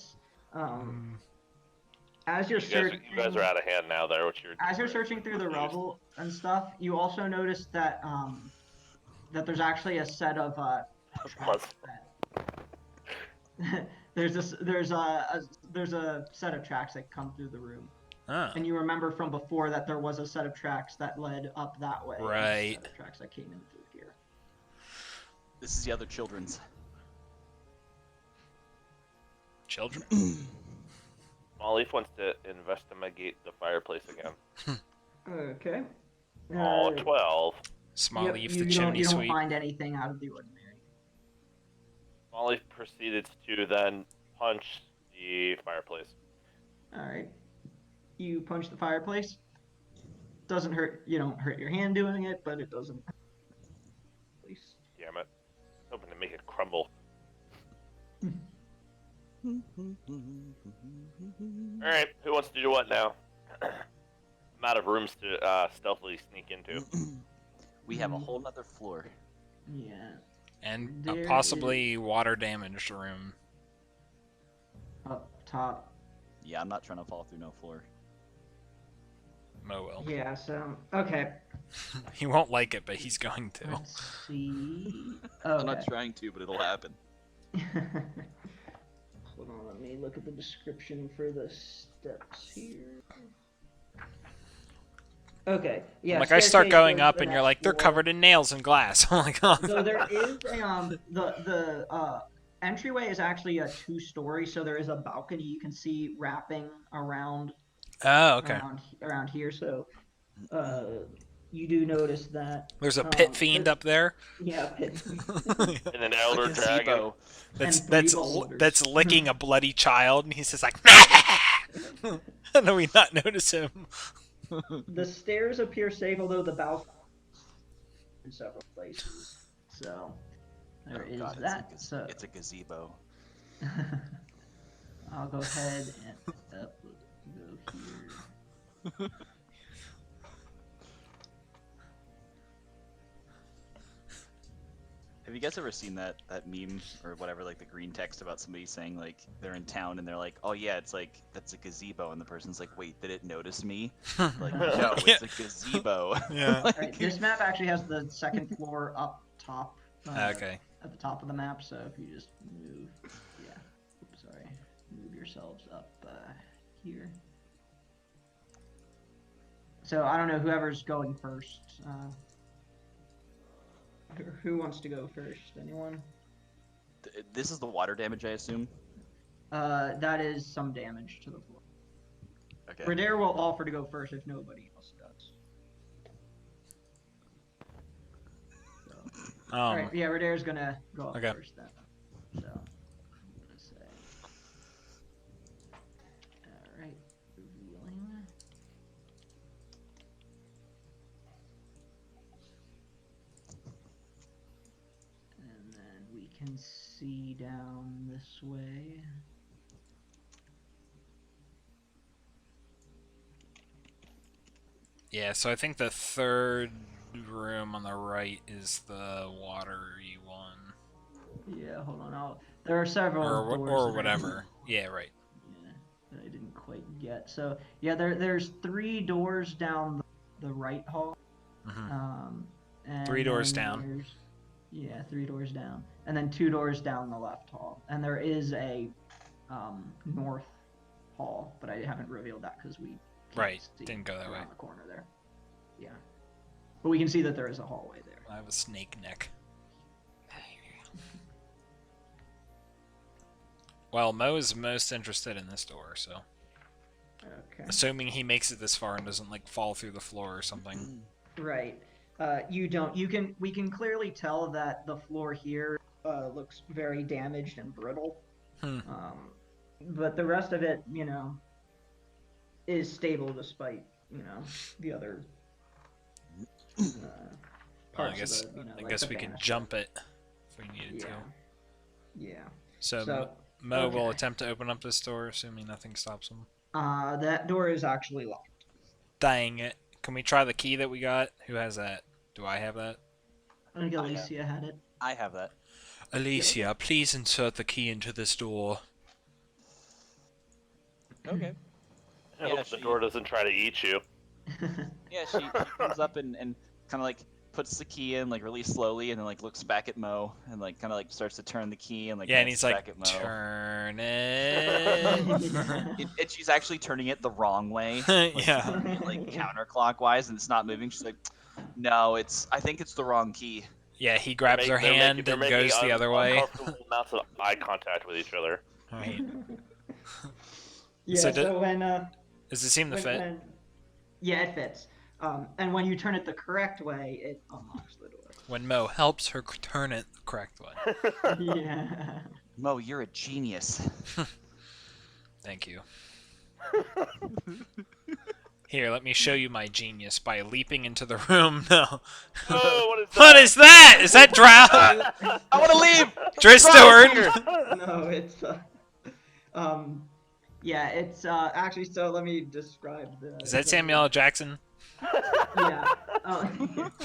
Speaker 1: Um, as you're searching,
Speaker 3: You guys are out of hand now. There, what you're
Speaker 1: as you're searching through the
Speaker 3: refused.
Speaker 1: rubble and stuff, you also notice that that there's actually a set of tracks that there's a set of tracks that come through the room.
Speaker 2: Oh,
Speaker 1: And you remember from before that there was a set of tracks that led up that way, and a
Speaker 2: right.
Speaker 1: set of tracks that came in through here.
Speaker 4: This is the other children's.
Speaker 2: Children.
Speaker 3: Small Leaf wants to investigate the fireplace again.
Speaker 1: Okay.
Speaker 3: Oh, 12.
Speaker 2: Small
Speaker 1: Yep,
Speaker 2: Leaf,
Speaker 1: you
Speaker 2: the
Speaker 1: don't
Speaker 2: chimney
Speaker 1: you don't
Speaker 2: sweep.
Speaker 1: find anything out of the ordinary.
Speaker 3: Small Leaf proceeded to then punch the fireplace.
Speaker 1: All right. You punch the fireplace. Doesn't hurt. You don't hurt your hand doing it, but it doesn't. Please.
Speaker 3: Damn it. Hoping to make it crumble. Alright, who wants to do what now? I'm out of rooms to stealthily sneak into.
Speaker 4: We have a whole nother floor.
Speaker 1: Yeah.
Speaker 2: And a
Speaker 1: There
Speaker 2: possibly water damaged room.
Speaker 1: Up top.
Speaker 4: Yeah, I'm not trying to fall through no floor.
Speaker 2: Mo will.
Speaker 1: Yeah. So okay.
Speaker 2: He won't like it, but he's going to.
Speaker 1: Let's see.
Speaker 4: I'm
Speaker 1: Okay.
Speaker 4: not trying to, but it'll happen.
Speaker 1: Hold on, let me look at the description for the steps here. Okay, yeah.
Speaker 2: Like I start
Speaker 1: staircase
Speaker 2: going
Speaker 1: goes
Speaker 2: up,
Speaker 1: to
Speaker 2: and
Speaker 1: the
Speaker 2: you're like,
Speaker 1: next
Speaker 2: they're
Speaker 1: floor.
Speaker 2: covered in nails and glass. Oh my god.
Speaker 1: So there is a the entryway is actually a 2-story, so there is a balcony you can see wrapping around
Speaker 2: Oh, okay.
Speaker 1: around here. So you do notice that
Speaker 2: There's a pit fiend up there.
Speaker 1: Yeah, pit.
Speaker 3: And an elder dragon.
Speaker 4: Gazebo.
Speaker 2: That's licking a bloody child, and he's just like, and then we not notice him.
Speaker 1: The stairs appear safe, although the balcony in several places. So there is
Speaker 4: God,
Speaker 1: that.
Speaker 4: It's a gazebo.
Speaker 1: I'll go ahead and go here.
Speaker 4: Have you guys ever seen that meme or whatever, like the green text about somebody saying like they're in town and they're like, oh yeah, it's like that's a gazebo, and the person's like, wait, did it notice me? Like, no, it's a gazebo.
Speaker 2: Yeah.
Speaker 1: All right, this map actually has the second floor up top.
Speaker 2: Okay.
Speaker 1: At the top of the map, so if you just move, yeah, oops, sorry, move yourselves up here. So I don't know, whoever's going first. Who wants to go first? Anyone?
Speaker 4: This is the water damage, I assume.
Speaker 1: That is some damage to the floor.
Speaker 4: Okay.
Speaker 1: Radair will offer to go first if nobody else does. So. All right, yeah, Radair's gonna go up first then. So, I'm gonna say. All right, revealing. And then we can see down this way.
Speaker 2: Yeah, so I think the third room on the right is the watery one.
Speaker 1: Yeah, hold on. There are several doors
Speaker 2: or
Speaker 1: there.
Speaker 2: whatever. Yeah, right.
Speaker 1: Yeah, that I didn't quite get. So yeah, there's 3 doors down the right hall.
Speaker 2: Mm-hmm.
Speaker 1: And
Speaker 2: 3 doors down.
Speaker 1: Yeah, 3 doors down, and then 2 doors down the left hall. And there is a north hall, but I haven't revealed that because we
Speaker 2: didn't go that way.
Speaker 1: Around the corner there. Yeah, but we can see that there is a hallway there.
Speaker 2: I have a snake neck. Well, Mo is most interested in this door, so.
Speaker 1: Okay.
Speaker 2: Assuming he makes it this far and doesn't like fall through the floor or something.
Speaker 1: Right. You don't. We can clearly tell that the floor here looks very damaged and brittle. but the rest of it, is stable despite the other
Speaker 2: Well,
Speaker 1: parts of the
Speaker 2: I
Speaker 1: like
Speaker 2: guess
Speaker 1: the
Speaker 2: we could
Speaker 1: banister.
Speaker 2: jump it if we needed
Speaker 1: Yeah,
Speaker 2: to.
Speaker 1: yeah.
Speaker 2: So,
Speaker 1: So
Speaker 2: Mo will
Speaker 1: okay,
Speaker 2: attempt to open up this door, assuming nothing stops him.
Speaker 1: that door is actually locked.
Speaker 2: Dang it. Can we try the key that we got? Who has that? Do I have that?
Speaker 1: I think
Speaker 4: have.
Speaker 1: Alicia had it.
Speaker 4: I have that.
Speaker 2: Alicia, please insert the key into this door.
Speaker 4: Okay.
Speaker 3: I
Speaker 4: Yeah,
Speaker 3: hope the
Speaker 4: she-
Speaker 3: door doesn't try to eat you.
Speaker 4: Yeah, she comes up and kind of like puts the key in like really slowly, and then like looks back at Mo and like kind of like starts to turn the key and like
Speaker 2: Yeah, and
Speaker 4: glances
Speaker 2: he's
Speaker 4: back
Speaker 2: like,
Speaker 4: at Mo.
Speaker 2: turn it.
Speaker 4: And she's actually turning it the wrong way, like,
Speaker 2: Yeah.
Speaker 4: turning it, like counterclockwise, and it's not moving. She's like, no, I think it's the wrong key.
Speaker 2: Yeah, he grabs her hand
Speaker 3: they're
Speaker 2: and
Speaker 3: making
Speaker 2: goes the other way.
Speaker 3: uncomfortable amounts of eye contact with each other.
Speaker 2: Right.
Speaker 1: Yeah.
Speaker 2: So
Speaker 1: So, when
Speaker 2: Does it seem to fit?
Speaker 1: yeah, it fits. And when you turn it the correct way, it unlocks the door.
Speaker 2: When Mo helps her turn it the correct way.
Speaker 1: Yeah.
Speaker 4: Mo, you're a genius.
Speaker 2: Thank you. Here, let me show you my genius by leaping into the room. No.
Speaker 3: Oh, what is that?
Speaker 2: What is that? Is that Drow?
Speaker 4: I want to leave.
Speaker 2: Dristord?
Speaker 1: No, it's yeah, it's actually. So let me describe the.
Speaker 2: Is that Samuel L. Jackson?
Speaker 1: Yeah.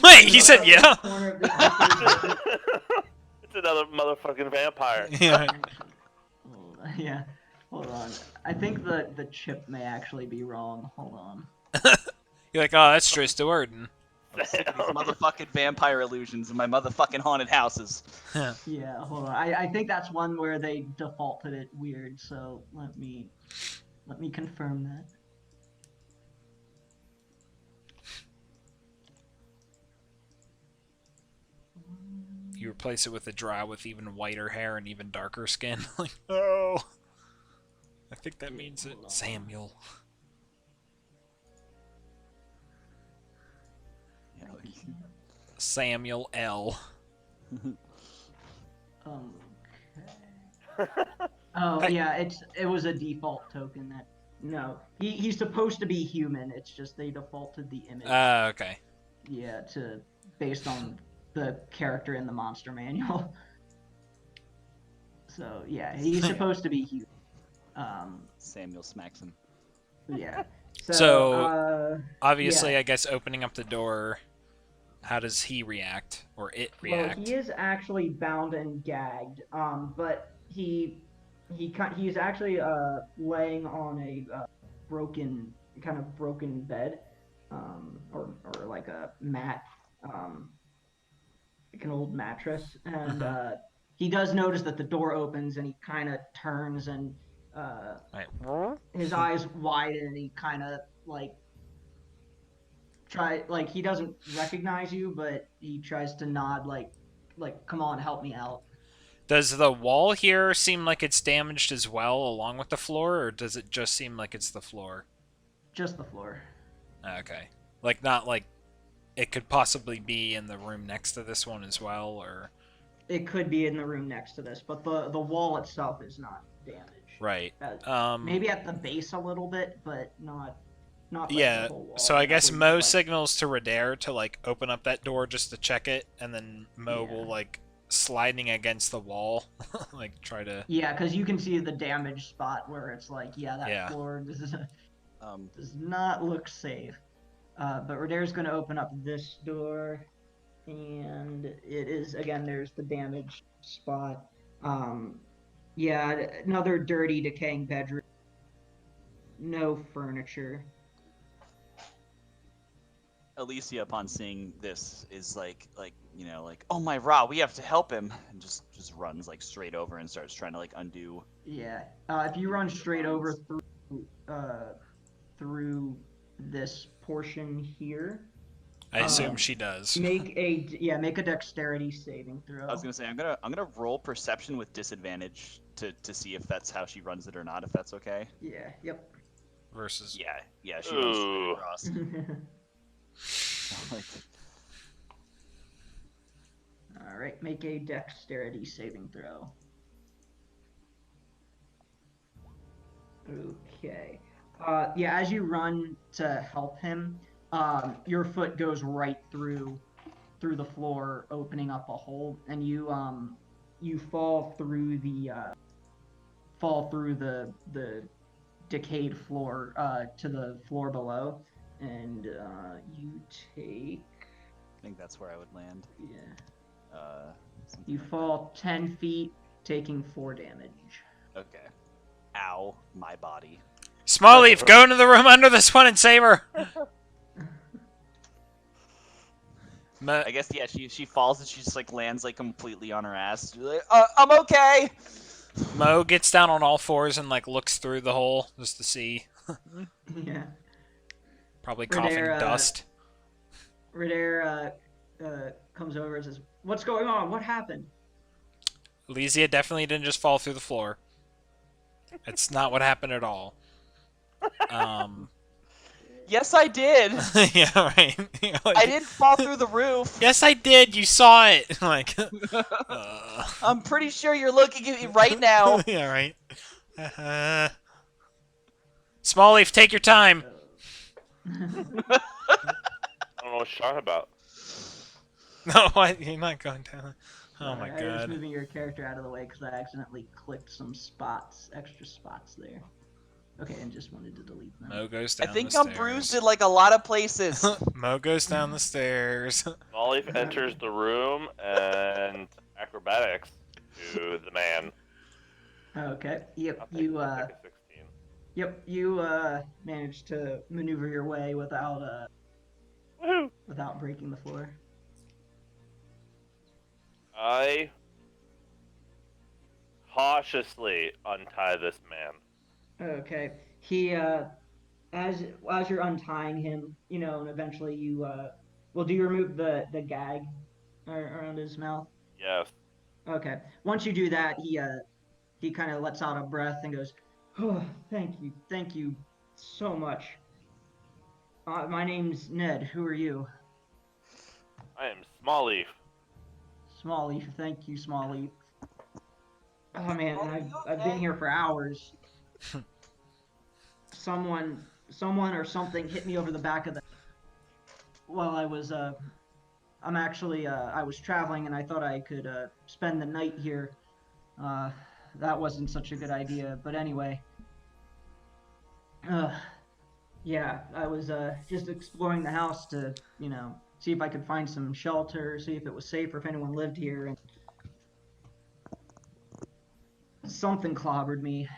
Speaker 2: Wait, he said yeah.
Speaker 1: Corner of this picture-
Speaker 3: It's another motherfucking vampire.
Speaker 2: Yeah.
Speaker 1: Yeah. Hold on. I think the chip may actually be wrong. Hold on.
Speaker 2: You're like, oh, that's Dristord.
Speaker 4: These motherfucking vampire illusions in my motherfucking haunted houses.
Speaker 1: Yeah, hold on. I think that's one where they defaulted it weird. So let me confirm that.
Speaker 2: You replace it with a Drow with even whiter hair and even darker skin. Like, oh. I think that means it. Samuel.
Speaker 4: Yeah,
Speaker 2: Samuel L.
Speaker 1: Okay. Oh
Speaker 2: Hey.
Speaker 1: yeah, it was a default token that no. He's supposed to be human. It's just they defaulted the image.
Speaker 2: Okay.
Speaker 1: Yeah, based on the character in the monster manual. So yeah, he's supposed to be human.
Speaker 4: Samuel smacks him.
Speaker 1: Yeah.
Speaker 2: So, obviously,
Speaker 1: yeah.
Speaker 2: I guess opening up the door, how does he react? Or it
Speaker 1: Well,
Speaker 2: react?
Speaker 1: he is actually bound and gagged. But he's actually laying on a broken bed, or like a mat, like an old mattress, and he does notice that the door opens and he kind of turns and
Speaker 2: Right.
Speaker 1: his eyes widen and he kind of like he doesn't recognize you, but he tries to nod like come on, help me out.
Speaker 2: Does the wall here seem like it's damaged as well, along with the floor, or does it just seem like it's the floor?
Speaker 1: Just the floor.
Speaker 2: Okay. Like, not like it could possibly be in the room next to this one as well, or...
Speaker 1: It could be in the room next to this, but the wall itself is not damaged.
Speaker 2: Right.
Speaker 1: Maybe at the base a little bit, but not like
Speaker 2: yeah,
Speaker 1: the whole wall.
Speaker 2: so I guess
Speaker 1: That would
Speaker 2: Mo
Speaker 1: be,
Speaker 2: signals to Radair to, like, open up that door just to check it, and then Mo
Speaker 1: Yeah.
Speaker 2: will, like, sliding against the wall, like, try to...
Speaker 1: Yeah, because you can see the damaged spot where it's like, that
Speaker 2: Yeah.
Speaker 1: floor does not look safe. But Radair's going to open up this door, and it is, again, there's the damaged spot. Yeah, another dirty, decaying bedroom. No furniture.
Speaker 4: Alicia, upon seeing this, is like oh my Ra, we have to help him, and just runs like straight over and starts trying to like undo.
Speaker 1: Yeah. If you run straight over through this portion here,
Speaker 2: I assume she does.
Speaker 1: make a dexterity saving throw.
Speaker 4: I was gonna say I'm gonna roll perception with disadvantage to see if that's how she runs it or not. If that's okay.
Speaker 1: Yeah. Yep.
Speaker 2: Versus...
Speaker 4: Yeah, she runs straight
Speaker 3: Ooh.
Speaker 4: across. Like,
Speaker 1: All right. Make a dexterity saving throw. Okay. Yeah, as you run to help him, your foot goes right through the floor, opening up a hole, and you fall through the decayed floor to the floor below, and you take
Speaker 4: I think that's where I would land.
Speaker 1: yeah.
Speaker 4: Something
Speaker 1: You
Speaker 4: like
Speaker 1: fall 10 feet, taking 4 damage.
Speaker 4: that. Okay. Ow, my body.
Speaker 2: Smallleaf, go into the room under this one and save her.
Speaker 4: I guess yeah. She falls and she just like lands like completely on her ass. She's like, I'm okay.
Speaker 2: Mo gets down on all fours and like looks through the hole just to see.
Speaker 1: Yeah.
Speaker 2: Probably coughing dust.
Speaker 1: Redair comes over and says, "What's going on? What happened?"
Speaker 2: Elysia definitely didn't just fall through the floor. It's not what happened at all.
Speaker 4: Yes, I did.
Speaker 2: Yeah, right.
Speaker 4: I didn't fall through the roof.
Speaker 2: Yes, I did. You saw it. Like,
Speaker 4: I'm pretty sure you're looking at me right now.
Speaker 2: Yeah, right. Smallleaf, take your time.
Speaker 3: I don't know what you're talking about.
Speaker 2: No, you're not going down. Oh my
Speaker 1: I was
Speaker 2: god.
Speaker 1: moving your character out of the way because I accidentally clicked some extra spots there. Okay, and just wanted to delete them.
Speaker 2: Mo goes
Speaker 4: I
Speaker 2: down
Speaker 4: think
Speaker 2: the
Speaker 4: I'm
Speaker 2: stairs.
Speaker 4: bruised in like a lot of places.
Speaker 2: Mo goes down the stairs.
Speaker 3: Smallleaf enters the room and acrobatics to the man.
Speaker 1: Okay.
Speaker 3: I'll take a 16.
Speaker 1: You managed to maneuver your way
Speaker 3: Woohoo!
Speaker 1: without breaking the floor.
Speaker 3: I cautiously untie this man.
Speaker 1: Okay. He as you're untying him, and eventually you do you remove the gag around his mouth?
Speaker 3: Yes.
Speaker 1: Okay. Once you do that, he kind of lets out a breath and goes, "Oh, thank you so much. My name's Ned. Who are you?"
Speaker 3: I am Smallleaf.
Speaker 1: Smallleaf. Thank you, Smallleaf. Oh man, I've been
Speaker 4: okay?
Speaker 1: here for hours. Someone or something hit me over the back of the. While I was I was traveling and I thought I could spend the night here. That wasn't such a good idea, but anyway. Yeah, I was just exploring the house to, see if I could find some shelter, see if it was safe or if anyone lived here, and something clobbered me.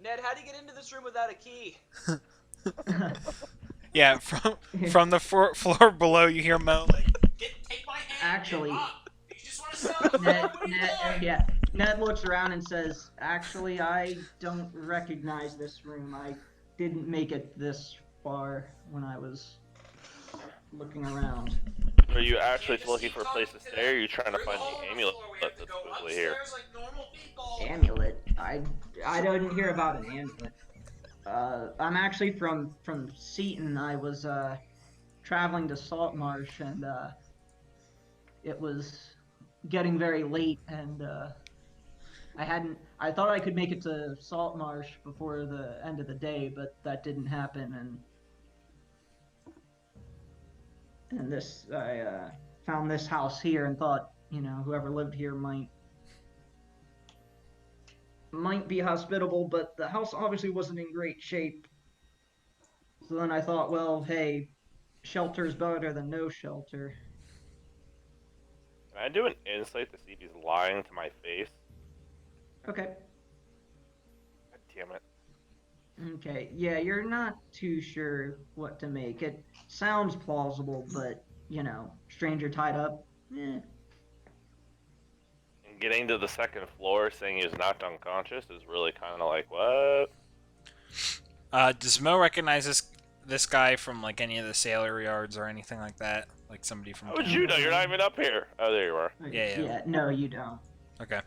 Speaker 4: Ned, how do you get into this room without a key?
Speaker 2: Yeah, from the floor below, you hear Mo like, "Take my hand."
Speaker 1: Actually,
Speaker 2: You just want to sell
Speaker 1: Ned looks around and says, "Actually, I don't recognize this room. I didn't make it this far when I was looking around."
Speaker 3: Are you actually looking for a place to stay, or are you trying to find the amulet that's supposedly here?
Speaker 1: Amulet? I didn't hear about an amulet. I'm actually from Seaton. I was traveling to Saltmarsh, and it was getting very late, and I thought I could make it to Saltmarsh before the end of the day, but that didn't happen, and I found this house here and thought, whoever lived here might be hospitable, but the house obviously wasn't in great shape. So then I thought, well, hey, shelter's better than no shelter.
Speaker 3: Can I do an insight to see if he's lying to my face?
Speaker 1: Okay.
Speaker 3: God damn it.
Speaker 1: Okay, yeah, you're not too sure what to make. It sounds plausible, but, stranger tied up, eh.
Speaker 3: And getting to the second floor, saying he's knocked unconscious is really kind of like, what?
Speaker 2: Does Mo recognize this guy from like any of the sailor yards or anything like that? Like somebody from.
Speaker 3: How would you know? You're not even up here. Oh, there you are.
Speaker 2: Yeah.
Speaker 1: No, you don't.
Speaker 2: Okay.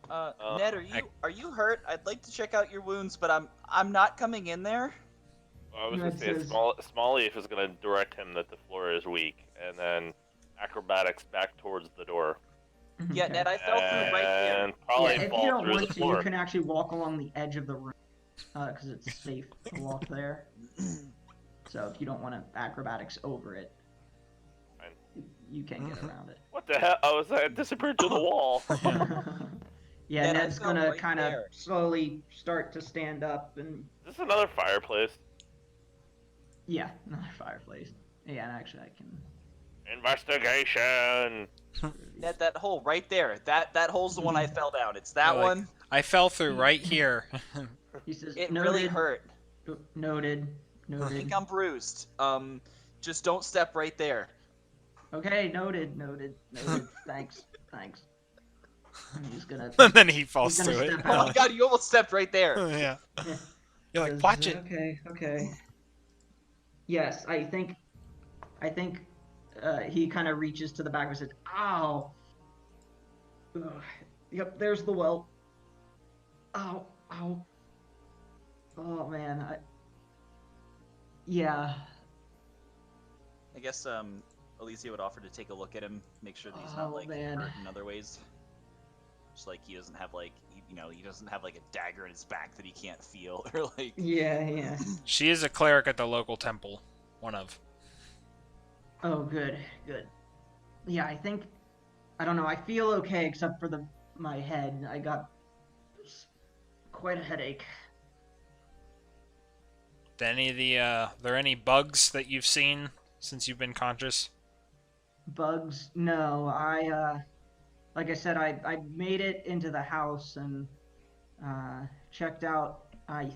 Speaker 4: Ned, are you hurt? I'd like to check out your wounds, but I'm not coming in there.
Speaker 3: I was gonna say Smallleaf is gonna direct him that the floor is weak, and then acrobatics back towards the door.
Speaker 4: Yeah, Ned, I fell through right there.
Speaker 3: And probably
Speaker 1: Yeah, if
Speaker 3: fall
Speaker 1: you don't
Speaker 3: through
Speaker 1: want
Speaker 3: the
Speaker 1: to, you
Speaker 3: floor.
Speaker 1: can actually walk along the edge of the room because it's safe to walk there. So if you don't want to acrobatics over it,
Speaker 3: Fine.
Speaker 1: you can get around it.
Speaker 3: What the hell? I disappeared to the wall.
Speaker 1: Yeah,
Speaker 4: Ned, I
Speaker 1: Ned's
Speaker 4: fell
Speaker 1: gonna
Speaker 4: right
Speaker 1: kind of
Speaker 4: there.
Speaker 1: slowly start to stand up and
Speaker 3: Is this another fireplace?
Speaker 1: yeah, another fireplace. Yeah, and actually I can.
Speaker 3: Investigation.
Speaker 4: Ned, that hole right there. That hole's the one I fell down. It's that
Speaker 2: You're like,
Speaker 4: one.
Speaker 2: I fell through right here.
Speaker 1: He says,
Speaker 4: It
Speaker 1: noted,
Speaker 4: really hurt.
Speaker 1: noted,
Speaker 4: I
Speaker 1: noted.
Speaker 4: think I'm bruised. Just don't step right there.
Speaker 1: Okay, noted. Thanks. And he's gonna.
Speaker 2: And then he falls
Speaker 1: He's gonna
Speaker 2: through it.
Speaker 1: step
Speaker 4: Oh
Speaker 1: out.
Speaker 4: my god, you almost stepped right there.
Speaker 2: Yeah. You're like,
Speaker 1: Says,
Speaker 2: watch it.
Speaker 1: Okay. Yes, I think he kind of reaches to the back and says, "Ow." Ugh. Yep, there's the well. Ow. Oh man. Yeah.
Speaker 4: I guess Alicia would offer to take a look at him, make sure that he's not
Speaker 1: Oh,
Speaker 4: like
Speaker 1: man.
Speaker 4: hurt in other ways. Just like he doesn't have like he doesn't have like a dagger in his back that he can't feel or like.
Speaker 1: Yeah.
Speaker 2: She is a cleric at the local temple. One of.
Speaker 1: Oh, good. Yeah, I don't know. I feel okay except for my head. I got quite a headache.
Speaker 2: There any bugs that you've seen since you've been conscious?
Speaker 1: Bugs? No. Like I said, I made it into the house and checked out. I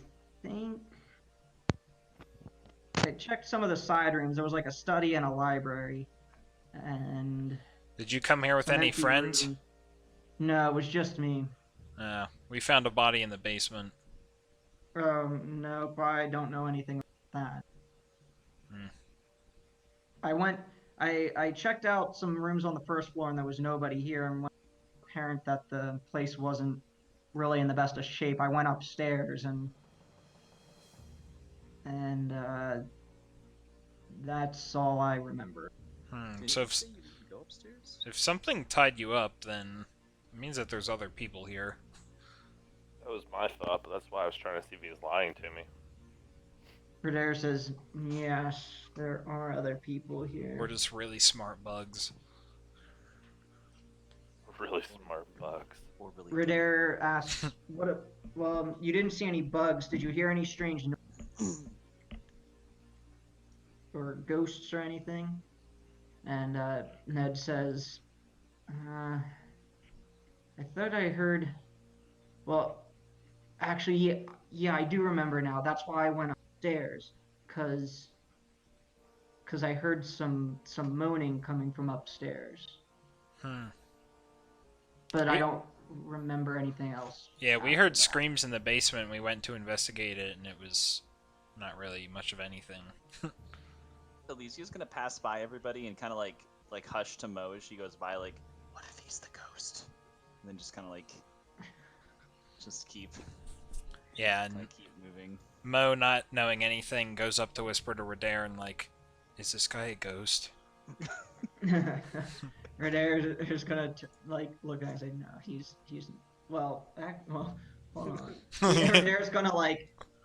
Speaker 1: checked some of the side rooms. There was like a study and a library, and
Speaker 2: Did you come here with
Speaker 1: some
Speaker 2: any
Speaker 1: empty
Speaker 2: friends?
Speaker 1: rooms. No, it was just me.
Speaker 2: We found a body in the basement.
Speaker 1: No, I don't know anything about that. I checked out some rooms on the first floor and there was nobody here, and when it was apparent that the place wasn't really in the best of shape, I went upstairs and that's all I remember.
Speaker 2: So
Speaker 4: Did you say you didn't go upstairs?
Speaker 2: if something tied you up, then it means that there's other people here.
Speaker 3: That was my thought, but that's why I was trying to see if he was lying to me.
Speaker 1: Redare says, yes, there are other people here.
Speaker 2: We're just really smart bugs.
Speaker 3: Really smart bugs.
Speaker 4: Or really?
Speaker 1: Redare asks, well, you didn't see any bugs. Did you hear any strange noises? Or ghosts or anything? And Ned says, I thought I heard. Well, actually, yeah, I do remember now. That's why I went upstairs, cause I heard some moaning coming from upstairs. But I don't remember anything else.
Speaker 2: Yeah, we heard screams in the basement. We went to investigate it, and it was not really much of anything.
Speaker 4: Alicia's gonna pass by everybody and kind of like hush to Mo as she goes by, like, "What if he's the ghost?" And then just kind of like, just keep
Speaker 2: And
Speaker 4: keep moving.
Speaker 2: Mo, not knowing anything, goes up to whisper to Redare and like, "Is this guy a ghost?"
Speaker 1: Redare is gonna look at him and say, "No, he's well, hold on." Redare's gonna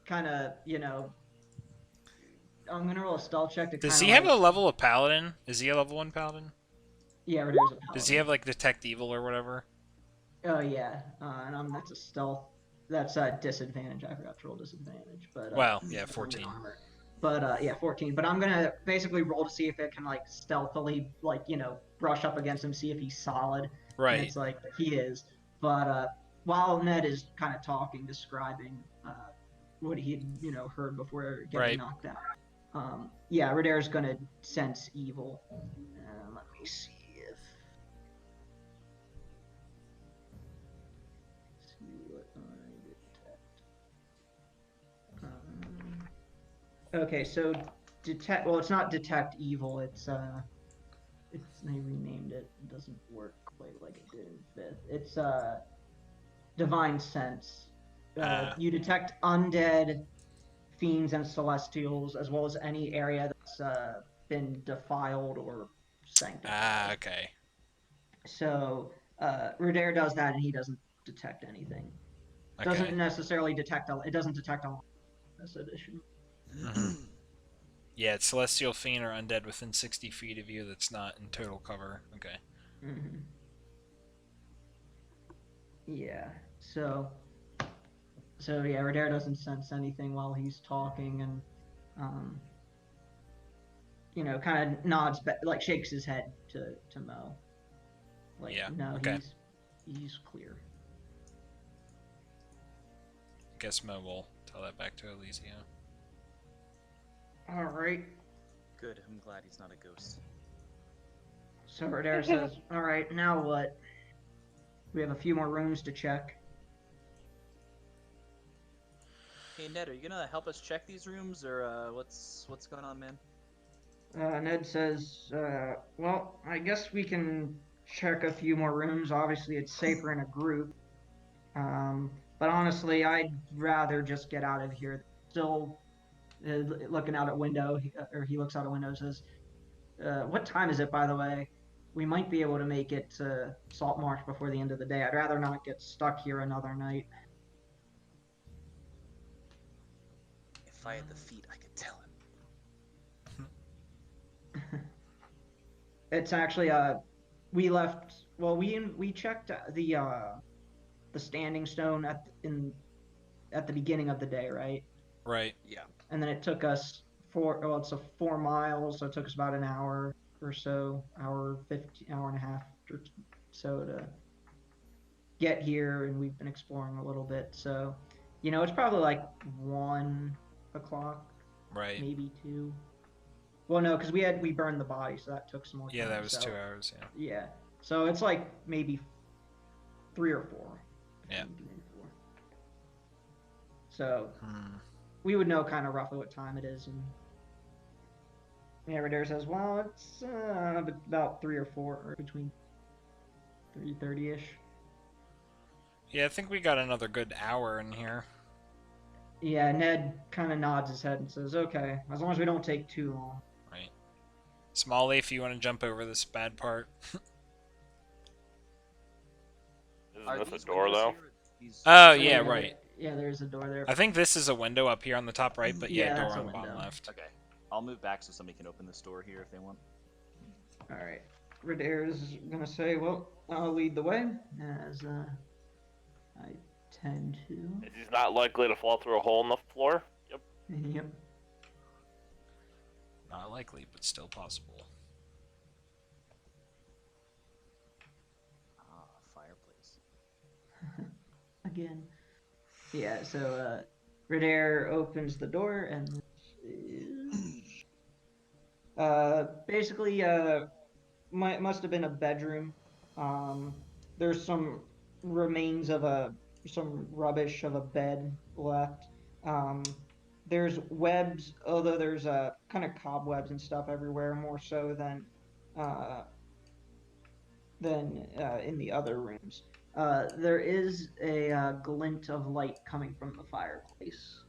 Speaker 1: kind of I'm gonna roll a stealth check to.
Speaker 2: Does he have a level of paladin? Is he a level 1 paladin?
Speaker 1: Yeah, Redare's a paladin.
Speaker 2: Does he have like detect evil or whatever?
Speaker 1: Oh yeah, and that's a stealth. That's a disadvantage. I forgot to roll disadvantage, but
Speaker 2: Well, yeah, 14.
Speaker 1: But yeah, 14. But I'm gonna basically roll to see if it can stealthily brush up against him, see if he's solid.
Speaker 2: Right.
Speaker 1: And it's like he is. But while Ned is kind of talking, describing what he had heard before getting knocked out. Yeah, Redare's gonna sense evil. Let me see if. See what I detect. Okay, so detect. Well, it's not detect evil. It's they renamed it. It doesn't work quite like it did in fifth. It's divine sense. You detect undead, fiends, and celestials, as well as any area that's been defiled or sanctified.
Speaker 2: Okay.
Speaker 1: So Radair does that, and he doesn't detect anything.
Speaker 2: Okay.
Speaker 1: Doesn't necessarily detect. It doesn't detect a this edition.
Speaker 2: Yeah, it's Celestial Fiend or Undead within 60 feet of you that's not in total cover. Okay.
Speaker 1: Mm-hmm. Yeah. So yeah, Radair doesn't sense anything while he's talking, and kind of nods, like shakes his head to Mo. Like,
Speaker 2: Yeah,
Speaker 1: no,
Speaker 2: okay.
Speaker 1: he's clear.
Speaker 2: Guess Mo will tell that back to Elysia.
Speaker 1: All right.
Speaker 4: Good. I'm glad he's not a ghost.
Speaker 1: So Radair says, "All right, now what? We have a few more rooms to check."
Speaker 4: Hey Ned, are you gonna help us check these rooms, or what's going on, man?
Speaker 1: Ned says, "Well, I guess we can check a few more rooms. Obviously, it's safer in a group. But honestly, I'd rather just get out of here." Still looking out a window, or he looks out a window and says, "What time is it, by the way? We might be able to make it to Saltmarsh before the end of the day. I'd rather not get stuck here another night."
Speaker 4: If I had the feet, I could tell him.
Speaker 1: It's actually we left. Well, we checked the standing stone at the beginning of the day, right?
Speaker 2: Right.
Speaker 4: Yeah.
Speaker 1: And then it took us it's 4 miles, so it took us about an hour or so, hour and a half or so to get here, and we've been exploring a little bit. So, it's probably like 1 o'clock,
Speaker 2: Right.
Speaker 1: maybe 2. Well, no, because we burned the body, so that took some more time.
Speaker 2: Yeah, that was
Speaker 1: so,
Speaker 2: 2 hours, yeah.
Speaker 1: Yeah. So it's like maybe 3 or 4.
Speaker 2: Yeah.
Speaker 1: 3 or 4. So we would know kind of roughly what time it is, and Radair says, "Well, it's about 3 or 4, or between 3:30ish."
Speaker 2: Yeah, I think we got another good hour in here.
Speaker 1: Yeah, Ned kind of nods his head and says, "Okay, as long as we don't take too long."
Speaker 2: Right. Smalley, if you want to jump over this bad part.
Speaker 3: Isn't this a door, though?
Speaker 2: Oh, yeah, right.
Speaker 1: Yeah, there's a door there.
Speaker 2: I think this is a window up here on the top right, but yeah, door
Speaker 1: that's a
Speaker 2: on the bottom
Speaker 1: window.
Speaker 2: left.
Speaker 4: Okay. I'll move back so somebody can open this door here if they want.
Speaker 1: All right. Radair is gonna say, "Well, I'll lead the way, as I tend to."
Speaker 3: He's not likely to fall through a hole in the floor. Yep.
Speaker 1: Yep.
Speaker 2: Not likely, but still possible.
Speaker 4: Ah, fireplace.
Speaker 1: Again. Yeah, so Radair opens the door, and basically must have been a bedroom. There's some remains of some rubbish of a bed left. There's webs, although there's kind of cobwebs and stuff everywhere, more so than in the other rooms. There is a glint of light coming from the fireplace.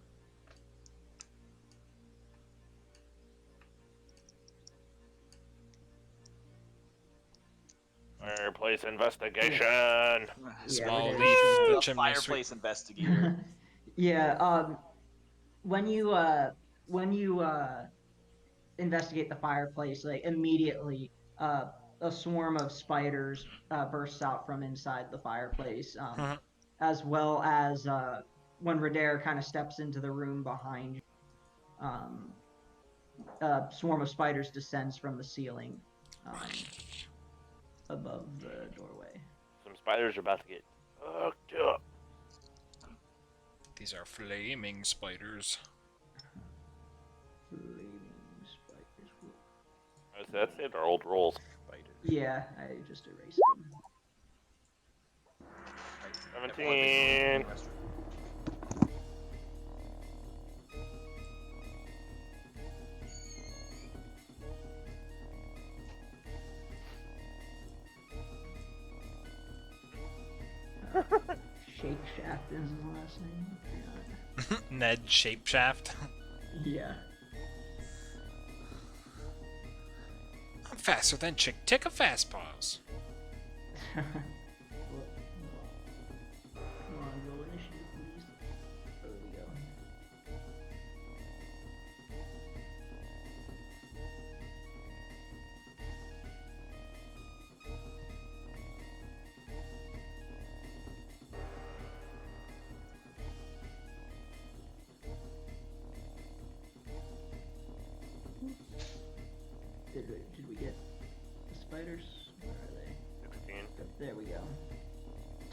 Speaker 3: Fireplace investigation.
Speaker 2: Small
Speaker 1: Radair-
Speaker 2: leaf, the
Speaker 4: The
Speaker 2: chimney
Speaker 4: fireplace investigator.
Speaker 1: Yeah. When you investigate the fireplace, like immediately, a swarm of spiders bursts out from inside the fireplace, as well as when Radair kind of steps into the room behind you, a swarm of spiders descends from the ceiling above the doorway.
Speaker 3: Some spiders are about to get hooked up.
Speaker 2: These are flaming spiders.
Speaker 1: Flaming spiders.
Speaker 3: That's it. Our old rules.
Speaker 1: Yeah, I just erased them.
Speaker 3: 17.
Speaker 1: Shake Shaft is his last name.
Speaker 2: Ned Shapeshaft.
Speaker 1: Yeah.
Speaker 2: I'm faster than Chick Tick of Fast Paws.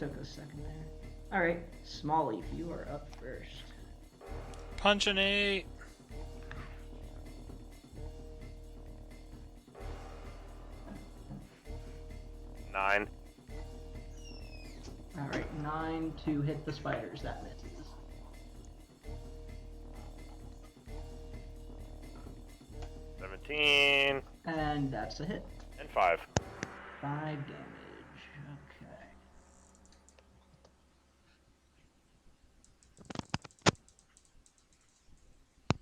Speaker 1: took a second there. Alright, Smallleaf, you are up first.
Speaker 2: Punch an 8.
Speaker 3: Nine.
Speaker 1: Alright, 9 to hit the spiders. That misses.
Speaker 3: 17.
Speaker 1: And that's a hit.
Speaker 3: And 5.
Speaker 1: 5 damage.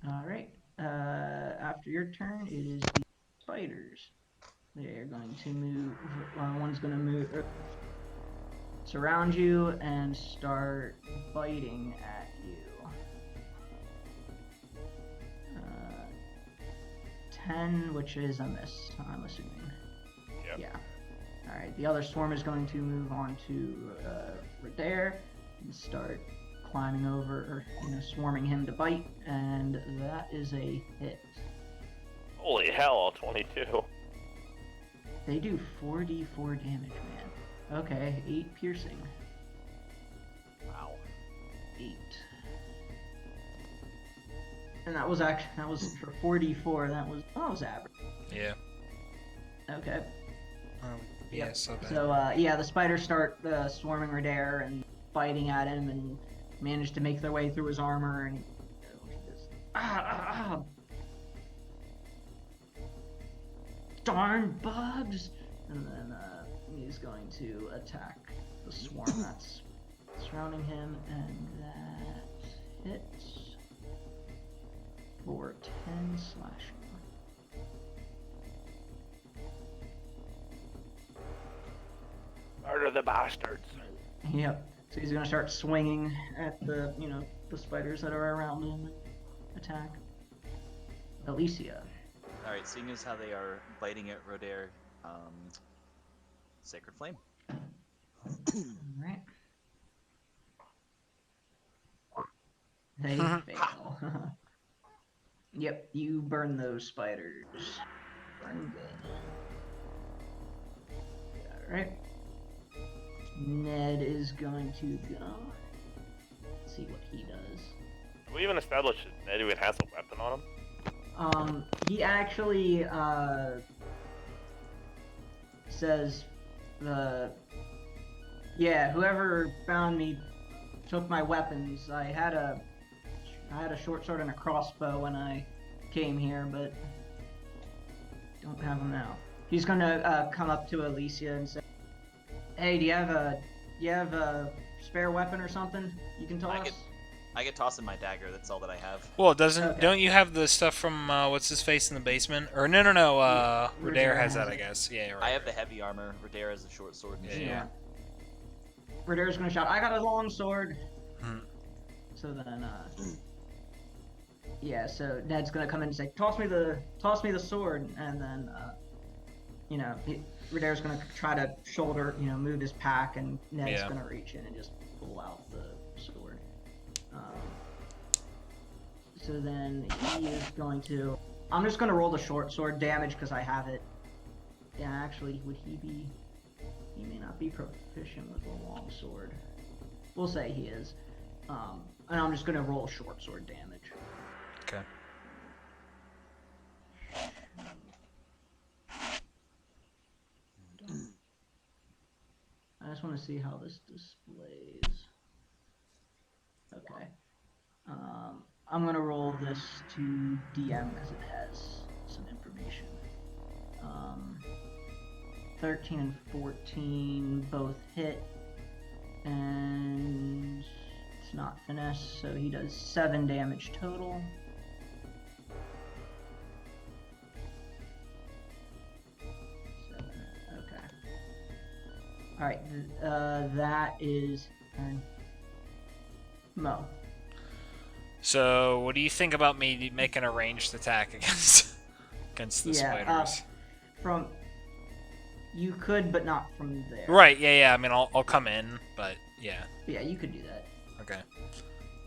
Speaker 1: Okay. Alright. After your turn, it is the spiders. They're going to move. One's going to move. Surround you and start biting at you. 10, which is a miss, I'm assuming.
Speaker 3: Yep.
Speaker 1: Yeah. Alright, the other swarm is going to move on to Radair and start climbing over, or swarming him to bite, and that is a hit.
Speaker 3: Holy hell, 22.
Speaker 1: They do 4d4 damage, man. Okay, 8 piercing.
Speaker 4: Wow.
Speaker 1: 8. And that was for 4d4. That was average.
Speaker 2: Yeah.
Speaker 1: Okay.
Speaker 2: Yeah,
Speaker 1: Yep.
Speaker 2: so bad.
Speaker 1: So yeah, the spiders start swarming Radair and biting at him, and manage to make their way through his armor, and he just darn bugs! And then he's going to attack the swarm that's surrounding him, and that hits for 10 slashing.
Speaker 3: Murder the bastards.
Speaker 1: Yep. So he's gonna start swinging at the the spiders that are around him and attack. Alicia.
Speaker 4: Alright, seeing as how they are biting at Rodair, Sacred Flame.
Speaker 1: Alright. They fail. Yep, you burn those spiders. Burn good. Alright. Ned is going to go. Let's see what he does.
Speaker 3: Did we even establish that Ned even has a weapon on him?
Speaker 1: He actually, says, yeah, whoever found me took my weapons. I had a short sword and a crossbow when I came here, but don't have them now. He's gonna, come up to Alicia and say, hey, do you have a spare weapon or something you can toss?
Speaker 4: I get tossing my dagger, that's all that I have.
Speaker 2: Well,
Speaker 1: Okay.
Speaker 2: don't you have the stuff from what's his face in the basement? Or no, Radair has that, I guess. Yeah, right.
Speaker 4: I have the heavy armor, Rodair has a short sword and shield.
Speaker 1: Yeah. Radair's gonna shout, I got a long sword!
Speaker 2: Hmm.
Speaker 1: So then, yeah, so Ned's gonna come in and say, toss me the sword, and then, Radair's gonna try to shoulder, move his pack, and Ned's gonna reach in and just pull out the sword. So then he is going to... I'm just gonna roll the short sword damage because I have it. Yeah, actually, would he be... He may not be proficient with a long sword. We'll say he is. And I'm just gonna roll short sword damage.
Speaker 2: Okay.
Speaker 1: I just want to see how this displays. Okay. I'm gonna roll this to DM as it has some information. 13 and 14 both hit, and it's not finesse, so he does 7 damage total. Alright, that is Mo.
Speaker 2: So, what do you think about me making a ranged attack against the spiders?
Speaker 1: You could, but not from there.
Speaker 2: Right, yeah. I mean, I'll come in, but yeah.
Speaker 1: Yeah, you could do that.
Speaker 2: Okay.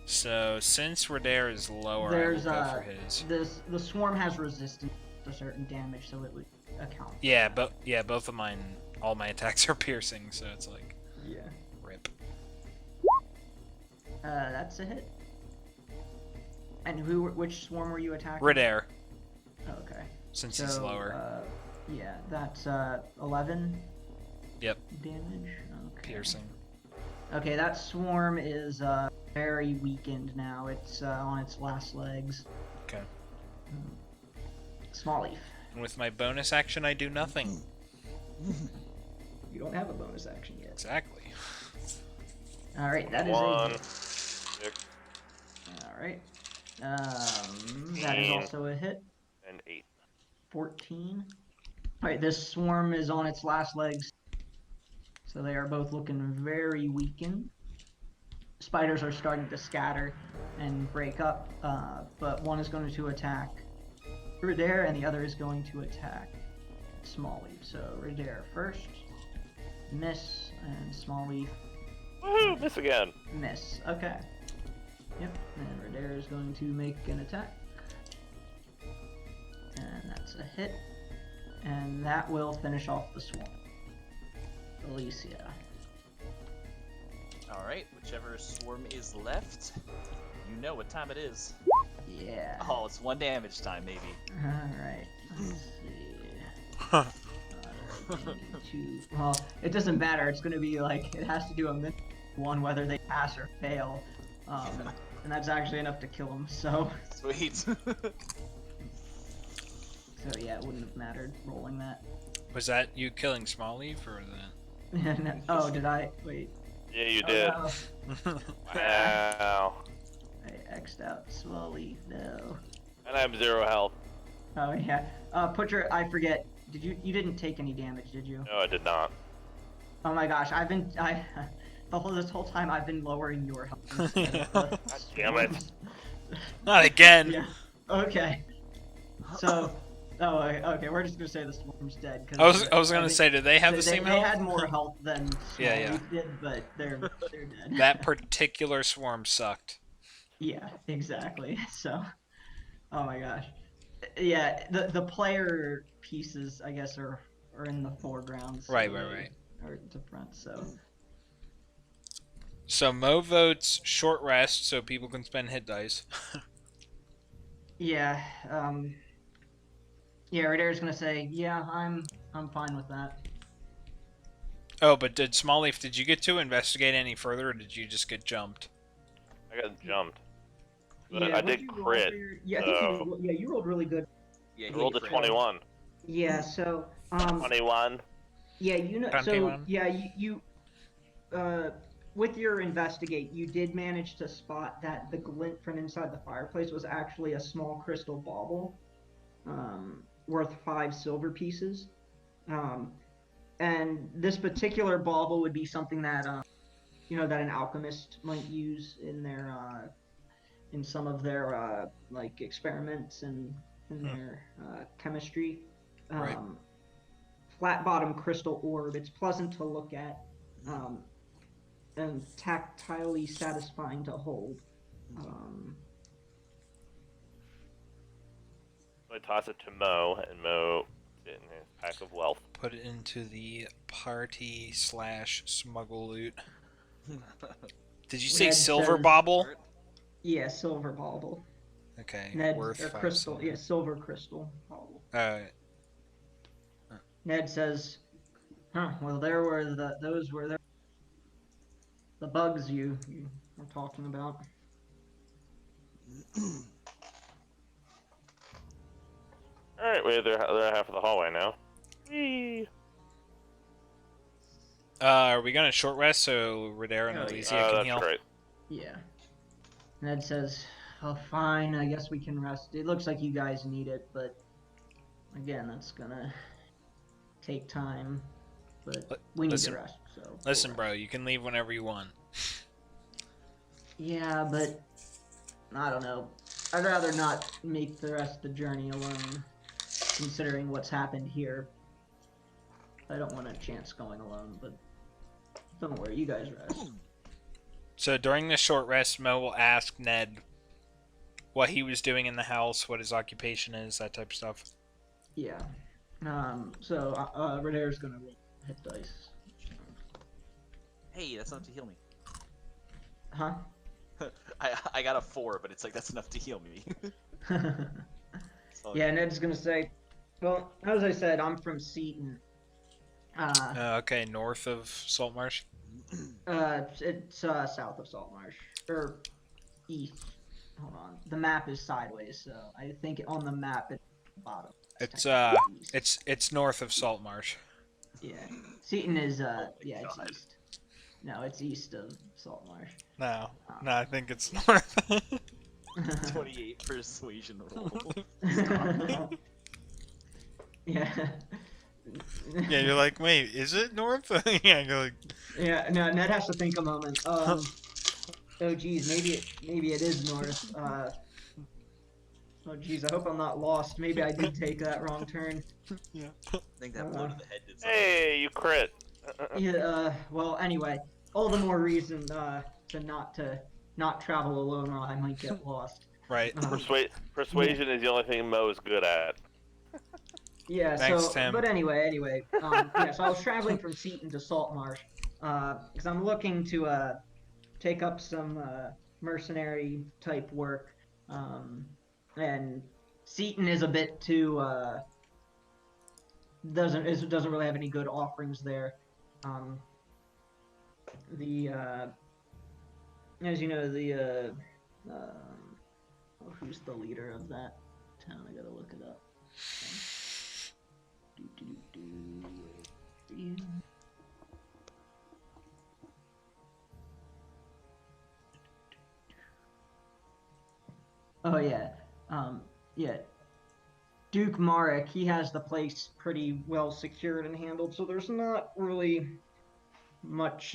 Speaker 2: So, since Radair is lower,
Speaker 1: There's
Speaker 2: I will go for his.
Speaker 1: the swarm has resistance to certain damage, so it would account.
Speaker 2: Yeah, but both of mine, all my attacks are piercing, so it's like
Speaker 1: Yeah.
Speaker 2: rip.
Speaker 1: That's a hit. And which swarm were you attacking?
Speaker 2: Ridair,
Speaker 1: Okay.
Speaker 2: since he's lower.
Speaker 1: Yeah, that's 11.
Speaker 2: Yep.
Speaker 1: Damage. Okay.
Speaker 2: Piercing.
Speaker 1: Okay, that swarm is very weakened now. It's on its last legs.
Speaker 2: Okay.
Speaker 1: Small leaf.
Speaker 2: And with my bonus action, I do nothing.
Speaker 1: You don't have a bonus action yet.
Speaker 2: Exactly.
Speaker 1: All right, that is
Speaker 3: One.
Speaker 1: a hit.
Speaker 3: 6
Speaker 1: All right. That is also a hit.
Speaker 3: and 8.
Speaker 1: 14. All right, this swarm is on its last legs, so they are both looking very weakened. Spiders are starting to scatter and break up, but one is going to attack Ridair, and the other is going to attack Smallleaf. So Ridair first, miss, and Smallleaf
Speaker 3: Woohoo! Miss again.
Speaker 1: miss. Okay. Yep, and Ridair is going to make an attack. And that's a hit. And that will finish off the swarm. Alicia.
Speaker 4: Alright, whichever swarm is left, you know what time it is.
Speaker 1: Yeah.
Speaker 4: Oh, it's 1 damage time, maybe.
Speaker 1: Alright. Let's see. Well, it doesn't matter. It's going to be like, it has to do a minute one whether they pass or fail. And that's actually enough to kill them, so.
Speaker 4: Sweet.
Speaker 1: So yeah, it wouldn't have mattered rolling that.
Speaker 2: Was that you killing Smallleaf or that?
Speaker 1: No, oh, did I? Wait.
Speaker 3: Yeah, you
Speaker 1: Oh,
Speaker 3: did.
Speaker 1: no.
Speaker 3: Wow.
Speaker 1: I X'd out Smallleaf, no.
Speaker 3: And I have 0 health.
Speaker 1: Oh yeah. I forget. You didn't take any damage, did you?
Speaker 3: No, I did not.
Speaker 1: Oh my gosh, this whole time I've been lowering your health.
Speaker 3: God damn it.
Speaker 2: Not again.
Speaker 1: Yeah. Okay. So, okay, we're just gonna say the swarm's dead.
Speaker 2: I was gonna say, did they have the same
Speaker 1: They
Speaker 2: health?
Speaker 1: had more health than
Speaker 2: Yeah,
Speaker 1: Smallleaf did, but they're dead.
Speaker 2: That particular swarm sucked.
Speaker 1: Yeah, exactly. So, oh my gosh. Yeah, the player pieces, I guess, are in the foreground. So
Speaker 2: Right.
Speaker 1: Or at the front, so.
Speaker 2: So Mo votes short rest so people can spend hit dice.
Speaker 1: Yeah, yeah, Ridair's gonna say, yeah, I'm fine with that.
Speaker 2: Oh, but did you get to investigate any further, or did you just get jumped?
Speaker 3: I got jumped. But
Speaker 1: Yeah,
Speaker 3: I
Speaker 1: what'd
Speaker 3: did
Speaker 1: you roll
Speaker 3: crit.
Speaker 1: for your- I think you rolled really good.
Speaker 4: Yeah,
Speaker 3: I rolled a 21.
Speaker 1: Yeah, so
Speaker 3: 21.
Speaker 1: yeah, so
Speaker 2: 21?
Speaker 1: yeah, you with your investigate, you did manage to spot that the glint from inside the fireplace was actually a small crystal bauble, worth 5 silver pieces. And this particular bauble would be something that that an alchemist might use in their in some of their like experiments and in their chemistry.
Speaker 2: Right.
Speaker 1: Flat bottom crystal orb. It's pleasant to look at, and tactilely satisfying to hold.
Speaker 3: So I toss it to Mo, and Mo puts it in his pack of wealth.
Speaker 2: Put it into the party / smuggle loot. Did you say
Speaker 1: Ned
Speaker 2: silver
Speaker 1: says-
Speaker 2: bobble?
Speaker 1: Yeah, silver bauble.
Speaker 2: Okay,
Speaker 1: Ned,
Speaker 2: worth
Speaker 1: or
Speaker 2: 5
Speaker 1: crystal.
Speaker 2: silver.
Speaker 1: Yeah, silver crystal bauble.
Speaker 2: Alright.
Speaker 1: Ned says, "Huh? Well, those were the bugs you were talking about."
Speaker 3: Alright, we're the other half of the hallway now. Whee!
Speaker 2: Are we gonna short rest so Ridair and
Speaker 1: Oh, yeah.
Speaker 2: Alicia can
Speaker 3: That's
Speaker 2: heal?
Speaker 3: great.
Speaker 1: Yeah. Ned says, "Oh, fine. I guess we can rest. It looks like you guys need it, but again, that's gonna take time. But we need
Speaker 2: listen-
Speaker 1: to rest. So we'll
Speaker 2: Listen,
Speaker 1: rest."
Speaker 2: bro, you can leave whenever you want.
Speaker 1: Yeah, but I don't know. I'd rather not make the rest of the journey alone, considering what's happened here. I don't want a chance going alone, but don't worry, you guys rest.
Speaker 2: So during this short rest, Mo will ask Ned what he was doing in the house, what his occupation is, that type of stuff.
Speaker 1: Yeah. So Ridair's gonna roll hit dice.
Speaker 4: Hey, that's enough to heal me.
Speaker 1: Huh?
Speaker 4: I got a 4, but it's like that's enough to heal me. So,
Speaker 1: Yeah, Ned's gonna say, well, as I said, I'm from Seaton.
Speaker 2: Okay, north of Saltmarsh.
Speaker 1: It's south of Saltmarsh, or east. Hold on, the map is sideways, so I think on the map it's the bottom.
Speaker 2: It's north of Saltmarsh.
Speaker 1: Yeah, Seaton is
Speaker 4: my
Speaker 1: yeah, it's
Speaker 4: God.
Speaker 1: east. No, it's east of Saltmarsh.
Speaker 2: No, I think it's north.
Speaker 4: 28 persuasion roll.
Speaker 1: Yeah.
Speaker 2: Yeah, you're like, wait, is it north? Yeah, you're like,
Speaker 1: Yeah, no, Ned has to think a moment. Oh geez, maybe it is north. Oh geez, I hope I'm not lost. Maybe I did take that wrong turn.
Speaker 2: yeah.
Speaker 4: I think that blow to the head did something.
Speaker 3: Hey, you crit.
Speaker 1: Yeah, well, anyway, all the more reason to not travel alone or I might get lost.
Speaker 2: Right.
Speaker 3: Persuasion is the only thing Mo is good at.
Speaker 1: Yeah,
Speaker 2: Thanks,
Speaker 1: so,
Speaker 2: Tim.
Speaker 1: but anyway, yeah, so I was traveling from Seaton to Saltmarsh, because I'm looking to, take up some, mercenary type work, and Seaton is a bit too, doesn't really have any good offerings there. As you know, who's the leader of that town? I gotta look it up. Oh yeah, yeah. Duke Marek, he has the place pretty well secured and handled, so there's not really much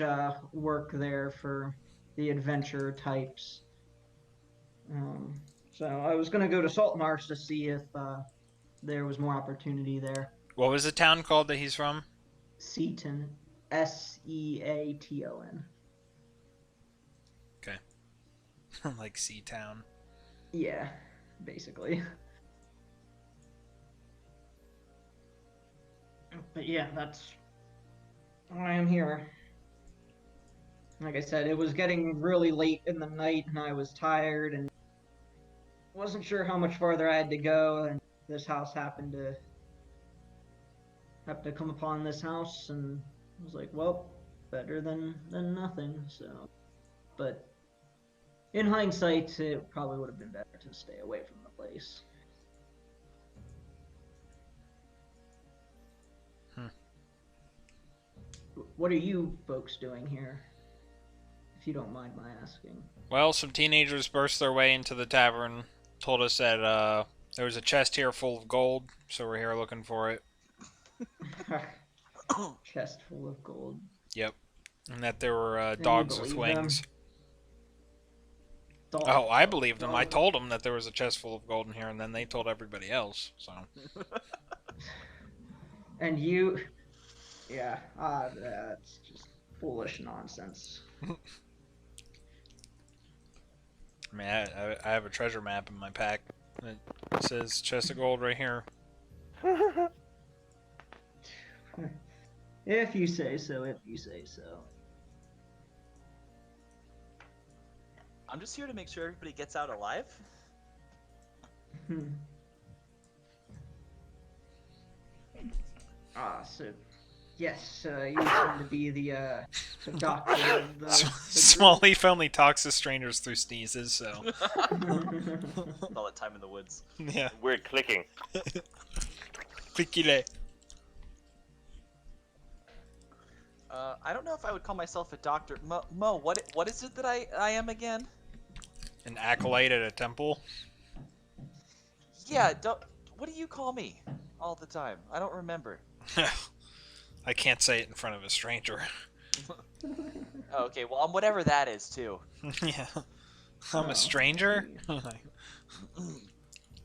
Speaker 1: work there for the adventure types. So I was gonna go to Saltmarsh to see if there was more opportunity there.
Speaker 2: What was the town called that he's from?
Speaker 1: Seaton, Seaton.
Speaker 2: Okay. Like Seatown.
Speaker 1: Yeah, basically. But yeah, that's why I'm here. Like I said, it was getting really late in the night and I was tired and wasn't sure how much farther I had to go, and this house happened to come upon this house, and I was like, well, better than nothing. So, but in hindsight, it probably would have been better to stay away from the place. What are you folks doing here, if you don't mind my asking?
Speaker 2: Well, some teenagers burst their way into the tavern, told us that there was a chest here full of gold, so we're here looking for it.
Speaker 1: Chest full of gold.
Speaker 2: Yep. And that there were
Speaker 1: And you
Speaker 2: dogs with
Speaker 1: believe them?
Speaker 2: wings.
Speaker 1: Dog-
Speaker 2: Oh, I believed them. I
Speaker 1: dog-
Speaker 2: told them that there was a chest full of gold in here, and then they told everybody else, so.
Speaker 1: And you, yeah, that's just foolish nonsense.
Speaker 2: I mean, I have a treasure map in my pack. It says chest of gold right here.
Speaker 1: If you say so, if you say so.
Speaker 4: I'm just here to make sure everybody gets out alive.
Speaker 1: So, yes, you seem to be the doctor of the
Speaker 2: Small Leaf only talks to strangers through sneezes, so.
Speaker 4: All that time in the woods.
Speaker 2: Yeah.
Speaker 3: Weird clicking.
Speaker 2: Clickyle.
Speaker 4: I don't know if I would call myself a doctor. Mo, what is it that I am again?
Speaker 2: An acolyte at a temple.
Speaker 4: Yeah, what do you call me all the time? I don't remember.
Speaker 2: I can't say it in front of a stranger.
Speaker 4: Oh, okay, well, I'm whatever that is, too.
Speaker 2: Yeah. I'm a stranger?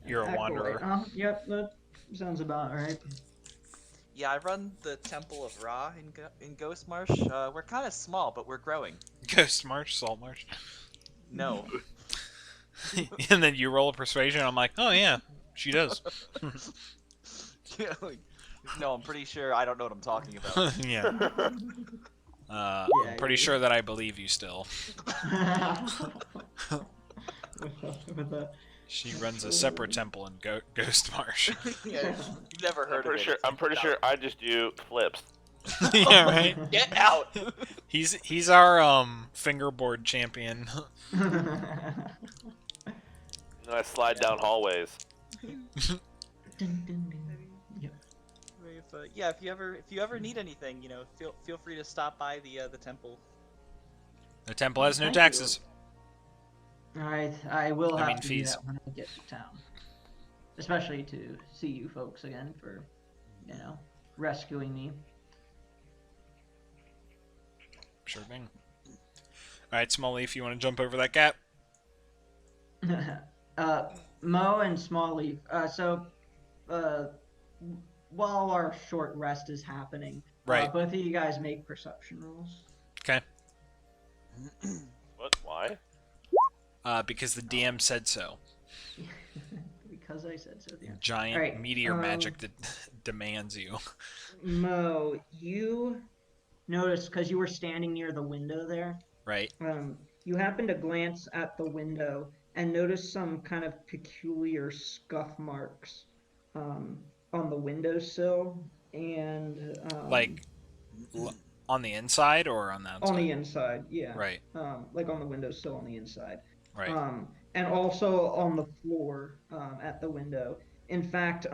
Speaker 2: You're a wanderer.
Speaker 1: Yep, that sounds about right.
Speaker 4: Yeah, I run the Temple of Ra in Ghost Marsh. We're kind of small, but we're growing.
Speaker 2: Ghost Marsh, Salt Marsh.
Speaker 4: No.
Speaker 2: And then you roll a persuasion, I'm like, oh yeah, she does.
Speaker 4: Yeah, like, no, I'm pretty sure I don't know what I'm talking about.
Speaker 2: Yeah. I'm pretty sure that I believe you still.
Speaker 1: with a.
Speaker 2: She runs a separate temple in Ghost Marsh.
Speaker 4: Yeah, you've never heard of it.
Speaker 3: I'm pretty sure I just do flips.
Speaker 2: Yeah, right.
Speaker 4: Get out!
Speaker 2: He's our fingerboard champion.
Speaker 3: And I slide down hallways.
Speaker 1: Yep.
Speaker 4: If you ever need anything, feel free to stop by the temple.
Speaker 2: The temple has no
Speaker 1: Thank
Speaker 2: taxes.
Speaker 1: Alright, I will have
Speaker 2: mean,
Speaker 1: to
Speaker 2: fees.
Speaker 1: do that when I get to town. Especially to see you folks again for, rescuing me.
Speaker 2: Sure thing. Alright, Small Leaf, you want to jump over that gap?
Speaker 1: Mo and Small Leaf, while our short rest is happening,
Speaker 2: Right.
Speaker 1: both of you guys make perception rolls.
Speaker 2: Okay.
Speaker 3: What? Why?
Speaker 2: Because the DM said so.
Speaker 1: Because I said so. Yeah.
Speaker 2: Giant
Speaker 1: Alright,
Speaker 2: meteor magic that demands you.
Speaker 1: Mo, you noticed, because you were standing near the window there,
Speaker 2: Right.
Speaker 1: you happened to glance at the window and notice some kind of peculiar scuff marks on the windowsill and
Speaker 2: On the inside or on the outside?
Speaker 1: on the inside, yeah.
Speaker 2: Right.
Speaker 1: Like on the windowsill on the inside.
Speaker 2: Right.
Speaker 1: And also on the floor at the window. In fact,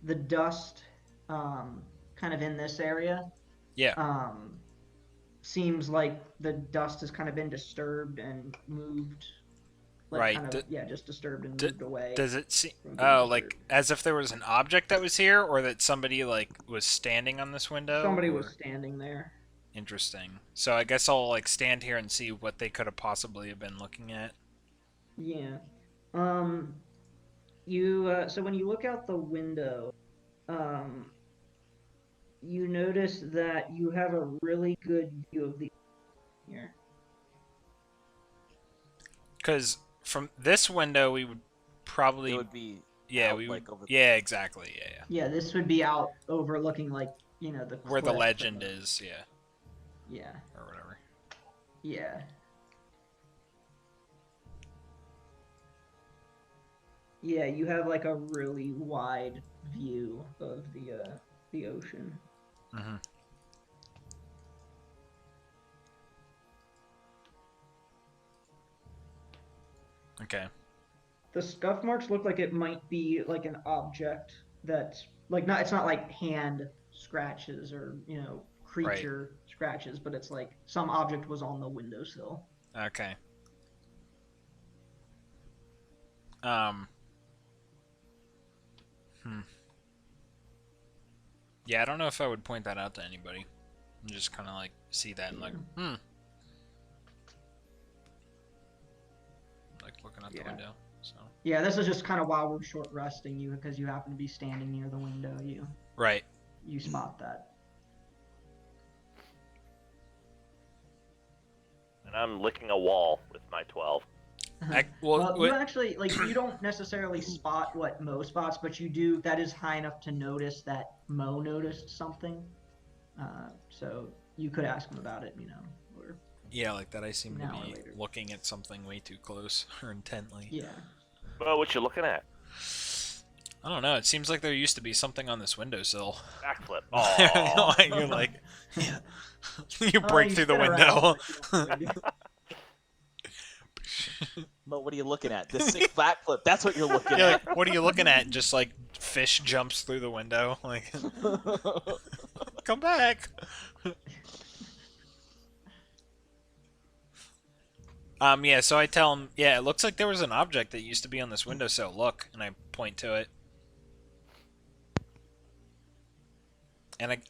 Speaker 1: the dust kind of in this area.
Speaker 2: Yeah.
Speaker 1: Seems like the dust has kind of been disturbed and moved.
Speaker 2: Right.
Speaker 1: Just disturbed and moved away.
Speaker 2: Does it seem?
Speaker 1: from being
Speaker 2: Oh,
Speaker 1: disturbed.
Speaker 2: like as if there was an object that was here, or that somebody was standing on this window.
Speaker 1: Somebody
Speaker 2: or...
Speaker 1: was standing there.
Speaker 2: Interesting. So I guess I'll stand here and see what they could have possibly have been looking at.
Speaker 1: Yeah. So when you look out the window, you notice that you have a really good view of the here.
Speaker 2: Because from this window, we would probably.
Speaker 4: It would be.
Speaker 2: Yeah,
Speaker 4: out,
Speaker 2: we would.
Speaker 4: over
Speaker 2: Yeah, exactly. Yeah.
Speaker 1: Yeah, this would be out overlooking the
Speaker 2: Where the
Speaker 1: cliff
Speaker 2: legend
Speaker 1: and
Speaker 2: is, yeah.
Speaker 1: Yeah.
Speaker 2: Or whatever.
Speaker 1: Yeah. Yeah, you have like a really wide view of the ocean.
Speaker 2: Mm-hmm. Okay.
Speaker 1: The scuff marks look like it might be like an object that's like it's not like hand scratches or creature scratches, but it's like some object was on the windowsill.
Speaker 2: Okay. Yeah, I don't know if I would point that out to anybody. And just kind of see that and like looking out the window. So.
Speaker 1: Yeah, this is just kind of while we're short resting you because you happen to be standing near the window. You spot that.
Speaker 3: And I'm licking a wall with my 12.
Speaker 1: You actually you don't necessarily spot what Mo spots, but you do. That is high enough to notice that Mo noticed something. So you could ask him about it, or
Speaker 2: Yeah, like that I seem to
Speaker 1: now or
Speaker 2: be
Speaker 1: later.
Speaker 2: looking at something way too close or intently.
Speaker 1: Yeah.
Speaker 3: Well, what you looking at?
Speaker 2: I don't know. It seems like there used to be something on this windowsill.
Speaker 3: Backflip. Oh.
Speaker 2: You're like, yeah. You break through the window.
Speaker 4: But what are you looking at? This sick backflip. That's what you're looking
Speaker 2: Yeah,
Speaker 4: at.
Speaker 2: like, what are you looking at? Just fish jumps through the window. Like, come back. Yeah, so I tell him, yeah, it looks like there was an object that used to be on this windowsill. Look, and I point to it. And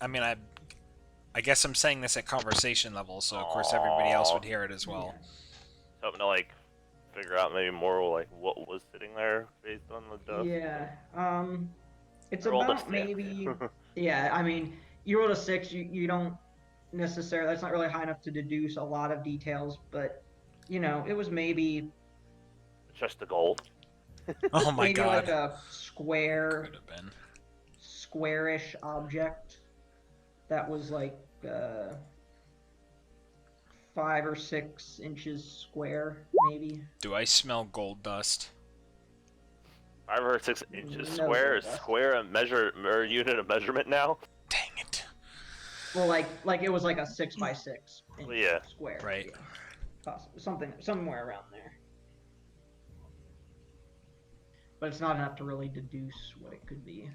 Speaker 2: I guess I'm saying this at conversation level, so of course everybody else would hear it as well.
Speaker 3: Something to figure out maybe more what was sitting there based on the dust.
Speaker 1: Yeah. It's
Speaker 3: Rolled a
Speaker 1: about
Speaker 3: six.
Speaker 1: maybe. Yeah, I mean, you rolled a 6. You don't necessarily. That's not really high enough to deduce a lot of details, but it was maybe
Speaker 3: Just the gold.
Speaker 2: Oh my
Speaker 1: maybe
Speaker 2: god.
Speaker 1: like a square,
Speaker 2: Could have been.
Speaker 1: squarish object that was 5 or 6 inches square, maybe.
Speaker 2: Do I smell gold dust?
Speaker 3: 5 or 6 inches
Speaker 1: No
Speaker 3: square.
Speaker 1: gold dust.
Speaker 3: Square a measure or unit of measurement now.
Speaker 2: Dang it.
Speaker 1: Well, like it was like a 6 by 6 inch
Speaker 3: Yeah.
Speaker 1: square.
Speaker 2: Right.
Speaker 1: Yeah. Possibly somewhere around there. But it's not enough to really deduce what it could be.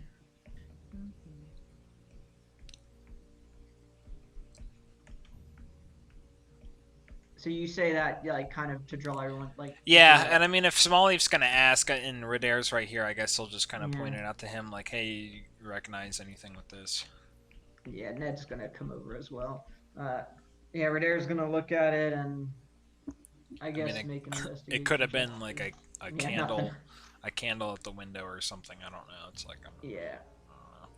Speaker 1: So you say that like kind of to draw everyone like.
Speaker 2: Yeah, and I mean, if Smallleaf's gonna ask, and Radair's right here, I guess he'll just kind of point
Speaker 1: Yeah.
Speaker 2: it out to him, like, "Hey, you recognize anything with this?"
Speaker 1: Yeah, Ned's gonna come over as well. Yeah, Radair's gonna look at it and I guess make an investigation.
Speaker 2: It could have
Speaker 1: check.
Speaker 2: been like a
Speaker 1: Yeah,
Speaker 2: candle,
Speaker 1: nothing.
Speaker 2: a candle at the window or something. I don't know. It's like
Speaker 1: Yeah.
Speaker 2: I don't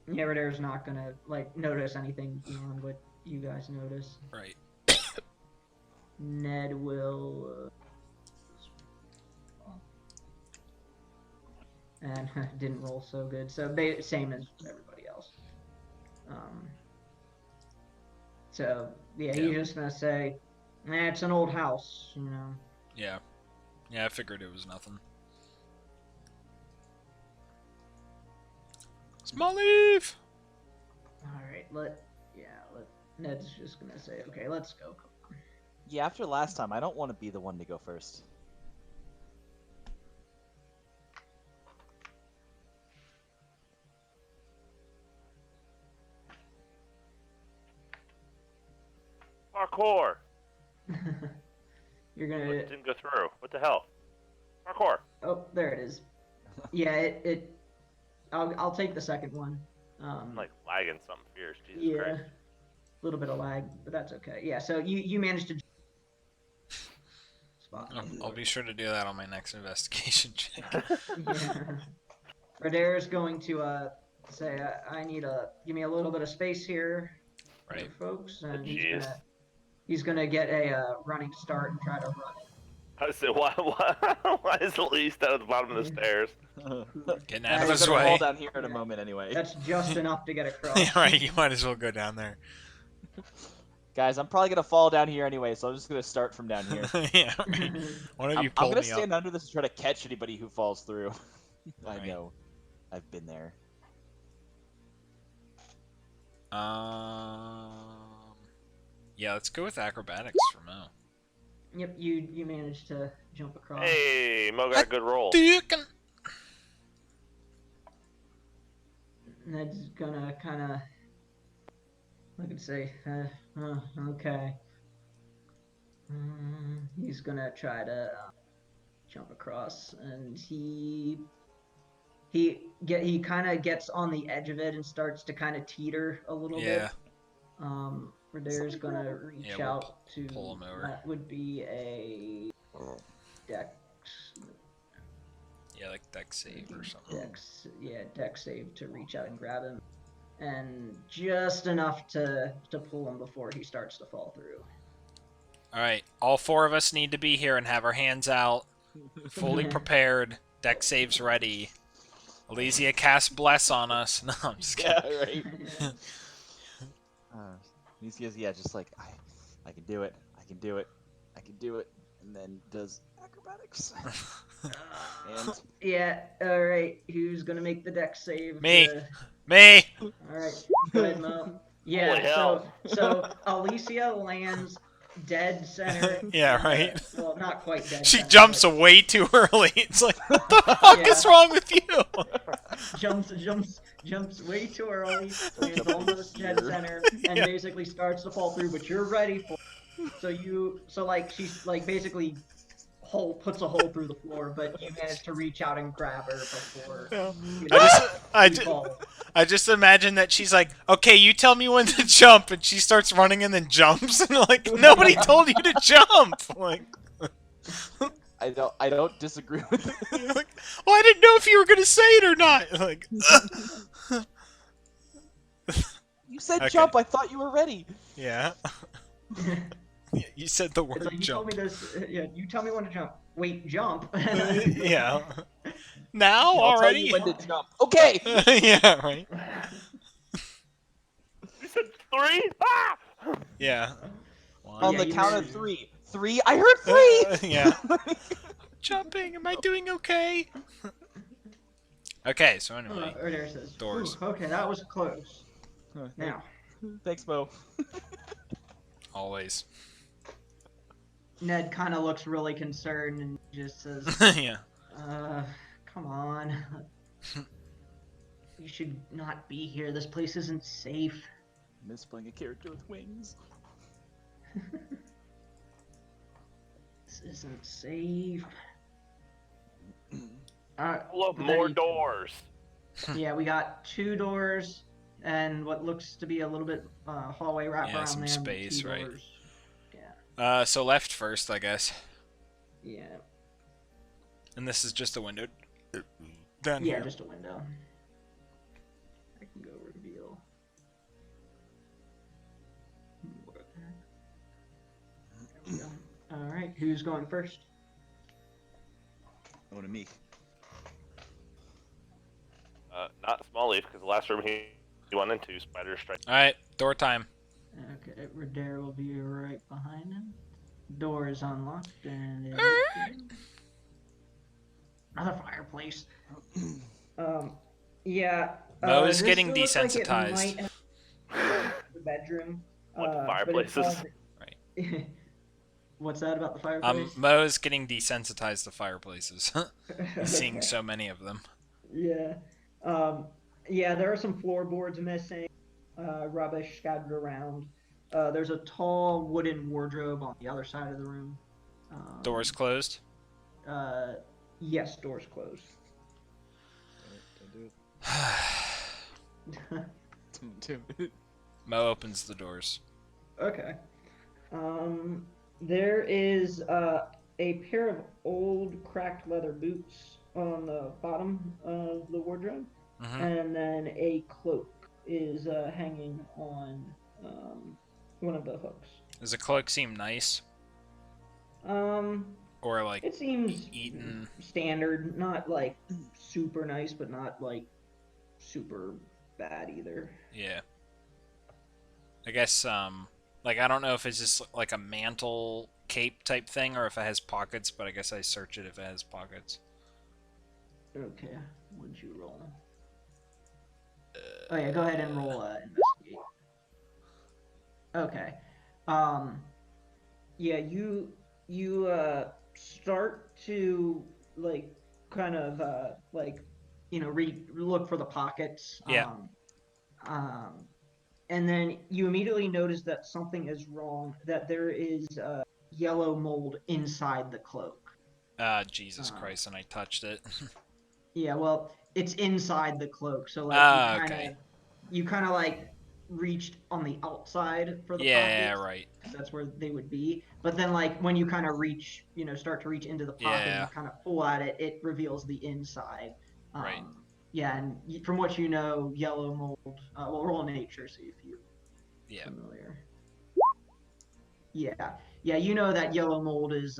Speaker 2: know.
Speaker 1: Yeah, Radair's not gonna like notice anything beyond what you guys notice.
Speaker 2: Right.
Speaker 1: Ned will. And didn't roll so good. So same as everybody else. So yeah, he's just gonna say, it's an old house, you know.
Speaker 2: Yeah. Yeah, I figured it was nothing. Smallleaf!
Speaker 1: Alright, Ned's just gonna say, okay, let's go.
Speaker 5: Yeah, after last time, I don't want to be the one to go first.
Speaker 3: Parkour.
Speaker 1: You're
Speaker 3: What
Speaker 1: gonna.
Speaker 3: didn't go through? What the hell? Parkour.
Speaker 1: Oh, there it is. Yeah, I'll take the second one.
Speaker 3: I'm like lagging something fierce. Jesus
Speaker 1: Yeah,
Speaker 3: Christ.
Speaker 1: a little bit of lag, but that's okay. Yeah, so you managed to spot.
Speaker 2: I'll be sure to do that on my next investigation check.
Speaker 1: Yeah. Radair's going to say, I need give me a little bit of space here,
Speaker 2: Right.
Speaker 1: folks, and
Speaker 3: Jeez.
Speaker 1: he's gonna get a running start and try to run it.
Speaker 3: I said, why is Elise down at the bottom of the stairs?
Speaker 2: Getting out of
Speaker 1: I'm
Speaker 2: his
Speaker 5: gonna
Speaker 2: way.
Speaker 5: fall down here in a moment anyway.
Speaker 1: That's just enough to get across.
Speaker 2: Yeah, right, you might as well go down there.
Speaker 5: Guys, I'm probably gonna fall down here anyway, so I'm just gonna start from down here.
Speaker 2: Yeah, right. One of you
Speaker 5: I'm
Speaker 2: pull
Speaker 5: gonna
Speaker 2: me
Speaker 5: stand
Speaker 2: up.
Speaker 5: under this and try to catch anybody who falls through. I
Speaker 2: Right.
Speaker 5: know. I've been there.
Speaker 2: Yeah, let's go with acrobatics for Mo.
Speaker 1: Yep, you managed to jump across.
Speaker 3: Hey, Mo got a good roll.
Speaker 2: Deacon.
Speaker 1: Ned's gonna kind of look and say, okay. He's gonna try to jump across, and he kind of gets on the edge of it and starts to kind of teeter a little
Speaker 2: Yeah.
Speaker 1: bit. Radair's gonna reach
Speaker 2: Yeah, we'll
Speaker 1: out to.
Speaker 2: pull him over.
Speaker 1: That would be a dex.
Speaker 2: Yeah, like deck save or something.
Speaker 1: Dex save to reach out and grab him, and just enough to pull him before he starts to fall through.
Speaker 2: All right, all four of us need to be here and have our hands out, fully prepared. Deck saves ready. Elysia cast bless on us. No, I'm just kidding.
Speaker 5: Yeah, right. He goes, yeah, just like I can do it. I can do it. I can do it. And then does acrobatics. And
Speaker 1: Yeah, alright. Who's gonna make the dex save?
Speaker 2: Me. Me.
Speaker 1: Alright, go ahead, Mo. Yeah,
Speaker 3: Holy hell.
Speaker 1: so Elysia lands dead center.
Speaker 2: Yeah, right.
Speaker 1: Well, not quite dead
Speaker 2: She
Speaker 1: center,
Speaker 2: jumps
Speaker 1: but
Speaker 2: way too early. It's like, what the fuck is wrong with you?
Speaker 1: jumps way too early, lands almost dead center, and basically starts to fall through, but you're ready for it. So like she's like basically puts a hole through the floor, but you manage to reach out and grab her before. You know,
Speaker 2: I just imagine that she's like, okay, you tell me when to jump, and she starts running and then jumps, and like, nobody told you to jump. Like,
Speaker 5: I don't disagree with it.
Speaker 2: like, well, I didn't know if you were gonna say it or not. Like,
Speaker 5: You said
Speaker 2: Okay.
Speaker 5: jump. I thought you were ready.
Speaker 2: yeah. Yeah, you said the
Speaker 1: it's
Speaker 2: word
Speaker 1: like, you told
Speaker 2: jump.
Speaker 1: me this. Yeah, you tell me when to jump. Wait, jump.
Speaker 2: Yeah. Now
Speaker 5: I'll tell
Speaker 2: already.
Speaker 5: you when to jump. Okay.
Speaker 2: Yeah, right.
Speaker 3: You said 3? Ah!
Speaker 2: Yeah.
Speaker 4: On
Speaker 1: Yeah,
Speaker 4: the
Speaker 1: you
Speaker 4: count of
Speaker 1: managed.
Speaker 4: three. Three? I heard three!
Speaker 2: Yeah. Jumping. Am I doing okay? Okay. So anyway,
Speaker 1: Adair says,
Speaker 2: doors.
Speaker 1: "Whew, okay, that was close.
Speaker 4: Hey,
Speaker 1: Now,
Speaker 4: thanks, Mo.
Speaker 2: Always.
Speaker 1: Ned kind of looks really concerned and just says,
Speaker 2: Yeah.
Speaker 1: come on. You should not be here. This place isn't safe."
Speaker 4: Miss playing a character with wings.
Speaker 1: This isn't safe.
Speaker 3: Look, more doors.
Speaker 1: Yeah, we got 2 doors and what looks to be a little bit hallway wrap
Speaker 2: Yeah,
Speaker 1: around
Speaker 2: some
Speaker 1: there.
Speaker 2: space,
Speaker 1: 2
Speaker 2: right.
Speaker 1: doors. Yeah.
Speaker 2: So left first, I guess.
Speaker 1: Yeah.
Speaker 2: And this is just a window down
Speaker 1: Yeah,
Speaker 2: here.
Speaker 1: just a window. I can go reveal. There we go. Alright, who's going first?
Speaker 5: Oh, to me.
Speaker 3: Not small leaf, because the last room he went into, spider strike.
Speaker 2: Alright, door time.
Speaker 1: Okay, Redare will be right behind him. Door is unlocked and another fireplace. Yeah.
Speaker 2: Mo is
Speaker 1: this
Speaker 2: getting
Speaker 1: still looks like it
Speaker 2: desensitized.
Speaker 1: might have the bedroom.
Speaker 3: What, the
Speaker 1: but it's
Speaker 3: fireplaces?
Speaker 1: Right. What's that about the fireplace?
Speaker 2: Mo is getting desensitized to fireplaces. He's seeing
Speaker 1: Okay.
Speaker 2: so many of them.
Speaker 1: Yeah. Yeah, there are some floorboards missing, rubbish scattered around. There's a tall wooden wardrobe on the other side of the room.
Speaker 2: Doors closed.
Speaker 1: Yes, doors closed.
Speaker 5: Don't do it.
Speaker 2: Mo opens the doors.
Speaker 1: Okay. There is a pair of old cracked leather boots on the bottom of the wardrobe,
Speaker 2: Mm-hmm.
Speaker 1: and then a cloak is hanging on one of the hooks.
Speaker 2: Does the cloak seem nice? Or like
Speaker 1: It seems
Speaker 2: eaten?
Speaker 1: standard, not like super nice, but not like super bad either.
Speaker 2: Yeah. I guess like I don't know if it's just like a mantle cape type thing or if it has pockets, but I guess I search it if it has pockets.
Speaker 1: Okay, what'd you roll? Oh yeah, go ahead and roll investigate. Okay. Yeah, you start to like kind of like look for the pockets.
Speaker 2: Yeah.
Speaker 1: And then you immediately notice that something is wrong. That there is yellow mold inside the cloak.
Speaker 2: Jesus Christ, and I touched it.
Speaker 1: Yeah, well, it's inside the cloak, so like
Speaker 2: Okay.
Speaker 1: you kind of like reached on the outside for the
Speaker 2: Yeah,
Speaker 1: pockets.
Speaker 2: right.
Speaker 1: That's where they would be. But then like when you kind of reach, start to reach into the pocket
Speaker 2: Yeah.
Speaker 1: and kind of pull at it, it reveals the inside.
Speaker 2: Right.
Speaker 1: Yeah, and from what you know, yellow mold. Well, roll nature, see if you're
Speaker 2: Yeah.
Speaker 1: familiar. Yeah, you know that yellow mold is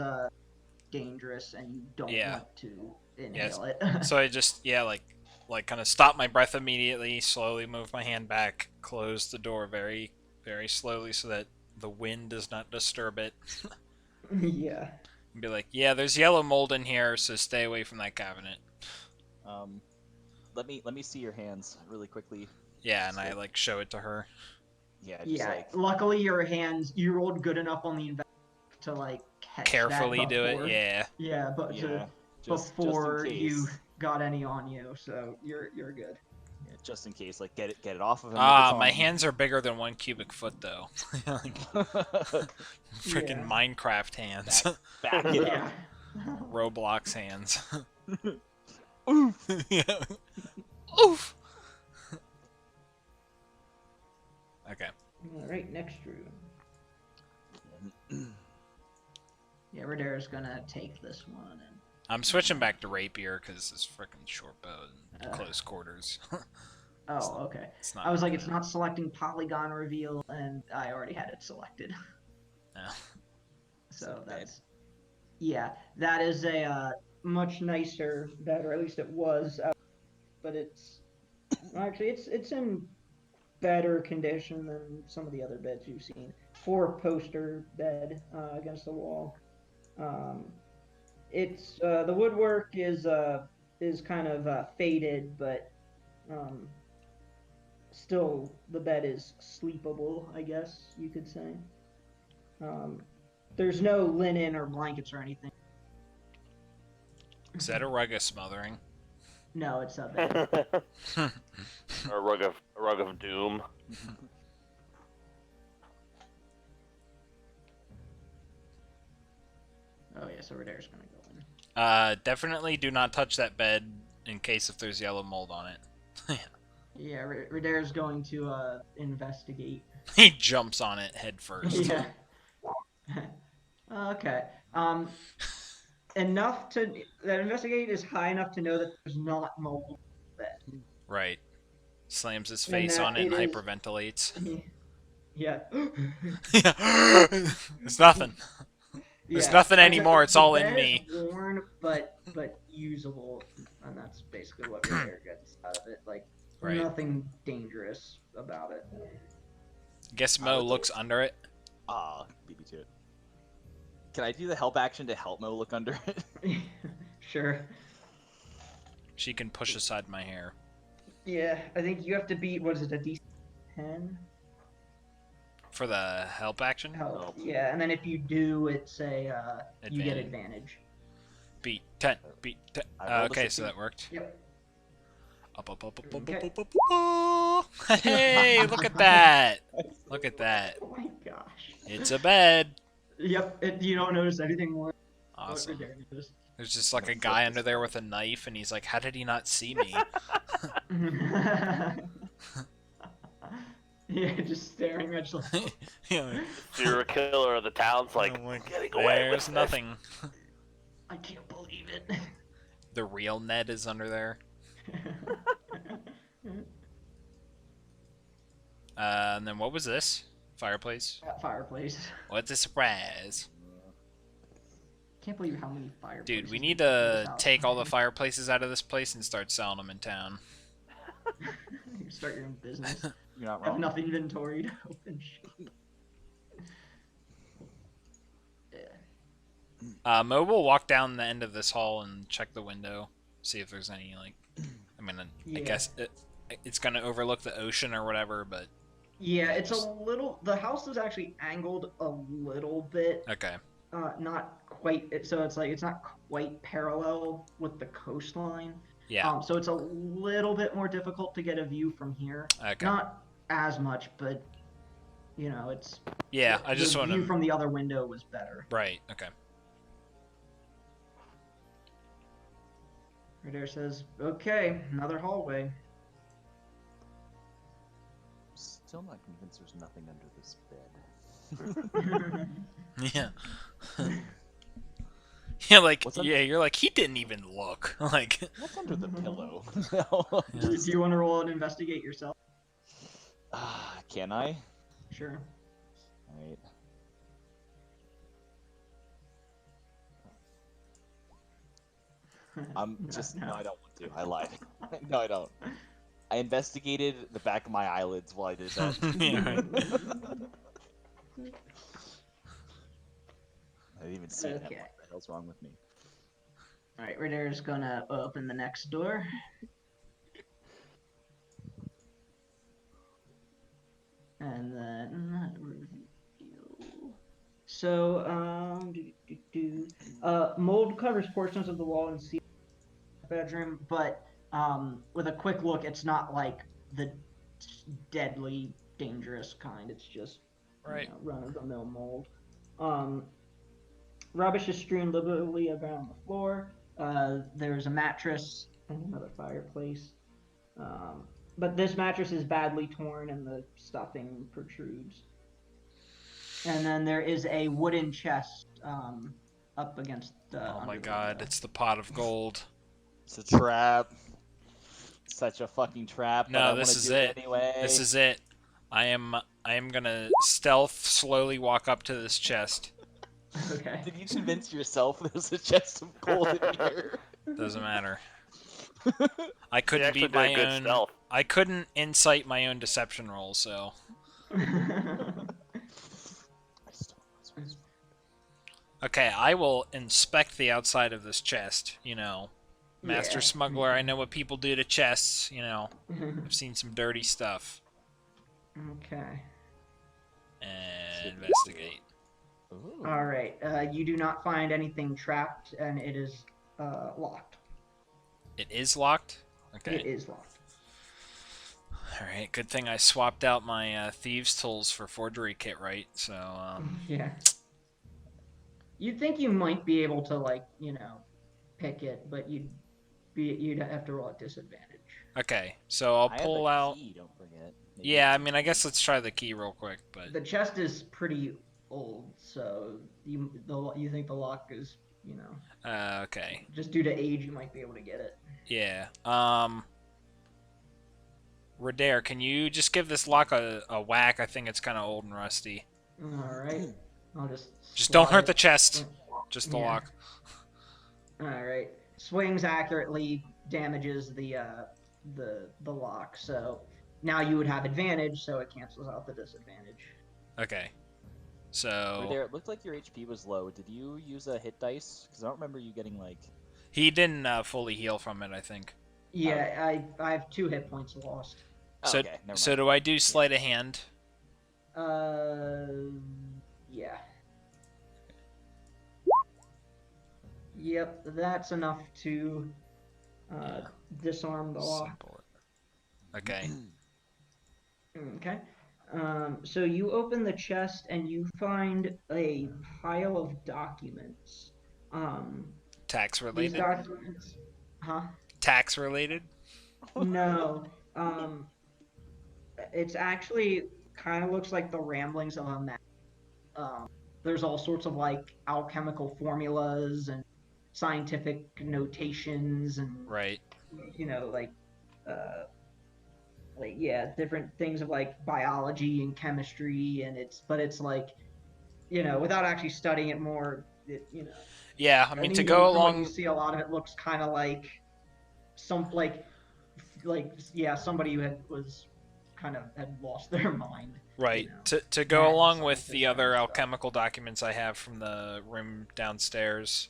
Speaker 1: dangerous, and you don't
Speaker 2: Yeah.
Speaker 1: want to inhale it.
Speaker 2: So I just like kind of stop my breath immediately, slowly move my hand back, close the door very, very slowly so that the wind does not disturb it.
Speaker 1: Yeah.
Speaker 2: And be like, yeah, there's yellow mold in here, so stay away from that cabinet.
Speaker 5: Let me see your hands really quickly.
Speaker 2: Yeah, and I like show it to her.
Speaker 5: Yeah, just
Speaker 1: Yeah.
Speaker 5: like
Speaker 1: Luckily, your hands, you rolled good enough on the investigation to like catch
Speaker 2: Carefully
Speaker 1: that
Speaker 2: do
Speaker 1: before.
Speaker 2: it. Yeah.
Speaker 1: Yeah, but
Speaker 5: yeah,
Speaker 1: before
Speaker 5: just in
Speaker 1: you
Speaker 5: case.
Speaker 1: got any on you, so you're good.
Speaker 5: Yeah, just in case, like get it off of him.
Speaker 2: My hands are bigger than 1 cubic foot though. Like, freaking
Speaker 1: Yeah.
Speaker 2: Minecraft hands.
Speaker 5: Back it up.
Speaker 1: Yeah.
Speaker 2: Roblox hands.
Speaker 5: Oof.
Speaker 2: Yeah. Oof. Okay.
Speaker 1: All right, next room. Yeah, Radara's gonna take this one and.
Speaker 2: I'm switching back to rapier because it's freaking short bow and
Speaker 1: Uh.
Speaker 2: close quarters.
Speaker 1: Oh, okay.
Speaker 2: It's not.
Speaker 1: I was like, it's not selecting polygon reveal, and I already had it selected.
Speaker 2: No.
Speaker 1: So
Speaker 5: So
Speaker 1: that's. Yeah, that is a much nicer bed, or at least it was. But it's actually it's in better condition than some of the other beds you've seen. 4-poster bed against the wall. It's the woodwork is kind of faded, but still the bed is sleepable, I guess you could say. There's no linen or blankets or anything.
Speaker 2: Is that a rug of smothering?
Speaker 1: No, it's a bed.
Speaker 3: A rug of doom.
Speaker 1: Oh yeah, so Redair's gonna go in.
Speaker 2: Definitely do not touch that bed in case if there's yellow mold on it.
Speaker 1: Yeah, Redair's going to investigate.
Speaker 2: He jumps on it head first.
Speaker 1: Yeah. Okay. Enough to that investigate is high enough to know that there's not mold in the bed.
Speaker 2: Right. Slams his
Speaker 1: And
Speaker 2: face
Speaker 1: that
Speaker 2: on it and
Speaker 1: it is-
Speaker 2: hyperventilates.
Speaker 1: Yeah.
Speaker 2: There's nothing. There's nothing anymore, it's all in
Speaker 1: bed
Speaker 2: me.
Speaker 1: is worn, but usable, and that's basically what Redair gets out of it. Like,
Speaker 2: Right.
Speaker 1: nothing dangerous about it.
Speaker 2: Guess Mo looks under it.
Speaker 5: Beat me to it. Can I do the help action to help Mo look under it?
Speaker 1: Sure.
Speaker 2: She can push aside my hair.
Speaker 1: Yeah, I think you have to beat, what is it, a DC-10?
Speaker 2: For the help action?
Speaker 1: Help. Yeah, and then if you do, it's a, you get
Speaker 2: Advantage.
Speaker 1: advantage.
Speaker 2: Beat 10. Beat 10.
Speaker 5: I rolled a
Speaker 2: Okay, so
Speaker 5: 16.
Speaker 2: that worked.
Speaker 1: Yep.
Speaker 2: Up, up, up, up, up,
Speaker 1: Okay.
Speaker 2: up, up, up. Hey, look at that. Look at that.
Speaker 1: Oh my gosh.
Speaker 2: It's a bed.
Speaker 1: Yep, you don't notice anything more.
Speaker 2: Awesome.
Speaker 1: Redair noticed.
Speaker 2: There's just like a guy under there with a knife, and he's like, how did he not see me?
Speaker 1: Yeah, just staring at you.
Speaker 2: Yeah,
Speaker 3: Serial killer of the town's like,
Speaker 2: I'm like,
Speaker 3: getting away with
Speaker 2: there's
Speaker 3: this.
Speaker 2: nothing.
Speaker 1: I can't believe it.
Speaker 2: The real Ned is under there. And then what was this? Fireplace?
Speaker 1: That fireplace.
Speaker 2: What's a surprise?
Speaker 1: Can't believe how many fireplaces.
Speaker 2: Dude, we
Speaker 1: you
Speaker 2: need
Speaker 1: put in this
Speaker 2: to
Speaker 1: house.
Speaker 2: take all the fireplaces out of this place and start selling them in town.
Speaker 1: You start your own business.
Speaker 5: You're not
Speaker 1: Have
Speaker 5: wrong.
Speaker 1: enough inventory to open shit. Yeah.
Speaker 2: Mo will walk down the end of this hall and check the window, see if there's any, like, I mean, I
Speaker 1: Yeah.
Speaker 2: guess it's gonna overlook the ocean or whatever, but
Speaker 1: Yeah, it's a little. The house is actually angled a little bit.
Speaker 2: okay.
Speaker 1: Not quite. So it's like it's not quite parallel with the coastline.
Speaker 2: Yeah,
Speaker 1: So it's a little bit more difficult to get a view from here.
Speaker 2: okay.
Speaker 1: Not as much, but you know, it's.
Speaker 2: Yeah, I just
Speaker 1: the
Speaker 2: want
Speaker 1: view
Speaker 2: to...
Speaker 1: from the other window was better.
Speaker 2: Right, okay.
Speaker 1: Redair says, "Okay, another hallway."
Speaker 5: Still not convinced there's nothing under this bed.
Speaker 2: Yeah. Yeah, like,
Speaker 5: What's up?
Speaker 2: yeah, you're like, he didn't even look. Like,
Speaker 5: What's under the pillow?
Speaker 1: Do you want to roll and investigate yourself?
Speaker 5: Can I?
Speaker 1: Sure.
Speaker 5: Alright. No, I don't want to. I lied. No, I don't. I investigated the back of my eyelids while I did that.
Speaker 2: yeah, right.
Speaker 5: I didn't even see that.
Speaker 1: Okay.
Speaker 5: What the hell's wrong with me?
Speaker 1: All right, Redair's gonna open the next door. And then reveal. So, mold covers portions of the wall and ceiling of the bedroom, but with a quick look, it's not like the deadly, dangerous kind. It's just
Speaker 2: Right.
Speaker 1: run-of-the-mill mold. Rubbish is strewn liberally around the floor. There's a mattress and another fireplace. But this mattress is badly torn and the stuffing protrudes. And then there is a wooden chest up against the.
Speaker 2: Oh my
Speaker 1: under the
Speaker 2: god,
Speaker 1: window.
Speaker 2: it's the pot of gold.
Speaker 5: It's a trap. Such a fucking trap.
Speaker 2: No,
Speaker 5: but I
Speaker 2: this
Speaker 5: wanna
Speaker 2: is
Speaker 5: do
Speaker 2: it.
Speaker 5: Anyway.
Speaker 2: This is it. I am gonna stealth slowly walk up to this chest.
Speaker 1: Okay.
Speaker 5: Did you convince yourself there's a chest of gold in here?
Speaker 2: Doesn't matter. I
Speaker 3: He
Speaker 2: couldn't
Speaker 3: actually
Speaker 2: beat my
Speaker 3: did good
Speaker 2: own.
Speaker 3: stealth.
Speaker 2: I couldn't incite my own deception roll, so Okay, I will inspect the outside of this chest. Master
Speaker 1: Yeah.
Speaker 2: smuggler, I know what people do to chests. I've seen some dirty stuff.
Speaker 1: Okay.
Speaker 2: And investigate.
Speaker 5: Ooh.
Speaker 1: All right. You do not find anything trapped, and it is locked.
Speaker 2: It is locked? Okay.
Speaker 1: It is locked.
Speaker 2: Alright, good thing I swapped out my thieves' tools for forgery kit, right? So,
Speaker 1: Yeah. You'd think you might be able to, pick it, but you'd have to roll at disadvantage.
Speaker 2: okay. So I'll
Speaker 5: I have a
Speaker 2: a out.
Speaker 5: key, don't forget. Maybe
Speaker 2: Yeah, I
Speaker 5: it's
Speaker 2: mean, I guess let's try the key real quick, but
Speaker 1: The chest is pretty old, so you think the lock is,
Speaker 2: okay.
Speaker 1: just due to age, you might be able to get it.
Speaker 2: Yeah. Radair, can you just give this lock a whack? I think it's kind of old and rusty.
Speaker 1: All right. I'll just.
Speaker 2: Don't
Speaker 1: slide
Speaker 2: hurt the
Speaker 1: it.
Speaker 2: chest. Just the
Speaker 1: Yeah.
Speaker 2: lock.
Speaker 1: All right. Swings accurately, damages the lock. So now you would have advantage, so it cancels out the disadvantage.
Speaker 2: Okay.
Speaker 5: Right
Speaker 2: So
Speaker 5: there, it looked like your HP was low. Did you use a hit dice? Because I don't remember you getting like.
Speaker 2: he didn't fully heal from it, I think.
Speaker 1: Yeah, I have 2 hit points lost.
Speaker 5: Oh,
Speaker 2: So
Speaker 5: okay, never
Speaker 2: so
Speaker 5: mind.
Speaker 2: do I do sleight of hand?
Speaker 1: Yeah. Yep, that's enough to disarm the lock.
Speaker 2: Simple. Okay.
Speaker 1: Okay. So you open the chest and you find a pile of documents.
Speaker 2: Tax
Speaker 1: These
Speaker 2: related?
Speaker 1: documents, huh?
Speaker 2: Tax related?
Speaker 1: No. It's actually kind of looks like the ramblings of a man. There's all sorts of alchemical formulas and scientific notations and
Speaker 2: Right.
Speaker 1: uh, different things of biology and chemistry, and it's without actually studying it more,
Speaker 2: Yeah, I mean to go
Speaker 1: from what
Speaker 2: along
Speaker 1: you see, a lot of it looks kind of like somebody who had lost their mind.
Speaker 2: right.
Speaker 1: you know.
Speaker 2: To go
Speaker 1: Mad
Speaker 2: along with
Speaker 1: scientist
Speaker 2: the
Speaker 1: kind
Speaker 2: other
Speaker 1: of stuff.
Speaker 2: alchemical documents I have from the room downstairs.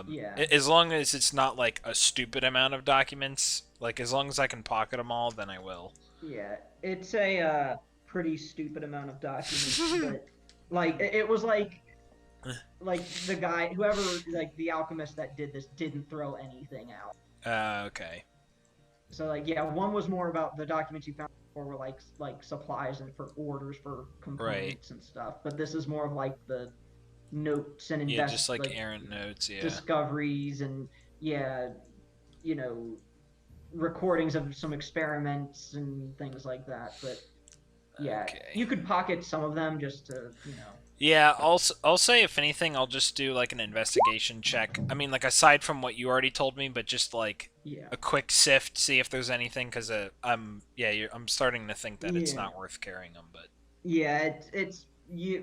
Speaker 1: Yeah.
Speaker 2: As long as it's not like a stupid amount of documents, like as long as I can pocket them all, then I will.
Speaker 1: Yeah, it's a pretty stupid amount of documents, but it was like the guy, whoever, the alchemist that did this didn't throw anything out.
Speaker 2: Okay.
Speaker 1: So one was more about the documents you found before were like supplies and for orders for components and stuff, but this is more of the notes and
Speaker 2: Yeah, just like errant notes. Yeah.
Speaker 1: discoveries and recordings of some experiments and things like that. But
Speaker 2: Okay.
Speaker 1: you could pocket some of them just to
Speaker 2: Yeah, I'll say if anything, I'll just do like an investigation check. I mean, like aside from what you already told me, but just like a quick sift, see if there's anything, because I'm starting to think that it's not worth carrying them. But
Speaker 1: it's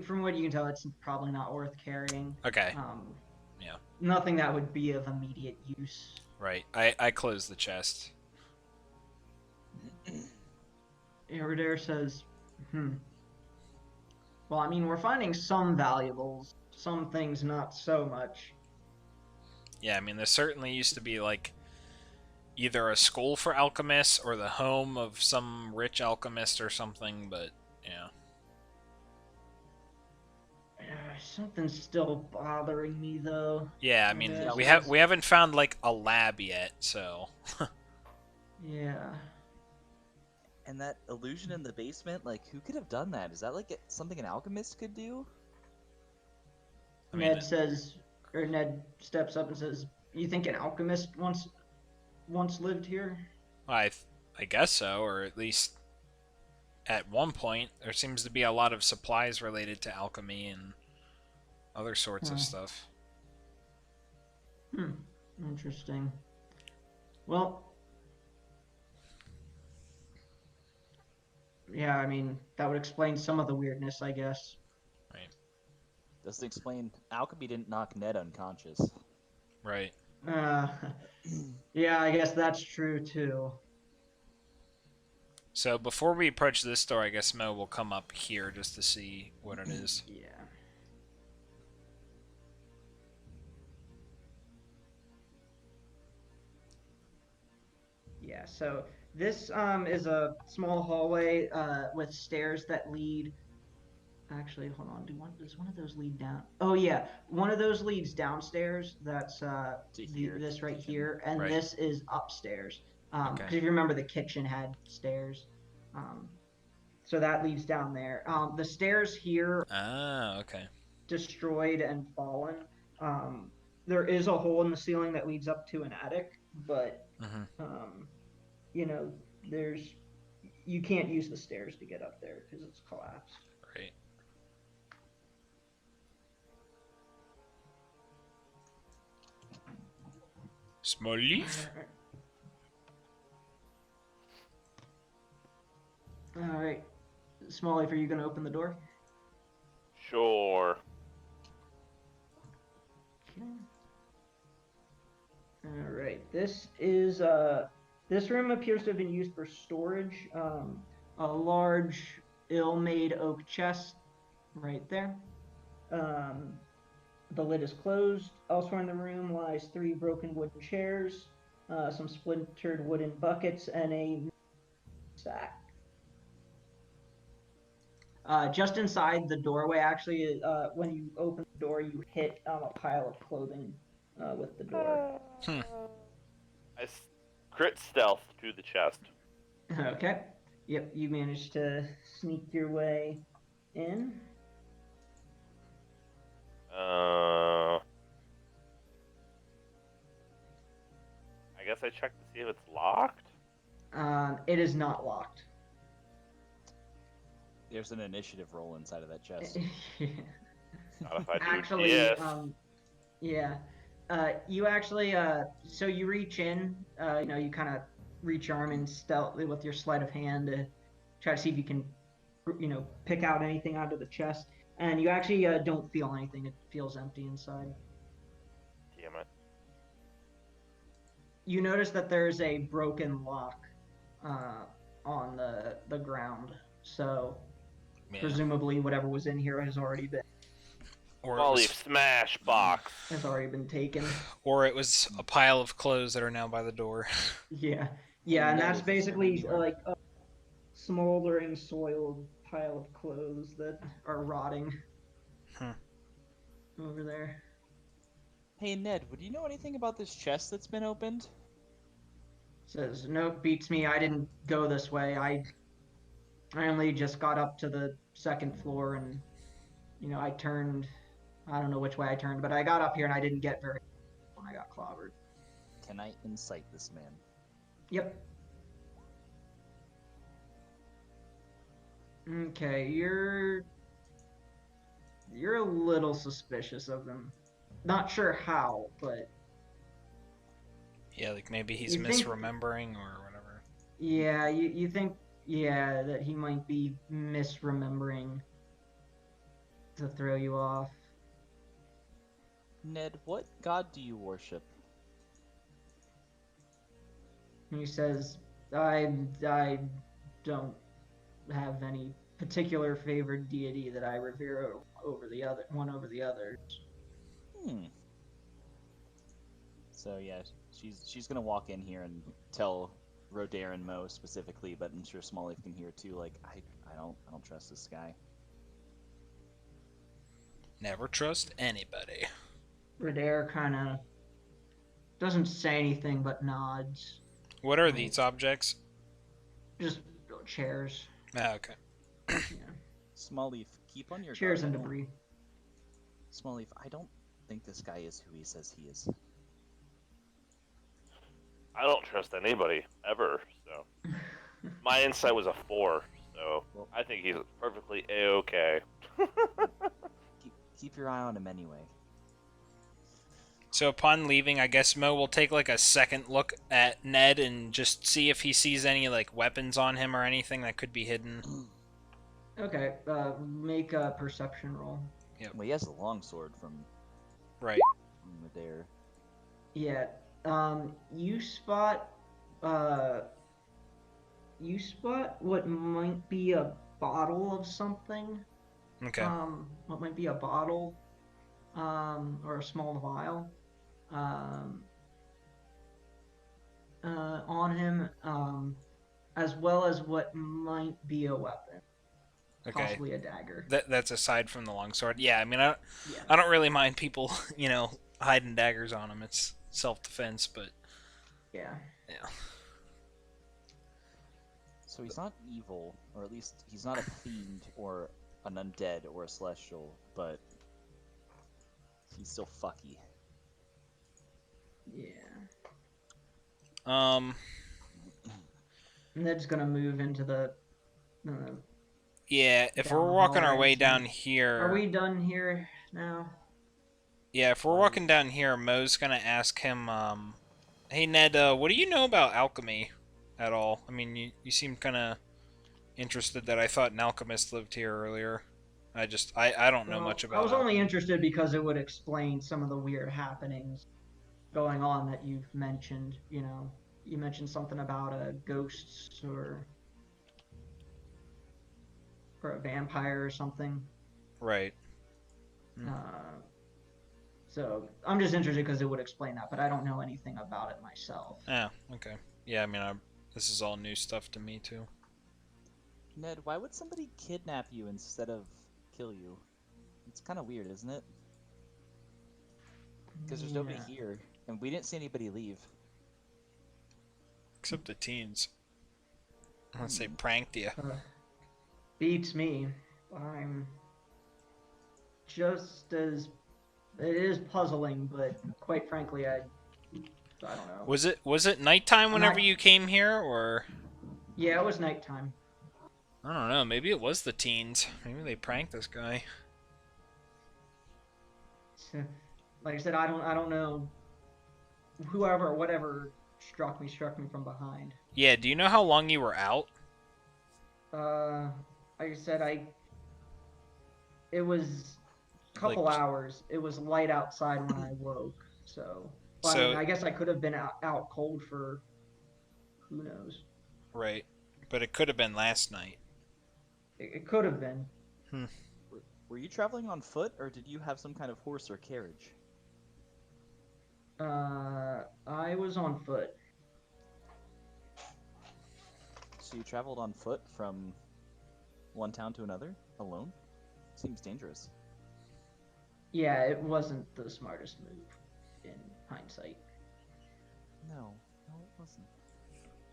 Speaker 1: from what you can tell, it's probably not worth carrying.
Speaker 2: okay.
Speaker 1: Yeah. Nothing that would be of immediate use.
Speaker 2: Right. I close the chest.
Speaker 1: Iridair says, Well, I mean, we're finding some valuables, some things not so much.
Speaker 2: Yeah, I mean, there certainly used to be like either a school for alchemists or the home of some rich alchemist or something, but yeah.
Speaker 1: Something's still bothering me though.
Speaker 2: Yeah, I mean,
Speaker 1: Yeah,
Speaker 2: we haven't found like a lab yet, so.
Speaker 1: Yeah.
Speaker 5: And that illusion in the basement, like, who could have done that? Is that like something an alchemist could do?
Speaker 2: I mean,
Speaker 1: Ned steps up and says, "You think an alchemist once lived here?"
Speaker 2: I guess so, or at least at one point. There seems to be a lot of supplies related to alchemy and other sorts of stuff.
Speaker 1: Interesting. Well, yeah, I mean, that would explain some of the weirdness, I guess.
Speaker 2: Right.
Speaker 5: Doesn't explain alchemy didn't knock Ned unconscious.
Speaker 2: Right.
Speaker 1: Yeah, I guess that's true too.
Speaker 2: So before we approach this door, I guess Mo will come up here just to see what it is.
Speaker 1: Yeah. Yeah, so this is a small hallway with stairs that lead. Actually, hold on. Does one of those lead down? Oh yeah, one of those leads downstairs. That's
Speaker 4: To here,
Speaker 1: this
Speaker 4: to the
Speaker 1: right
Speaker 4: kitchen.
Speaker 1: here, and
Speaker 2: Right.
Speaker 1: this is upstairs.
Speaker 2: Okay.
Speaker 1: Because if you remember, the kitchen had stairs. Um, so that leads down there. The stairs here
Speaker 2: Ah, okay.
Speaker 1: destroyed and fallen. Um, there is a hole in the ceiling that leads up to an attic, but
Speaker 2: Mm-hmm.
Speaker 1: um, you know, there's you can't use the stairs to get up there because it's collapsed.
Speaker 2: Right. Small leaf?
Speaker 1: All right, Smalley, are you gonna open the door?
Speaker 3: Sure.
Speaker 1: Okay. All right. This room appears to have been used for storage. A large ill-made oak chest right there. The lid is closed. Elsewhere in the room lies 3 broken wooden chairs, some splintered wooden buckets, and a sack. Just inside the doorway, actually, when you open the door, you hit a pile of clothing with the door.
Speaker 3: I crit stealth to the chest.
Speaker 1: Okay. Yep, you managed to sneak your way in.
Speaker 3: I guess I check to see if it's locked.
Speaker 1: It is not locked.
Speaker 4: There's an initiative roll inside of that chest.
Speaker 3: Not if I do
Speaker 1: Actually,
Speaker 3: DS.
Speaker 1: yeah. You actually, so you reach in, you kind of reach your arm in stealthily with your sleight of hand to try to see if you can, pick out anything out of the chest. And you actually don't feel anything. It feels empty inside.
Speaker 3: Damn it.
Speaker 1: You notice that there's a broken lock on the ground. So
Speaker 2: Yeah.
Speaker 1: presumably whatever was in here has already been
Speaker 3: Molly smash box.
Speaker 1: taken.
Speaker 2: Or it was a pile of clothes that are now by the door.
Speaker 1: Yeah,
Speaker 5: And
Speaker 1: and
Speaker 5: that
Speaker 1: that's
Speaker 5: is
Speaker 1: basically
Speaker 5: disturbing.
Speaker 1: like a smoldering, soiled pile of clothes that are rotting over there.
Speaker 5: Hey Ned, would you know anything about this chest that's been opened?
Speaker 1: Says, nope, beats me. I didn't go this way. I only just got up to the second floor and, I turned. I don't know which way I turned, but I got up here and I didn't get very when I got clobbered.
Speaker 5: Can I insight this man?
Speaker 1: Yep. Okay, you're a little suspicious of him. Not sure how, but
Speaker 2: Yeah, like maybe he's
Speaker 1: You think-
Speaker 2: misremembering or whatever.
Speaker 1: yeah, you think that he might be misremembering to throw you off.
Speaker 5: Ned, what god do you worship?
Speaker 1: And he says, I don't have any particular favored deity that I revere over the others.
Speaker 5: Hmm. So yeah, she's gonna walk in here and tell Rodair and Mo specifically, but I'm sure Smallleaf can hear too. Like I don't trust this guy.
Speaker 2: Never trust anybody.
Speaker 1: Redair kind of doesn't say anything but nods.
Speaker 2: What are these objects?
Speaker 1: Just chairs.
Speaker 2: Ah, okay.
Speaker 1: Yeah.
Speaker 5: Smallleaf, keep on your
Speaker 1: Chairs
Speaker 5: guard.
Speaker 1: and debris.
Speaker 5: Smallleaf, I don't think this guy is who he says he is.
Speaker 3: I don't trust anybody ever. So my insight was a 4. So
Speaker 5: Well-
Speaker 3: I think he's perfectly a-okay.
Speaker 5: Keep your eye on him anyway.
Speaker 2: So upon leaving, I guess Mo will take like a second look at Ned and just see if he sees any like weapons on him or anything that could be hidden.
Speaker 1: Okay, make a perception roll.
Speaker 5: Well, he has a longsword from
Speaker 2: Right.
Speaker 5: Rodair.
Speaker 1: Yeah. You spot what might be a bottle of something.
Speaker 2: Okay.
Speaker 1: What might be a bottle, or a small vial. on him, as well as what might be a weapon,
Speaker 2: Okay.
Speaker 1: possibly a dagger.
Speaker 2: That's aside from the longsword. Yeah, I mean,
Speaker 1: Yeah.
Speaker 2: I don't really mind people, hiding daggers on them. It's self-defense, but
Speaker 1: Yeah.
Speaker 2: yeah.
Speaker 5: So he's not evil, or at least he's not a fiend or an undead or a celestial, but he's still fucky.
Speaker 1: Yeah.
Speaker 2: Um.
Speaker 1: Ned's gonna move into the.
Speaker 2: Yeah, if
Speaker 1: Down
Speaker 2: we're
Speaker 1: the
Speaker 2: walking
Speaker 1: hall
Speaker 2: our
Speaker 1: or
Speaker 2: way
Speaker 1: anything.
Speaker 2: down here.
Speaker 1: Are we done here now?
Speaker 2: Yeah, if we're walking down here, Mo's gonna ask him, hey Ned, what do you know about alchemy at all? I mean, you seem kind of interested that I thought an alchemist lived here earlier. I don't know much about
Speaker 1: I was only
Speaker 2: alchemy.
Speaker 1: interested because it would explain some of the weird happenings going on that you've mentioned. You mentioned something about ghosts or a vampire or something.
Speaker 2: Right.
Speaker 1: So I'm just interested because it would explain that, but I don't know anything about it myself.
Speaker 2: Oh, okay. Yeah, I mean, this is all new stuff to me, too.
Speaker 5: Ned, why would somebody kidnap you instead of kill you? It's kind of weird, isn't it? Because there's nobody
Speaker 1: Yeah.
Speaker 5: here, and we didn't see anybody leave.
Speaker 2: Except the teens. Unless they pranked you.
Speaker 1: Beats me. I'm just as. It is puzzling, but quite frankly, I don't know.
Speaker 2: Was it nighttime whenever you came here, or?
Speaker 1: Yeah, it was nighttime.
Speaker 2: I don't know. Maybe it was the teens. Maybe they pranked this guy.
Speaker 1: Like I said, I don't know. Whoever or whatever struck me from behind.
Speaker 2: Yeah. Do you know how long you were out?
Speaker 1: Like I said, it was a couple
Speaker 2: Like-
Speaker 1: hours. It was light outside when I woke, so. Well,
Speaker 2: So-
Speaker 1: I mean, I guess I could have been out cold for. Who knows?
Speaker 2: Right. But it could have been last night.
Speaker 1: It could have been.
Speaker 5: Were you traveling on foot, or did you have some kind of horse or carriage?
Speaker 1: I was on foot.
Speaker 5: So you traveled on foot from one town to another, alone? Seems dangerous.
Speaker 1: Yeah, it wasn't the smartest move in hindsight.
Speaker 5: No, it wasn't.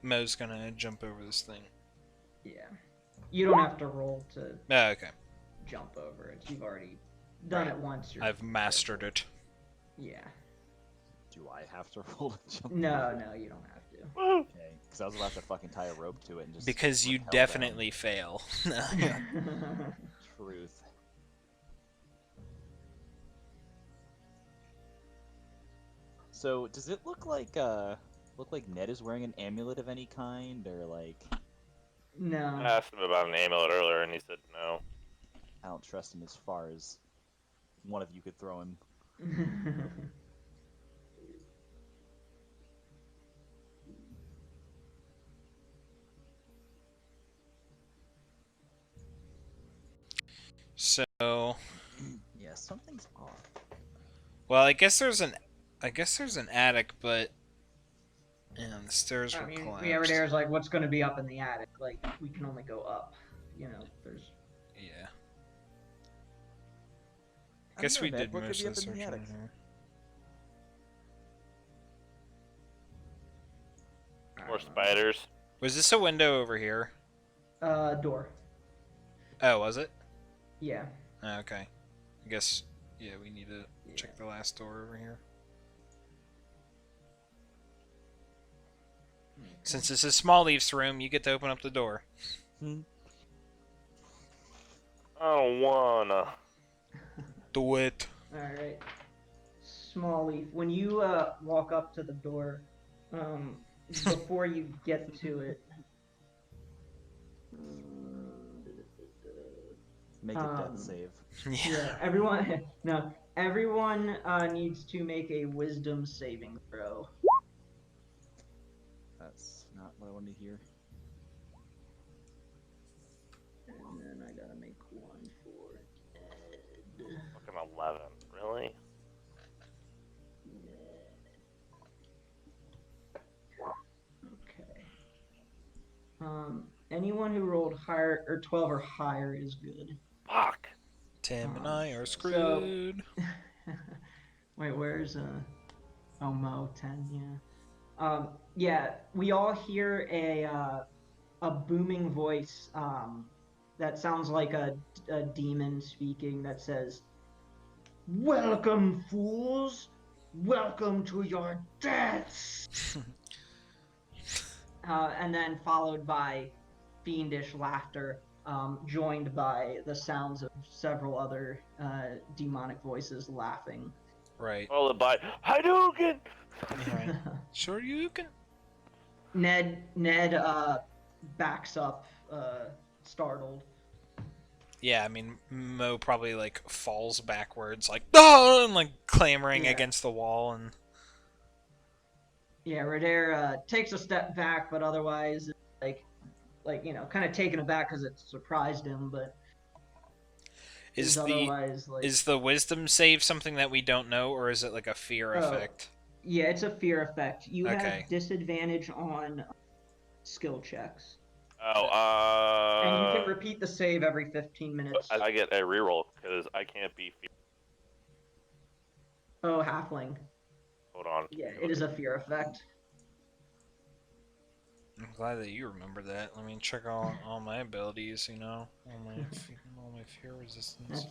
Speaker 2: Mo's gonna jump over this thing.
Speaker 1: Yeah. You don't have to roll to
Speaker 2: Oh, okay.
Speaker 1: jump over it. You've already done it once.
Speaker 2: I've mastered it.
Speaker 1: Yeah.
Speaker 5: Do I have to roll to jump?
Speaker 1: No, you don't have to.
Speaker 5: Okay, because I was about to fucking tie a rope to it and just.
Speaker 2: Because you
Speaker 5: rappel
Speaker 2: definitely fail.
Speaker 5: down. Truth. So does it look like Ned is wearing an amulet of any kind, or like?
Speaker 3: I
Speaker 1: No.
Speaker 3: asked him about an amulet earlier, and he said no.
Speaker 5: I don't trust him as far as one of you could throw him.
Speaker 2: So,
Speaker 5: Yeah, something's off.
Speaker 2: well, I guess there's an attic, but the stairs
Speaker 1: I
Speaker 2: were
Speaker 1: mean,
Speaker 2: collapsed.
Speaker 1: the Everdare's like, what's going to be up in the attic? Like, we can only go up. There's.
Speaker 2: Yeah.
Speaker 5: I
Speaker 2: Guess
Speaker 5: don't
Speaker 2: we
Speaker 5: know,
Speaker 2: did
Speaker 5: Ned. What could
Speaker 2: most
Speaker 5: be
Speaker 2: of
Speaker 5: up
Speaker 2: the
Speaker 5: in the
Speaker 2: searching
Speaker 5: attic?
Speaker 2: here.
Speaker 3: More spiders.
Speaker 2: Was this a window over here?
Speaker 1: Door.
Speaker 2: Oh, was it?
Speaker 1: Yeah.
Speaker 2: Oh, okay. I guess, yeah, we need to check the last door over here. Since this is Small Leaf's room, you get to open up the door.
Speaker 3: I don't wanna.
Speaker 2: Do it.
Speaker 1: All right. Small Leaf. When you walk up to the door, before you get to it,
Speaker 5: Make a death save.
Speaker 1: yeah, everyone. No, everyone needs to make a Wisdom saving throw.
Speaker 5: That's not what I wanted to hear.
Speaker 1: And then I gotta make one for Ed.
Speaker 3: Fucking 11. Really?
Speaker 1: anyone who rolled higher or 12 or higher is good.
Speaker 3: Fuck.
Speaker 2: Tim and I are
Speaker 1: So,
Speaker 2: screwed.
Speaker 1: wait, where's oh Mo 10? Yeah. Yeah, we all hear a booming voice that sounds like a demon speaking that says, "Welcome, fools! Welcome to your deaths!" And then followed by fiendish laughter, joined by the sounds of several other demonic voices laughing.
Speaker 2: Right.
Speaker 3: Followed by Hadouken!
Speaker 2: Right. Sure you can.
Speaker 1: Ned backs up, startled.
Speaker 2: Yeah, I mean, Mo probably like falls backwards, like oh, and like clamoring
Speaker 1: Yeah.
Speaker 2: against the wall, and
Speaker 1: Yeah, Radair takes a step back, but otherwise, like kind of taken aback because it surprised him, but
Speaker 2: is
Speaker 1: otherwise like.
Speaker 2: is the wisdom save something that we don't know, or is it like a fear effect?
Speaker 1: Yeah, it's a fear effect. You
Speaker 2: Okay.
Speaker 1: have disadvantage on skill checks.
Speaker 3: Oh,
Speaker 1: And you can repeat the save every 15 minutes.
Speaker 3: I get a reroll because I can't be.
Speaker 1: Oh, halfling.
Speaker 3: Hold on.
Speaker 1: Yeah, it is a fear effect.
Speaker 2: I'm glad that you remember that. Let me check all my abilities. All my fear resistance.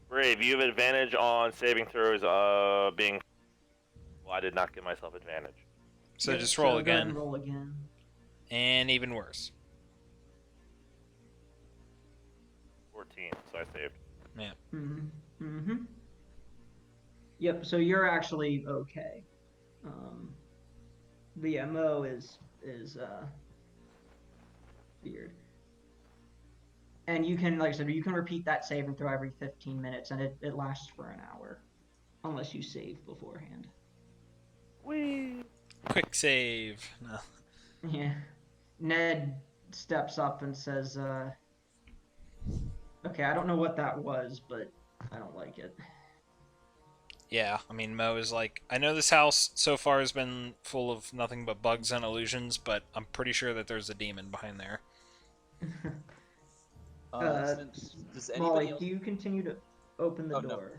Speaker 3: Brave, you have advantage on saving throws. Being. Well, I did not give myself advantage.
Speaker 2: So
Speaker 1: Yeah,
Speaker 2: just roll
Speaker 1: go ahead
Speaker 2: again,
Speaker 1: and roll again.
Speaker 2: and even worse.
Speaker 3: 14, so I saved.
Speaker 2: Yeah.
Speaker 1: Yep. So you're actually okay. But yeah, Mo is feared. And you can, like I said, you can repeat that save and throw every 15 minutes, and it lasts for an hour, unless you save beforehand.
Speaker 3: Whee!
Speaker 2: Quick save. No.
Speaker 1: Yeah. Ned steps up and says, "Okay, I don't know what that was, but I don't like it."
Speaker 2: Yeah, I mean, Mo is like, I know this house so far has been full of nothing but bugs and illusions, but I'm pretty sure that there's a demon behind there.
Speaker 5: Does anybody
Speaker 1: Molly,
Speaker 5: else...
Speaker 1: do you continue to open the
Speaker 5: Oh, no.
Speaker 1: door?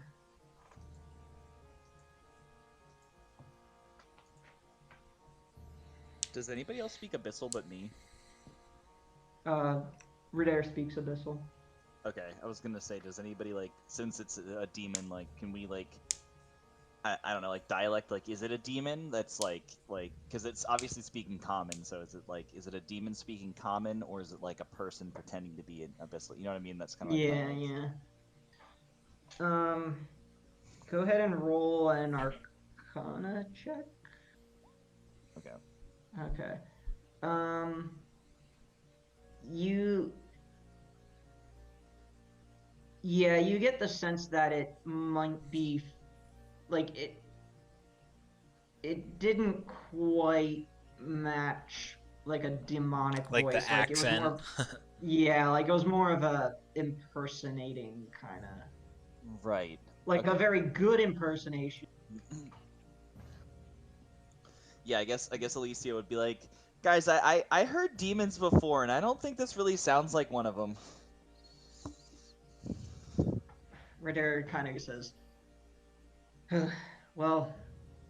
Speaker 5: Does anybody else speak Abyssal but me?
Speaker 1: Radair speaks Abyssal.
Speaker 5: Okay, I was gonna say, does anybody, like, since it's a demon, like, can we, like, I don't know, like, dialect, like, is it a demon that's, like, because it's obviously speaking common, so is it a demon speaking common, or is it, like, a person pretending to be an Abyssal? You know what I mean? That's kind of like
Speaker 1: Yeah. Go ahead and roll an Arcana check. Okay. You get the sense that it might be, like, it didn't quite match, like, a demonic
Speaker 2: Like
Speaker 1: voice.
Speaker 2: the
Speaker 1: Like, it was
Speaker 2: accent.
Speaker 1: more, yeah, like, it was more of a impersonating kind of,
Speaker 5: Right.
Speaker 1: like a very good impersonation.
Speaker 5: Yeah, I guess Alicia would be like, guys, I heard demons before, and I don't think this really sounds like one of them.
Speaker 1: Ritter kind of says, "Well,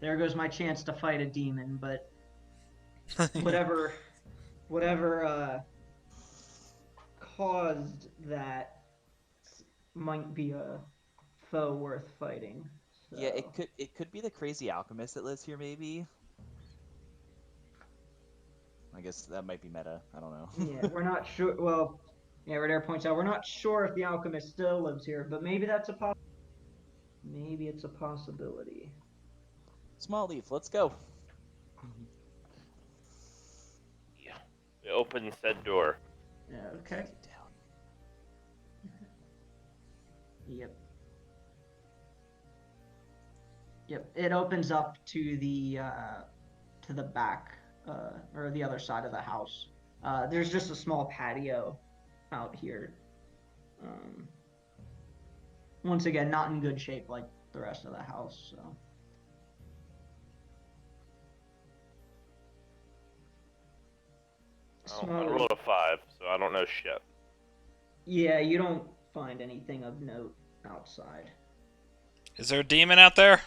Speaker 1: there goes my chance to fight a demon, but whatever caused that might be a foe worth fighting." So.
Speaker 5: Yeah, it could be the crazy alchemist that lives here, maybe. I guess that might be meta. I don't know.
Speaker 1: Yeah, we're not sure. Well, yeah, Ritter points out we're not sure if the alchemist still lives here, but maybe that's a maybe it's a possibility.
Speaker 5: Small leaf, let's go.
Speaker 3: Yeah. We open said door.
Speaker 1: Yeah, okay. Yep. It opens up to the back, or the other side of the house. There's just a small patio out here. Once again, not in good shape like the rest of the house. So. Smalley.
Speaker 3: rolled a 5, so I don't know shit.
Speaker 1: Yeah, you don't find anything of note outside.
Speaker 2: Is there a demon out there?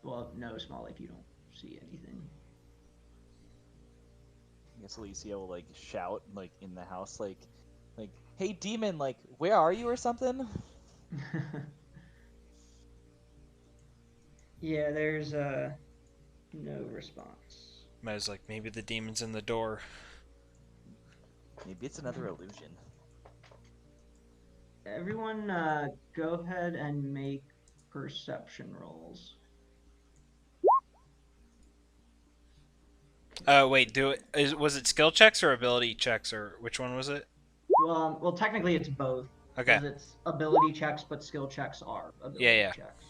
Speaker 1: Well, no, Smalley, if you don't see anything.
Speaker 5: I guess Alicia will like shout like in the house like, hey demon, like where are you or something?
Speaker 1: Yeah, there's no response.
Speaker 2: I was like, maybe the demon's in the door.
Speaker 5: Maybe it's another illusion.
Speaker 1: Everyone, go ahead and make perception rolls.
Speaker 2: Wait, was it skill checks or ability checks, or which one was it?
Speaker 1: Well, technically it's both.
Speaker 2: Okay.
Speaker 1: Because it's ability checks, but skill checks are ability
Speaker 2: Yeah.
Speaker 1: checks.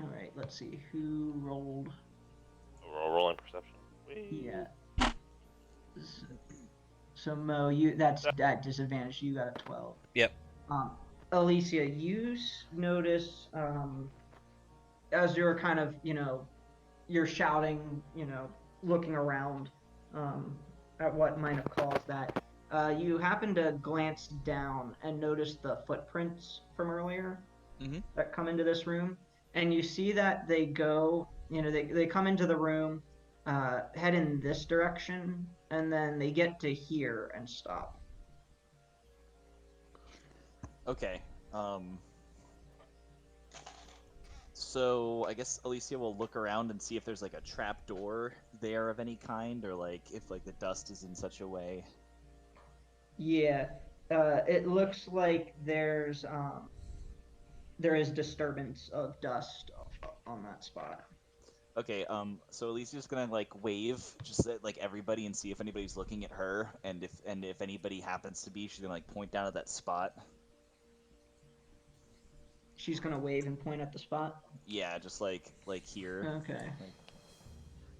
Speaker 1: All right, let's see who rolled.
Speaker 3: We're all rolling perception. Whee!
Speaker 1: Yeah. So Mo, that's at disadvantage. You got a 12.
Speaker 2: Yep.
Speaker 1: Alicia, you notice as you're kind of, you're shouting, looking around at what might have caused that. You happen to glance down and notice the footprints from earlier that come into this room, and you see that they go, they come into the room, head in this direction, and then they get to here and stop.
Speaker 5: Okay. So I guess Alicia will look around and see if there's like a trap door there of any kind, or like if like the dust is in such a way.
Speaker 1: Yeah, it looks like there is disturbance of dust on that spot.
Speaker 5: Okay, so Alicia's gonna like wave just at like everybody and see if anybody's looking at her, and if anybody happens to be, she's gonna like point down at that spot.
Speaker 1: She's gonna wave and point at the spot.
Speaker 5: Yeah, just like here.
Speaker 1: Okay.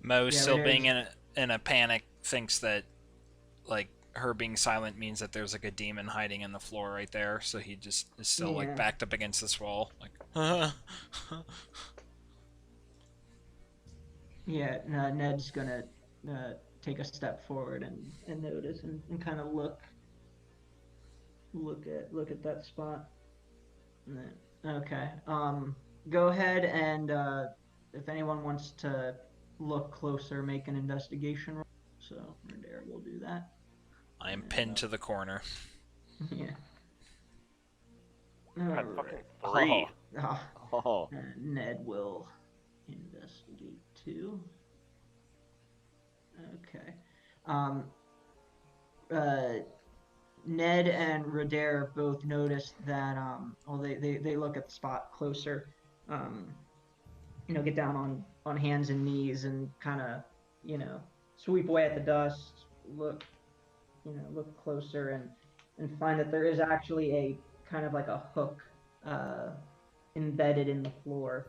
Speaker 2: Mo,
Speaker 1: Yeah,
Speaker 2: still
Speaker 1: but
Speaker 2: being in a panic, thinks that like her being silent means that there's like a demon hiding in the floor right there. So he just is still like backed up against this wall, like.
Speaker 1: Yeah, Ned's gonna take a step forward and notice and kind of look at that spot. Okay. Go ahead and if anyone wants to look closer, make an investigation roll. So Redare will do that.
Speaker 2: I am pinned to the corner.
Speaker 1: Yeah.
Speaker 3: God,
Speaker 1: All
Speaker 3: fucking
Speaker 1: right.
Speaker 3: 3.
Speaker 5: Oh.
Speaker 1: Ned will investigate too. Okay. Ned and Redare both notice that they look at the spot closer. Get down on hands and knees and kind of sweep away at the dust. Look closer and find that there is actually a kind of like a hook embedded in the floor,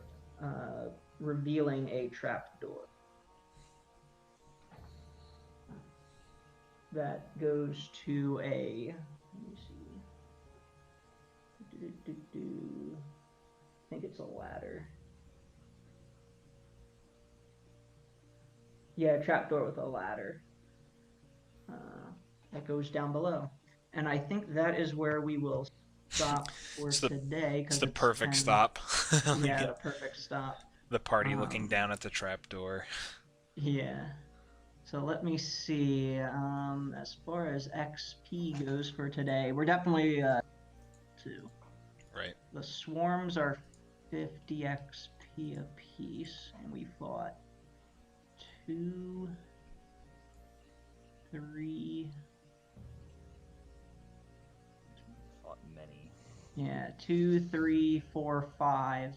Speaker 1: revealing a trap door that goes to a, let me see, I think it's a ladder. Yeah, a trap door with a ladder that goes down below. And I think that is where we will stop for today.
Speaker 2: It's the perfect stop.
Speaker 1: Yeah, the perfect stop.
Speaker 2: The party looking down at the trap door.
Speaker 1: Yeah. So let me see. As far as XP goes for today, we're definitely 2.
Speaker 2: Right.
Speaker 1: The swarms are 50 XP apiece, and we fought 2, 3.
Speaker 5: Fought many.
Speaker 1: Yeah, 2, 3, 4, 5.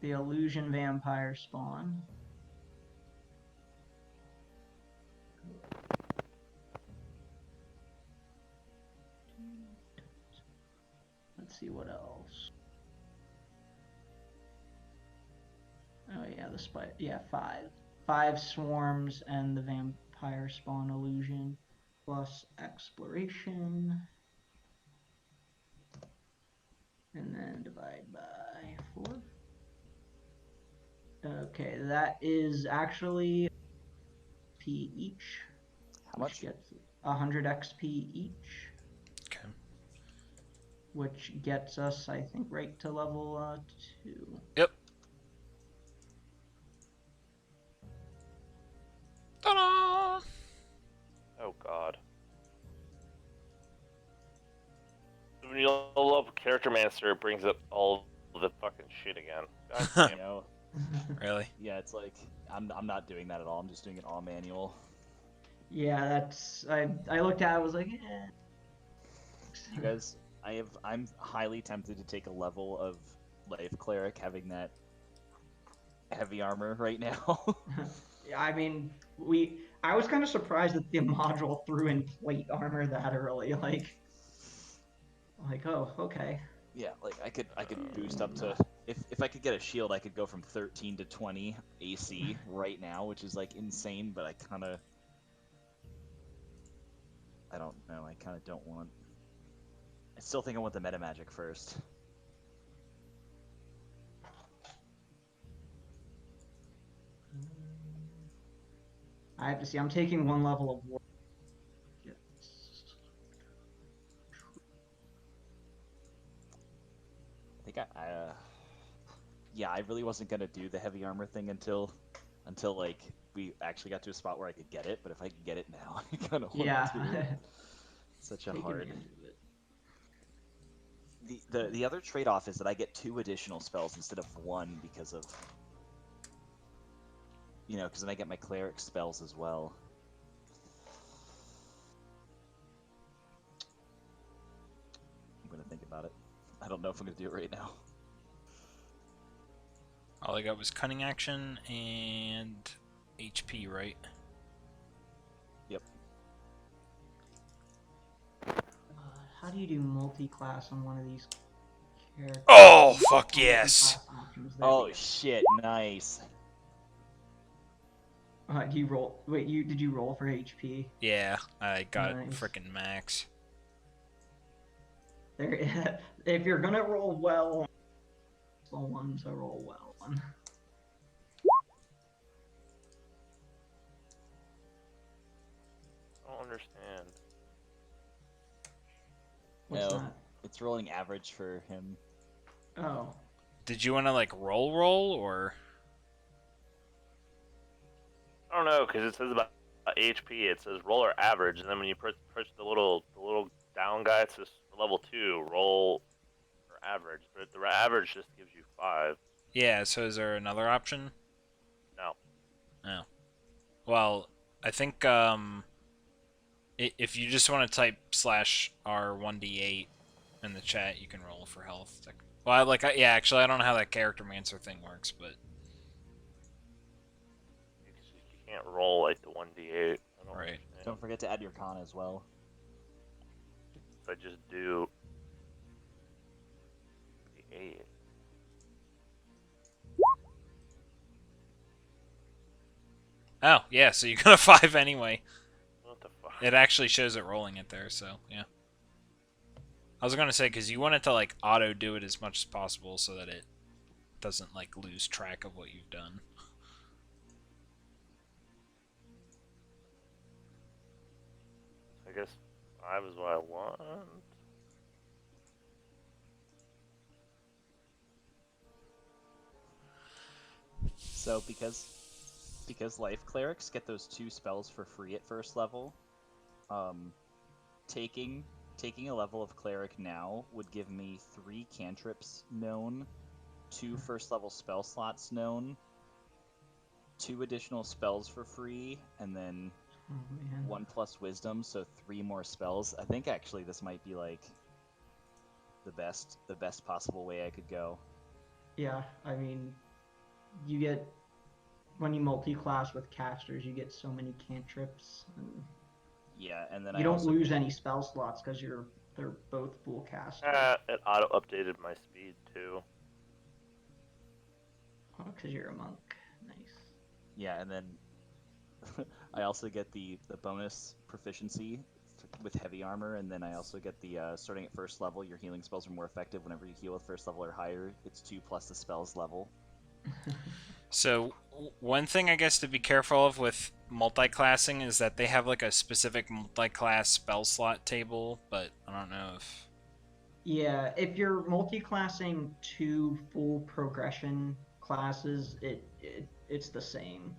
Speaker 1: The illusion vampire spawn. Let's see what else. Oh yeah, the spider. Yeah, 5. 5 swarms and the vampire spawn illusion plus exploration. and then divide by 4. Okay, that is actually P each.
Speaker 5: How much?
Speaker 1: Which gets 100 XP each.
Speaker 2: Okay.
Speaker 1: Which gets us, I think, right to level 2.
Speaker 2: Yep. Ta-da!
Speaker 3: Oh god. So when you level up Character Master, it brings up all the fucking shit again. God
Speaker 5: You
Speaker 3: damn.
Speaker 5: know?
Speaker 2: Really?
Speaker 5: Yeah, it's like I'm not doing that at all. I'm just doing it all manual.
Speaker 1: Yeah, that's I looked at it, I was like, eh.
Speaker 5: You guys, I'm highly tempted to take a level of Life Cleric having that heavy armor right now.
Speaker 1: Yeah, I mean, I was kind of surprised that the module threw in plate armor that early. Like, oh, okay.
Speaker 5: Yeah, like I could boost up to if I could get a shield, I could go from 13 to 20 AC right now, which is like insane. But I don't know. I kind of don't want. I still think I want the meta magic first.
Speaker 1: I have to see. I'm taking 1 level of war.
Speaker 5: I think yeah, I really wasn't gonna do the heavy armor thing until like we actually got to a spot where I could get it. But if I can get it now, I kind of want
Speaker 1: Yeah.
Speaker 5: to do it. Such a
Speaker 1: Take
Speaker 5: hard.
Speaker 1: advantage of it.
Speaker 5: The other trade-off is that I get 2 additional spells instead of 1 because of because then I get my cleric spells as well. I'm gonna think about it. I don't know if I'm gonna do it right now.
Speaker 2: All I got was cunning action and HP, right?
Speaker 5: Yep.
Speaker 1: How do you do multi-class on one of these characters?
Speaker 2: Oh, fuck yes!
Speaker 1: Multi-class options. There
Speaker 5: Oh
Speaker 1: we go.
Speaker 5: shit! Nice.
Speaker 1: Do you roll? Wait, did you roll for HP?
Speaker 2: Yeah, I got
Speaker 1: Nice.
Speaker 2: frickin' max.
Speaker 1: There, if you're gonna roll well, the one to roll well on.
Speaker 3: I don't understand.
Speaker 1: What's
Speaker 5: No,
Speaker 1: that?
Speaker 5: it's rolling average for him.
Speaker 1: Oh.
Speaker 2: Did you want to like roll or?
Speaker 3: I don't know, because it says about HP, it says roll or average, and then when you push the little down guy, it says level 2, roll or average. But the average just gives you 5.
Speaker 2: Yeah. So is there another option?
Speaker 3: No.
Speaker 2: No. Well, I think if you just want to type /R1d8 in the chat, you can roll for health. Well, yeah, actually, I don't know how that character mancer thing works, but
Speaker 3: You can't roll like the 1d8. I don't
Speaker 2: right.
Speaker 3: understand.
Speaker 5: Don't forget to add your con as well.
Speaker 3: If I just do the 8.
Speaker 2: Oh, yeah, so you got a 5 anyway.
Speaker 3: What the fuck?
Speaker 2: It actually shows it rolling it there, so yeah. I was gonna say, because you want it to like auto do it as much as possible so that it doesn't like lose track of what you've done.
Speaker 3: I guess 5 is what I want.
Speaker 5: So because life clerics get those 2 spells for free at first level, taking a level of cleric now would give me 3 cantrips known, 2 first level spell slots known, 2 additional spells for free, and then
Speaker 1: Oh, man.
Speaker 5: 1 plus wisdom, so 3 more spells. I think actually this might be like the best possible way I could go.
Speaker 1: Yeah, I mean, you get when you multi-class with casters, you get so many cantrips, and
Speaker 5: Yeah, and then
Speaker 1: you don't lose any spell slots because they're both full casters.
Speaker 3: It auto updated my speed too.
Speaker 1: Oh, because you're a monk. Nice.
Speaker 5: Yeah, and then I also get the bonus proficiency with heavy armor, and then I also get the starting at first level, your healing spells are more effective whenever you heal with first level or higher. It's 2 plus the spell's level.
Speaker 2: So one thing I guess to be careful of with multi-classing is that they have like a specific multi-class spell slot table, but I don't know if...
Speaker 1: Yeah, if you're multi-classing 2 full progression classes, it's the same.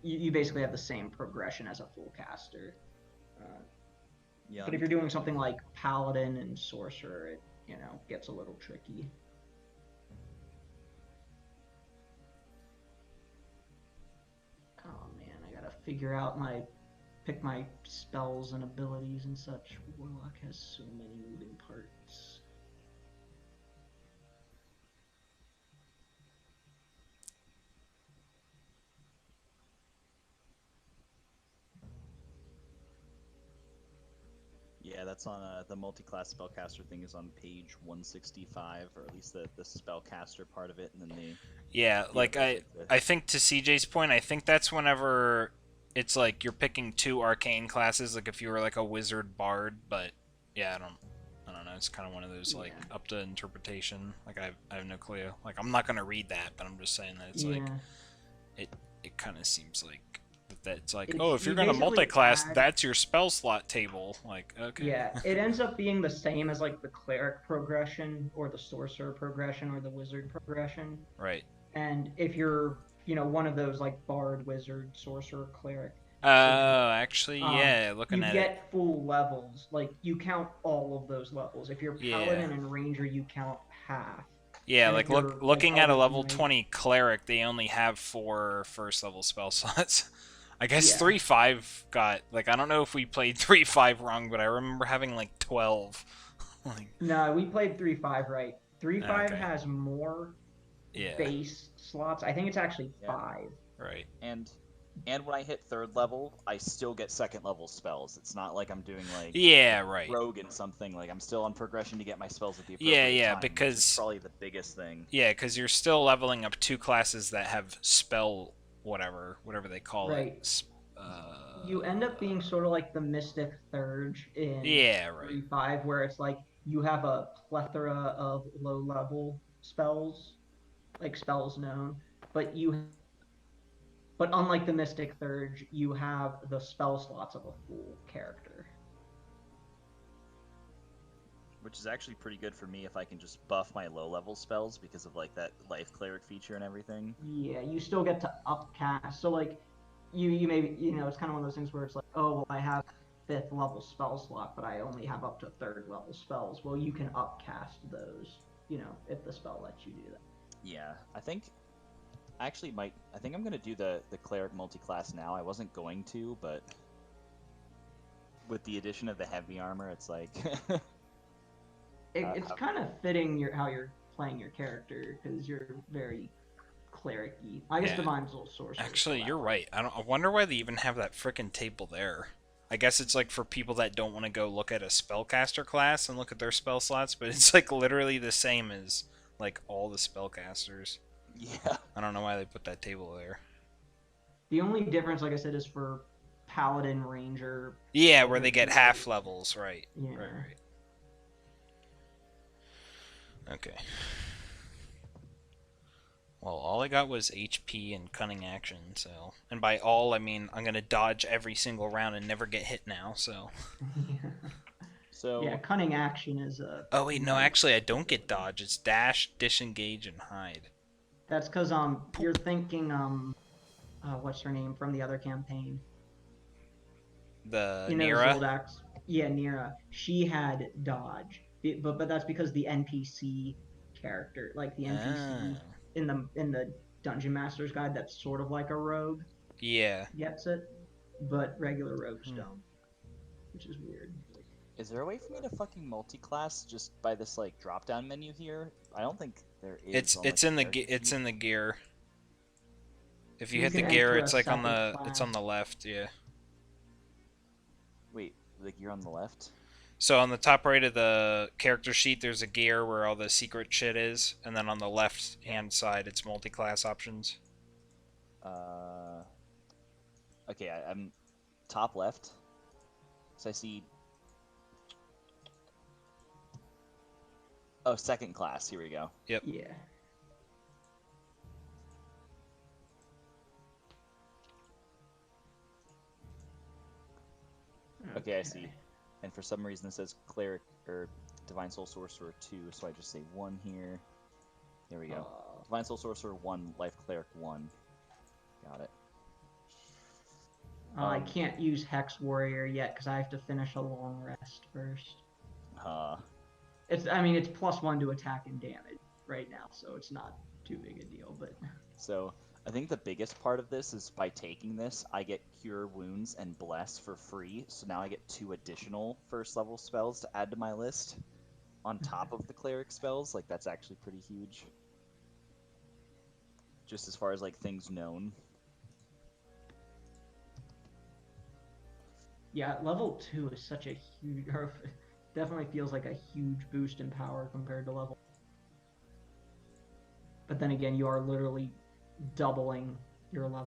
Speaker 1: You basically have the same progression as a full caster.
Speaker 5: Yeah.
Speaker 1: But if you're doing something like Paladin and Sorcerer, it gets a little tricky. Oh man, I gotta figure out pick my spells and abilities and such. Warlock has so many moving parts.
Speaker 5: Yeah, that's on the multi-class spellcaster thing is on page 165, or at least the spellcaster part of it, and then the...
Speaker 2: Yeah, like I think to CJ's point, I think that's whenever it's like you're picking 2 arcane classes, like if you were like a wizard bard, but yeah, I don't know, it's kind of one of those like up to interpretation. Like I have no clue. Like I'm not gonna read that, but I'm just saying that it's like it kind of seems like that's like, oh, if you're gonna multi-class, that's your spell slot table. Like, okay.
Speaker 1: Yeah, it ends up being the same as like the cleric progression or the sorcerer progression or the wizard progression.
Speaker 2: Right.
Speaker 1: And if you're, one of those like bard, wizard, sorcerer, cleric.
Speaker 2: Actually, yeah, looking at it.
Speaker 1: You get full levels. Like, you count all of those levels. If you're paladin and ranger, you count half.
Speaker 2: Yeah, like looking at a level 20 cleric, they only have 4 first level spell slots. I guess 3-5 got, like, I don't know if we played 3-5 wrong, but I remember having like 12.
Speaker 1: No, we played 3-5 right. 3-5 has more base slots. I think it's actually 5.
Speaker 2: Right.
Speaker 5: And when I hit 3rd level, I still get 2nd level spells. It's not like I'm doing like rogue and something. Like I'm still on progression to get my spells at the appropriate time,
Speaker 2: because
Speaker 5: which is probably the biggest thing.
Speaker 2: Yeah, because you're still leveling up 2 classes that have spell whatever they call it.
Speaker 1: You end up being sort of like the Mystic Thurge in 3-5, where it's like you have a plethora of low-level spells, like spells known, but unlike the Mystic Thurge, you have the spell slots of a full character.
Speaker 5: Which is actually pretty good for me if I can just buff my low-level spells because of like that life cleric feature and everything.
Speaker 1: Yeah, you still get to upcast. So like, you maybe it's kind of one of those things where it's like, oh, well, I have 5th level spell slot, but I only have up to 3rd level spells. Well, you can upcast those, if the spell lets you do that.
Speaker 5: Yeah, I think I'm gonna do the cleric multi-class now. I wasn't going to, but with the addition of the heavy armor, it's like.
Speaker 1: It's kind of fitting how you're playing your character, because you're very cleric-y. I guess Divine's a little sorcerer.
Speaker 2: Actually, you're right. I wonder why they even have that frickin' table there. I guess it's like for people that don't want to go look at a spellcaster class and look at their spell slots, but it's like literally the same as like all the spellcasters.
Speaker 5: Yeah. I
Speaker 2: don't know why they put that table there.
Speaker 1: The only difference, like I said, is for Paladin, Ranger.
Speaker 2: Yeah, where they get half levels, right.
Speaker 1: Yeah.
Speaker 2: Right. Okay. Well, all I got was HP and cunning action, so... And by all, I mean I'm gonna dodge every single round and never get hit now, so...
Speaker 1: Yeah, cunning action is a...
Speaker 2: Oh wait, no, actually I don't get dodge. It's dash, disengage, and hide.
Speaker 1: That's because, you're thinking, what's her name from the other campaign?
Speaker 2: The Nira?
Speaker 1: Zoldax? Yeah, Nira. She had dodge. But that's because the NPC character, like the NPC in the Dungeon Master's Guide, that's sort of like a rogue.
Speaker 2: Yeah.
Speaker 1: Gets it, but regular rogues don't, which is weird.
Speaker 5: Is there a way for me to fucking multi-class just by this like drop-down menu here? I don't think there is.
Speaker 2: It's in the gear. If you hit the gear, it's like on the on the left. Yeah.
Speaker 5: Wait, the gear on the left?
Speaker 2: So on the top right of the character sheet, there's a gear where all the secret shit is, and then on the left-hand side, it's multi-class options.
Speaker 5: Okay, I'm top left. So I see. Oh, second class. Here we go.
Speaker 2: Yep.
Speaker 1: Yeah.
Speaker 5: Okay, I see. And for some reason it says cleric or divine soul sorcerer 2, so I just say 1 here. There we go. Divine soul sorcerer 1, life cleric 1. Got it.
Speaker 1: I can't use Hex Warrior yet because I have to finish a long rest first. It's +1 to attack and damage right now, so it's not too big a deal. But
Speaker 5: So I think the biggest part of this is by taking this, I get Cure Wounds and Bless for free. So now I get 2 additional first level spells to add to my list on top of the cleric spells. Like, that's actually pretty huge. Just as far as like things known.
Speaker 1: yeah, level 2 is such a huge, or definitely feels like a huge boost in power compared to level. But then again, you are literally doubling your level.